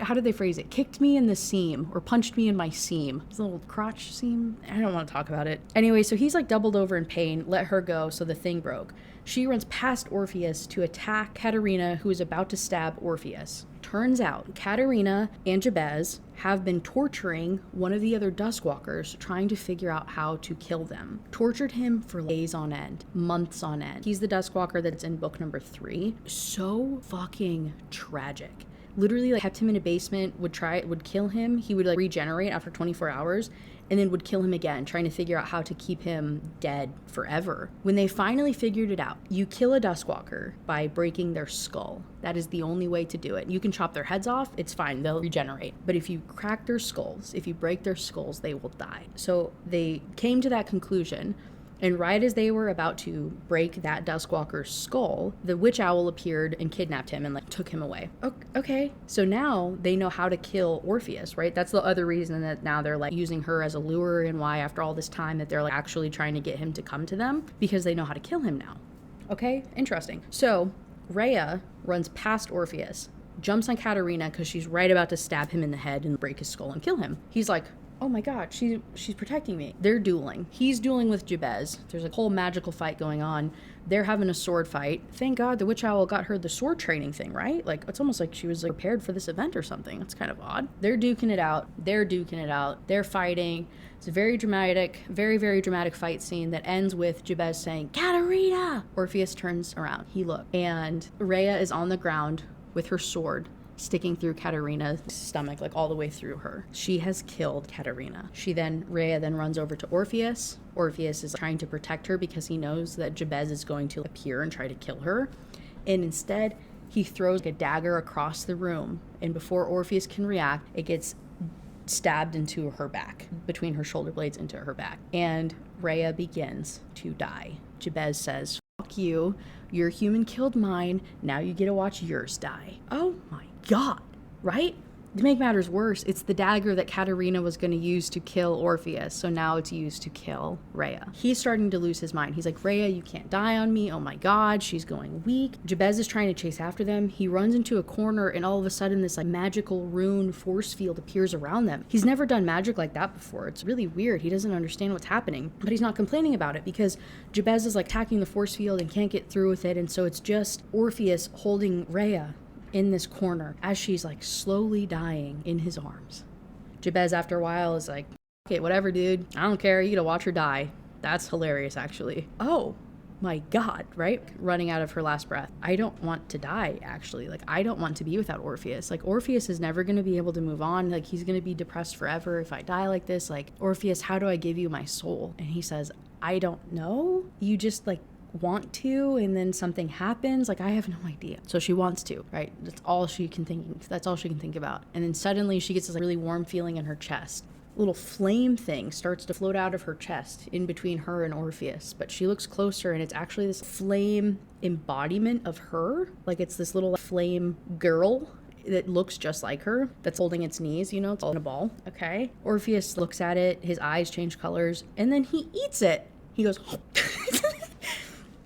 how did they phrase it? Kicked me in the seam or punched me in my seam. It's a little crotch seam. I don't want to talk about it. Anyway, so he's like doubled over in pain, let her go, so the thing broke. She runs past Orpheus to attack Katerina, who is about to stab Orpheus. Turns out Katerina and Jabez have been torturing one of the other Duskwalkers, trying to figure out how to kill them. Tortured him for days on end, months on end. He's the Duskwalker that's in book number 3. So fucking tragic. Literally like kept him in a basement, would kill him. He would like regenerate after 24 hours and then would kill him again, trying to figure out how to keep him dead forever. When they finally figured it out, you kill a Duskwalker by breaking their skull. That is the only way to do it. You can chop their heads off, it's fine, they'll regenerate. But if you crack their skulls, if you break their skulls, they will die. So they came to that conclusion. And right as they were about to break that Duskwalker's skull, the witch owl appeared and kidnapped him and like took him away. Okay. So now they know how to kill Orpheus, right? That's the other reason that now they're like using her as a lure, and why after all this time that they're like actually trying to get him to come to them, because they know how to kill him now. Okay, interesting. So Rhea runs past Orpheus, jumps on Katerina because she's right about to stab him in the head and break his skull and kill him. He's like, oh my god, she's protecting me. They're dueling. He's dueling with Jabez. There's a whole magical fight going on. They're having a sword fight. Thank God the witch owl got her the sword training thing, right? Like, it's almost like she was like, prepared for this event or something. It's kind of odd. They're duking it out. They're fighting. It's a very dramatic, very, very dramatic fight scene that ends with Jabez saying, Katerina! Orpheus turns around. He looks. And Rhea is on the ground with her sword sticking through Katerina's stomach, like all the way through her. She has killed Katerina. Rhea then runs over to Orpheus. Orpheus is trying to protect her because he knows that Jabez is going to appear and try to kill her. And instead, he throws a dagger across the room. And before Orpheus can react, it gets stabbed into her back, between her shoulder blades into her back. And Rhea begins to die. Jabez says, fuck you. Your human killed mine. Now you get to watch yours die. Oh my God, right? To make matters worse, it's the dagger that Katerina was going to use to kill Orpheus, so now it's used to kill Rhea. He's starting to lose his mind. He's like, Rhea, you can't die on me. Oh my God, she's going weak. Jabez is trying to chase after them. He runs into a corner, and all of a sudden this like magical rune force field appears around them. He's never done magic like that before. It's really weird. He doesn't understand what's happening, but he's not complaining about it because Jabez is like attacking the force field and can't get through with it, and so it's just Orpheus holding Rhea in this corner as she's like slowly dying in his arms. Jabez after a while is like, okay, whatever, dude. I don't care. You gotta watch her die. That's hilarious, actually. Oh my God, right? Running out of her last breath. I don't want to die, actually. Like, I don't want to be without Orpheus. Like, Orpheus is never gonna be able to move on. Like, he's gonna be depressed forever if I die like this. Like, Orpheus, how do I give you my soul? And he says, I don't know. You just like want to, and then something happens. Like, I have no idea. So she wants to, right? That's all she can think about. And then suddenly she gets this like really warm feeling in her chest. A little flame thing starts to float out of her chest in between her and Orpheus, but she looks closer and it's actually this flame embodiment of her. Like, it's this little flame girl that looks just like her, that's holding its knees, you know, it's all in a ball. Okay. Orpheus looks at it, his eyes change colors, and then he eats it. He goes,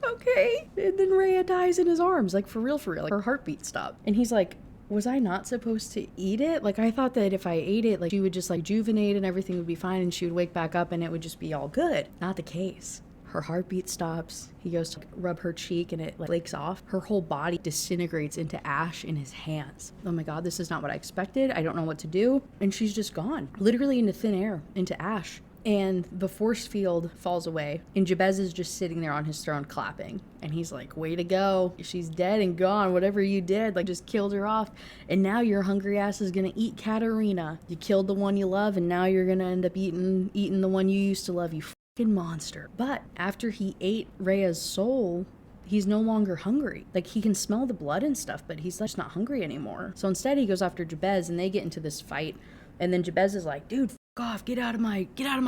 okay. And then Rhea dies in his arms, like for real. Like, her heartbeat stopped. And he's like, was I not supposed to eat it? Like, I thought that if I ate it, like, she would just like rejuvenate and everything would be fine and she would wake back up and it would just be all good. Not the case. Her heartbeat stops. He goes to rub her cheek and it like flakes off. Her whole body disintegrates into ash in his hands. Oh my God, this is not what I expected. I don't know what to do. And she's just gone, literally into thin air, into ash. And the force field falls away, and Jabez is just sitting there on his throne clapping. And he's like, way to go. She's dead and gone. Whatever you did, like, just killed her off. And now your hungry ass is gonna eat Katerina. You killed the one you love, and now you're gonna end up eating the one you used to love, you fucking monster. But after he ate Rhea's soul, he's no longer hungry. Like, he can smell the blood and stuff, but he's just not hungry anymore. So instead he goes after Jabez, and they get into this fight. And then Jabez is like, dude, off, get out of my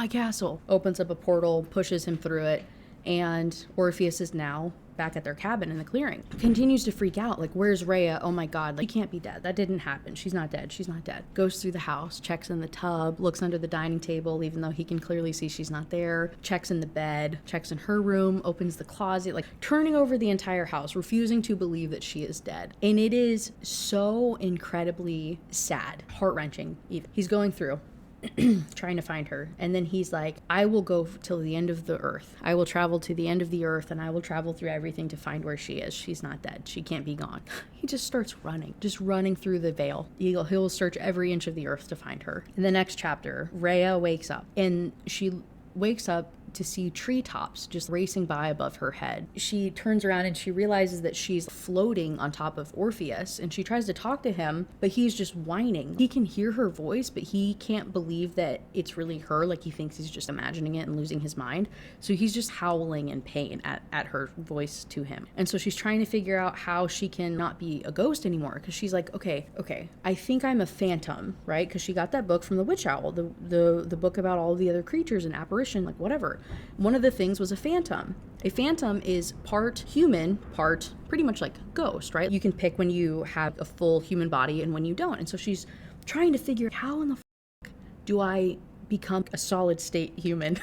castle. Opens up a portal, pushes him through it, and Orpheus is now back at their cabin in the clearing. Continues to freak out, like, where's Rhea? Oh my god, like, she can't be dead. That didn't happen. She's not dead. She's not dead. Goes through the house, checks in the tub, looks under the dining table, even though he can clearly see she's not there, checks in the bed, checks in her room, opens the closet, like turning over the entire house, refusing to believe that she is dead. And it is so incredibly sad, heart-wrenching even. He's going through trying to find her, and then he's like, I will go till the end of the earth. I will travel to the end of the earth, and I will travel through everything to find where she is. She's not dead. She can't be gone. He just starts running through the veil. He'll search every inch of the earth to find her. In the next chapter, Rhea wakes up, and she wakes up to see treetops just racing by above her head. She turns around and she realizes that she's floating on top of Orpheus, and she tries to talk to him, but he's just whining. He can hear her voice, but he can't believe that it's really her. Like, he thinks he's just imagining it and losing his mind. So he's just howling in pain at her voice to him. And so she's trying to figure out how she can not be a ghost anymore, because she's like, okay, I think I'm a phantom, right? Because she got that book from the witch owl, the book about all the other creatures and apparition, like whatever. One of the things was a phantom. A phantom is part human, part pretty much like ghost, right? You can pick when you have a full human body and when you don't. And so she's trying to figure out, how in the do I become a solid state human?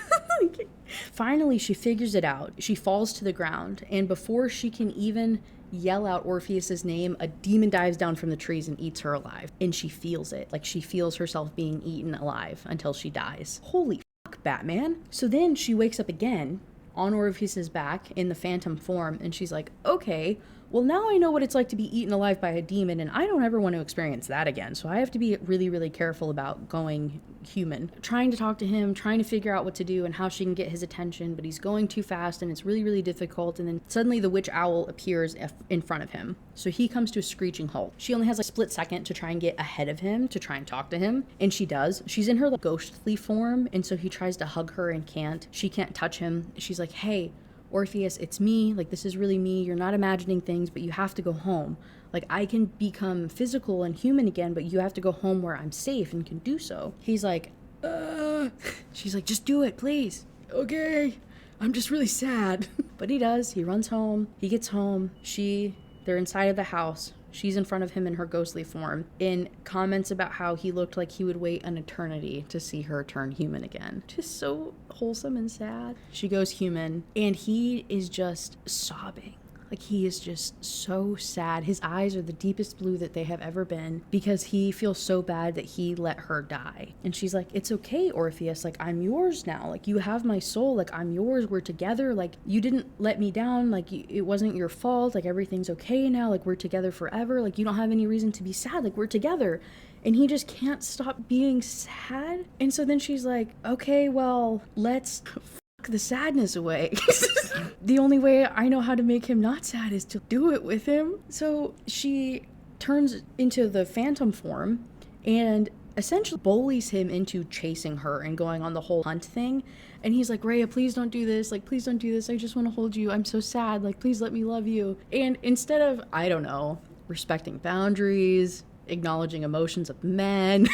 Finally, she figures it out. She falls to the ground, and before she can even yell out Orpheus's name, a demon dives down from the trees and eats her alive. And she feels it. Like, she feels herself being eaten alive until she dies. Holy fuck, Batman. So then she wakes up again on Orpheus's back in the phantom form, and she's like, okay, well, now I know what it's like to be eaten alive by a demon, and I don't ever want to experience that again. So I have to be really, really careful about going human. Trying to talk to him, trying to figure out what to do and how she can get his attention, but he's going too fast and it's really, really difficult. And then suddenly the witch owl appears in front of him. So he comes to a screeching halt. She only has a split second to try and get ahead of him, to try and talk to him. And she does. She's in her like ghostly form, and so he tries to hug her and can't. She can't touch him. She's like, hey, Orpheus, it's me. Like, this is really me. You're not imagining things, but you have to go home. Like, I can become physical and human again, but you have to go home where I'm safe and can do so. He's like, She's like, just do it, please. Okay. I'm just really sad. But he does. He runs home. He gets home. They're inside of the house. She's in front of him in her ghostly form, and comments about how he looked like he would wait an eternity to see her turn human again. Just so wholesome and sad. She goes human, and he is just sobbing. Like, he is just so sad. His eyes are the deepest blue that they have ever been, because he feels so bad that he let her die. And she's like, it's okay, Orpheus. Like, I'm yours now. Like, you have my soul. Like, I'm yours. We're together. Like, you didn't let me down. Like, it wasn't your fault. Like, everything's okay now. Like, we're together forever. Like, you don't have any reason to be sad. Like, we're together. And he just can't stop being sad. And so then she's like, okay, well, let's the sadness away. The only way I know how to make him not sad is to do it with him. So she turns into the phantom form and essentially bullies him into chasing her and going on the whole hunt thing. And he's like, Rhea, please don't do this. Like, please don't do this. I just want to hold you. I'm so sad. Like, please let me love you. And instead of, I don't know, respecting boundaries, acknowledging emotions of men,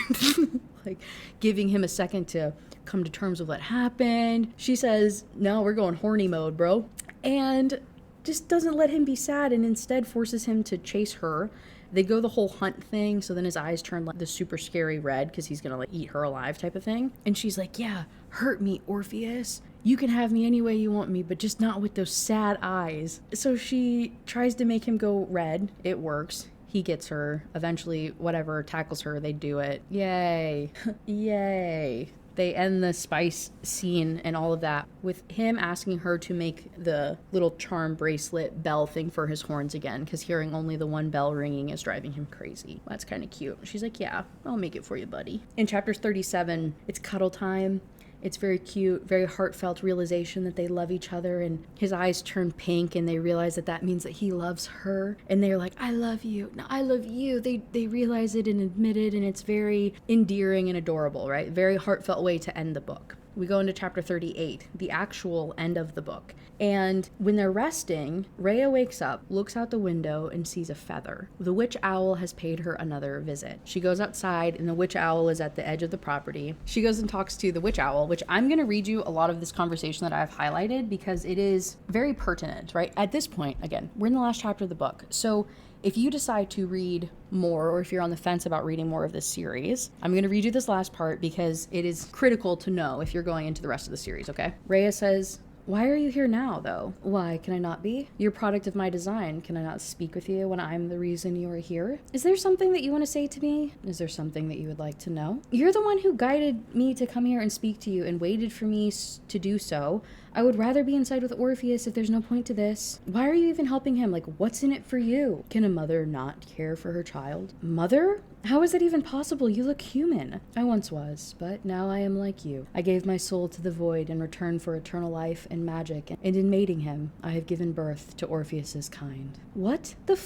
like giving him a second to come to terms with what happened, she says, no, we're going horny mode, bro. And just doesn't let him be sad, and instead forces him to chase her. They go the whole hunt thing, so then his eyes turn like the super scary red because he's gonna like eat her alive type of thing. And she's like, yeah, hurt me, Orpheus. You can have me any way you want me, but just not with those sad eyes. So she tries to make him go red. It works. He gets her. Eventually, whatever, tackles her. They do it. Yay. Yay. They end the spice scene and all of that with him asking her to make the little charm bracelet bell thing for his horns again, because hearing only the one bell ringing is driving him crazy. That's kind of cute. She's like, yeah, I'll make it for you, buddy. In chapter 37, it's cuddle time. It's very cute, very heartfelt realization that they love each other, and his eyes turn pink and they realize that that means that he loves her, and they're like, I love you. No, I love you. They realize it and admit it, and it's very endearing and adorable, right? Very heartfelt way to end the book. We go into chapter 38, the actual end of the book. And when they're resting, Rhea wakes up, looks out the window, and sees a feather. The witch owl has paid her another visit. She goes outside, and the witch owl is at the edge of the property. She goes and talks to the witch owl, which I'm going to read you a lot of this conversation that I've highlighted because it is very pertinent, right? At this point, again, we're in the last chapter of the book. So if you decide to read more, or if you're on the fence about reading more of this series, I'm going to read you this last part because it is critical to know if you're going into the rest of the series, okay? Rhea says, "Why are you here now, though? Why, can I not be? You're a product of my design. Can I not speak with you when I'm the reason you are here? Is there something that you want to say to me? Is there something that you would like to know? You're the one who guided me to come here and speak to you and waited for me to do so. I would rather be inside with Orpheus if there's no point to this. Why are you even helping him? Like, what's in it for you? Can a mother not care for her child? Mother? How is that even possible? You look human." "I once was, but now I am like you. I gave my soul to the void in return for eternal life and magic, and in mating him, I have given birth to Orpheus's kind." What the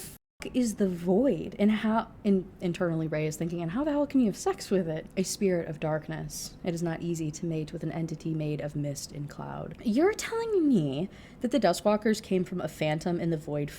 is the void? And how, internally Ray is thinking, and how the hell can you have sex with it? "A spirit of darkness. It is not easy to mate with an entity made of mist and cloud." You're telling me that the Duskwalkers came from a phantom in the void?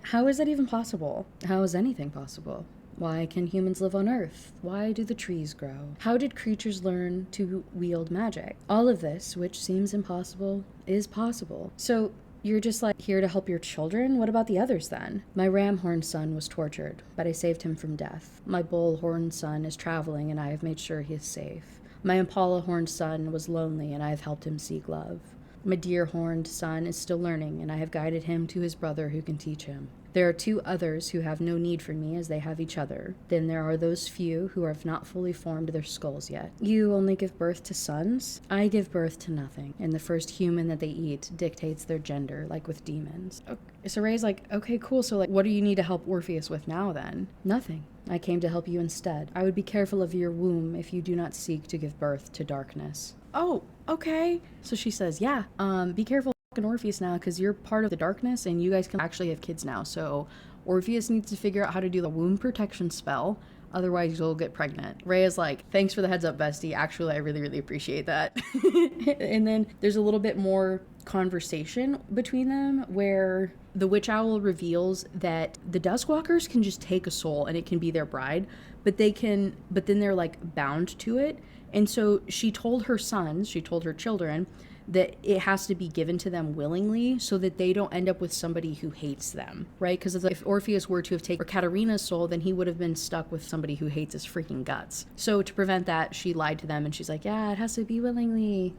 How is that even possible? How is anything possible? Why can humans live on Earth? Why do the trees grow? How did creatures learn to wield magic? All of this, which seems impossible, is possible. So you're just like here to help your children? What about the others then? "My ram-horned son was tortured, but I saved him from death. My bull-horned son is traveling, and I have made sure he is safe. My impala-horned son was lonely, and I have helped him seek love. My deer-horned son is still learning, and I have guided him to his brother who can teach him. There are 2 others who have no need for me as they have each other. Then there are those few who have not fully formed their skulls yet. You only give birth to sons? I give birth to nothing, and the first human that they eat dictates their gender, like with demons." Okay, so Ray's like, okay, cool, so like, what do you need to help Orpheus with now then? "Nothing. I came to help you instead. I would be careful of your womb if you do not seek to give birth to darkness." Oh, okay. So she says, yeah, be careful Orpheus now, because you're part of the darkness and you guys can actually have kids now. So Orpheus needs to figure out how to do the womb protection spell, otherwise you'll get pregnant. Ray is like, "Thanks for the heads up, bestie. Actually, I really, really appreciate that." And then there's a little bit more conversation between them where the witch owl reveals that the Duskwalkers can just take a soul and it can be their bride, but then they're like bound to it. And so she told her children, that it has to be given to them willingly so that they don't end up with somebody who hates them, right? Because if Orpheus were to have taken Katerina's soul, then he would have been stuck with somebody who hates his freaking guts. So to prevent that, she lied to them and she's like, yeah, it has to be willingly.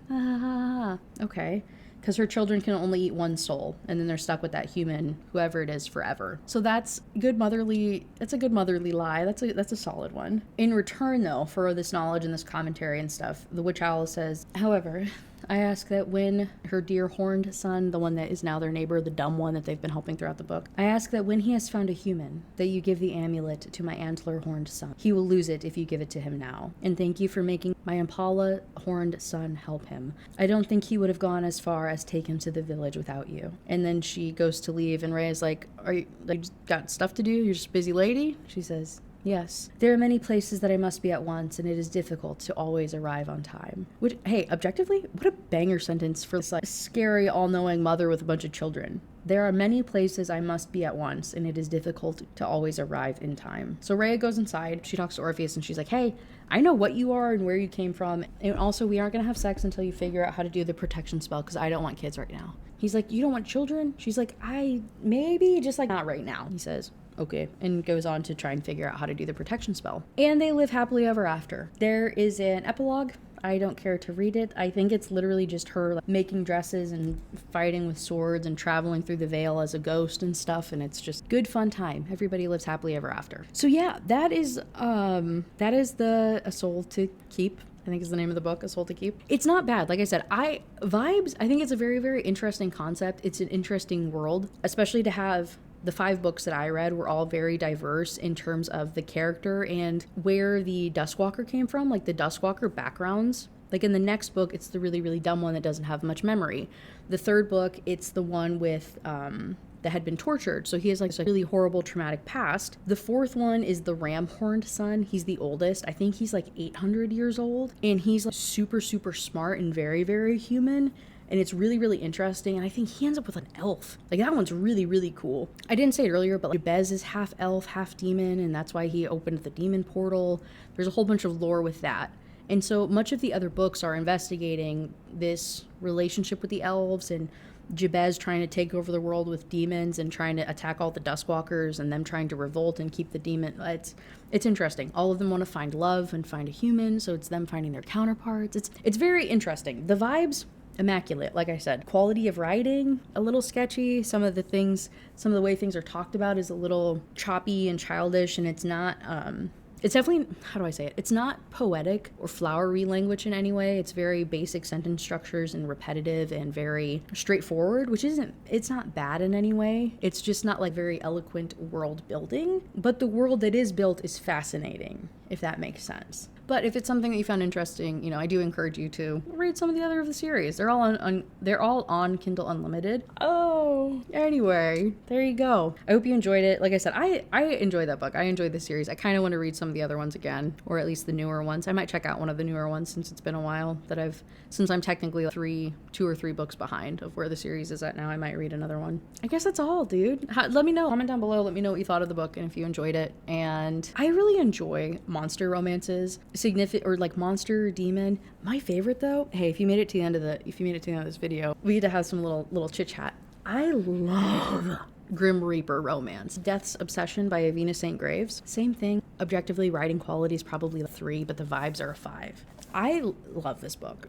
Okay. Because her children can only eat one soul, and then they're stuck with that human, whoever it is, forever. So that's a good motherly lie. That's a solid one. In return, though, for this knowledge and this commentary and stuff, the witch owl says, "However, I ask that when her dear horned son, the one that is now their neighbor, the dumb one that they've been helping throughout the book, I ask that when he has found a human, that you give the amulet to my antler horned son. He will lose it if you give it to him now. And thank you for making my impala horned son help him. I don't think he would have gone as far as take him to the village without you." And then she goes to leave, and Ray is like, "Are you like just got stuff to do? You're just a busy lady?" She says, "Yes. There are many places that I must be at once, and it is difficult to always arrive on time." Which, hey, objectively, what a banger sentence for this like scary, all-knowing mother with a bunch of children. There are many places I must be at once, and it is difficult to always arrive in time. So Rhea goes inside. She talks to Orpheus, and she's like, "Hey, I know what you are and where you came from. And also, we aren't going to have sex until you figure out how to do the protection spell, because I don't want kids right now." He's like, "You don't want children?" She's like, "I maybe, just like not right now." He says, "Okay," and goes on to try and figure out how to do the protection spell. And they live happily ever after. There is an epilogue. I don't care to read it. I think it's literally just her like, making dresses and fighting with swords and traveling through the veil as a ghost and stuff, and it's just good fun time. Everybody lives happily ever after. So yeah, that is the A Soul to Keep. I think is the name of the book, A Soul to Keep. It's not bad. Like I said, I think it's a very, very interesting concept. It's an interesting world, especially to have the 5 books that I read were all very diverse in terms of the character and where the Duskwalker came from, like the Duskwalker backgrounds. Like in the next book, it's the really, really dumb one that doesn't have much memory. The 3rd book, it's the one with that had been tortured. So he has like a really horrible traumatic past. The fourth one is the ram-horned son. He's the oldest. I think he's like 800 years old, and he's like super, super smart and very, very human. And it's really, really interesting. And I think he ends up with an elf. Like, that one's really, really cool. I didn't say it earlier, but like, Jabez is half elf, half demon, and that's why he opened the demon portal. There's a whole bunch of lore with that. And so much of the other books are investigating this relationship with the elves and Jabez trying to take over the world with demons and trying to attack all the Duskwalkers and them trying to revolt and keep the demon. It's interesting. All of them want to find love and find a human, so it's them finding their counterparts. It's very interesting. The vibes, immaculate. Like I said, quality of writing, a little sketchy. Some of the way things are talked about is a little choppy and childish, and it's not, it's definitely, how do I say it? It's not poetic or flowery language in any way. It's very basic sentence structures and repetitive and very straightforward, it's not bad in any way. It's just not like very eloquent world building, but the world that is built is fascinating, if that makes sense. But if it's something that you found interesting, I do encourage you to read some of the other of the series. They're all on Kindle Unlimited. Oh, anyway, there you go. I hope you enjoyed it. Like I said, I enjoyed that book. I enjoyed the series. I kind of want to read some of the other ones again, or at least the newer ones. I might check out one of the newer ones since it's been a while since I'm technically 2 or 3 books behind of where the series is at now. I might read another one. I guess that's all, dude. Let me know. Comment down below. Let me know what you thought of the book and if you enjoyed it. And I really enjoy monster romances. Significant, or like monster, demon. My favorite though, hey, if you made it to the end of this video, we get to have some little chit chat. I love Grim Reaper romance. Death's Obsession by Avina St. Graves. Same thing. Objectively, writing quality is probably a 3, but the vibes are a 5. I love this book.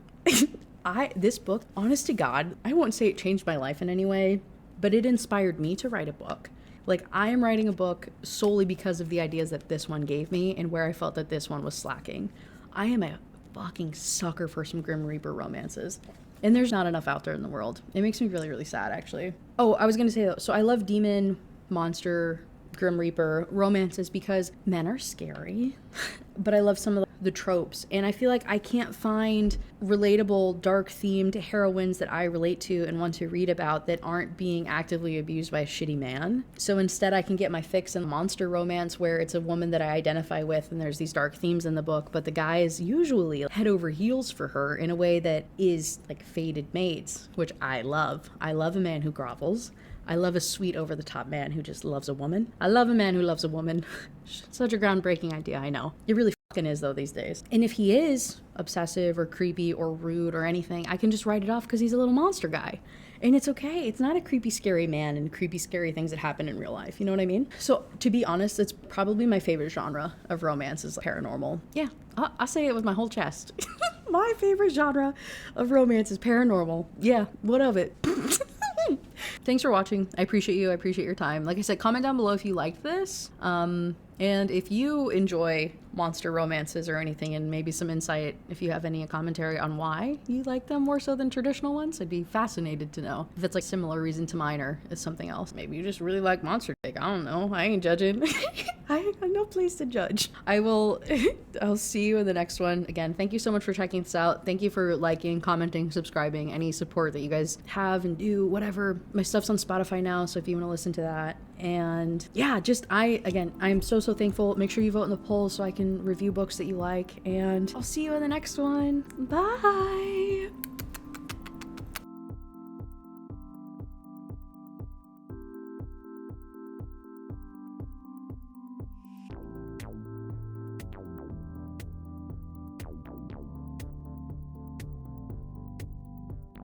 This book, honest to God, I won't say it changed my life in any way, but it inspired me to write a book. Like, I am writing a book solely because of the ideas that this one gave me and where I felt that this one was slacking. I am a fucking sucker for some Grim Reaper romances. And there's not enough out there in the world. It makes me really, really sad, actually. Oh, I was going to say, so I love demon, monster, Grim Reaper romances because men are scary, but I love some of the tropes, and I feel like I can't find relatable, dark themed heroines that I relate to and want to read about that aren't being actively abused by a shitty man. So instead I can get my fix in monster romance where it's a woman that I identify with and there's these dark themes in the book, but the guy is usually head over heels for her in a way that is like fated mates, which I love. I love a man who grovels. I love a sweet over-the-top man who just loves a woman. I love a man who loves a woman. Such a groundbreaking idea, I know. It really fucking is, though, these days. And if he is obsessive or creepy or rude or anything, I can just write it off because he's a little monster guy. And it's okay. It's not a creepy, scary man and creepy, scary things that happen in real life. You know what I mean? So, to be honest, it's probably my favorite genre of romance is paranormal. Yeah, I'll say it with my whole chest. My favorite genre of romance is paranormal. Yeah, what of it? Thanks for watching. I appreciate you. I appreciate your time. Like I said, comment down below if you liked this. And if you enjoy monster romances or anything, and maybe some insight, if you have any commentary on why you like them more so than traditional ones, I'd be fascinated to know. If it's like similar reason to mine or is something else. Maybe you just really like monster dick. I don't know. I ain't judging. I have no place to judge. I'll see you in the next one. Again, thank you so much for checking this out. Thank you for liking, commenting, subscribing, any support that you guys have and do, whatever. My stuff's on Spotify now, so if you want to listen to that. And yeah, I'm so thankful. Make sure you vote in the poll so I can review books that you like, and I'll see you in the next one. Bye.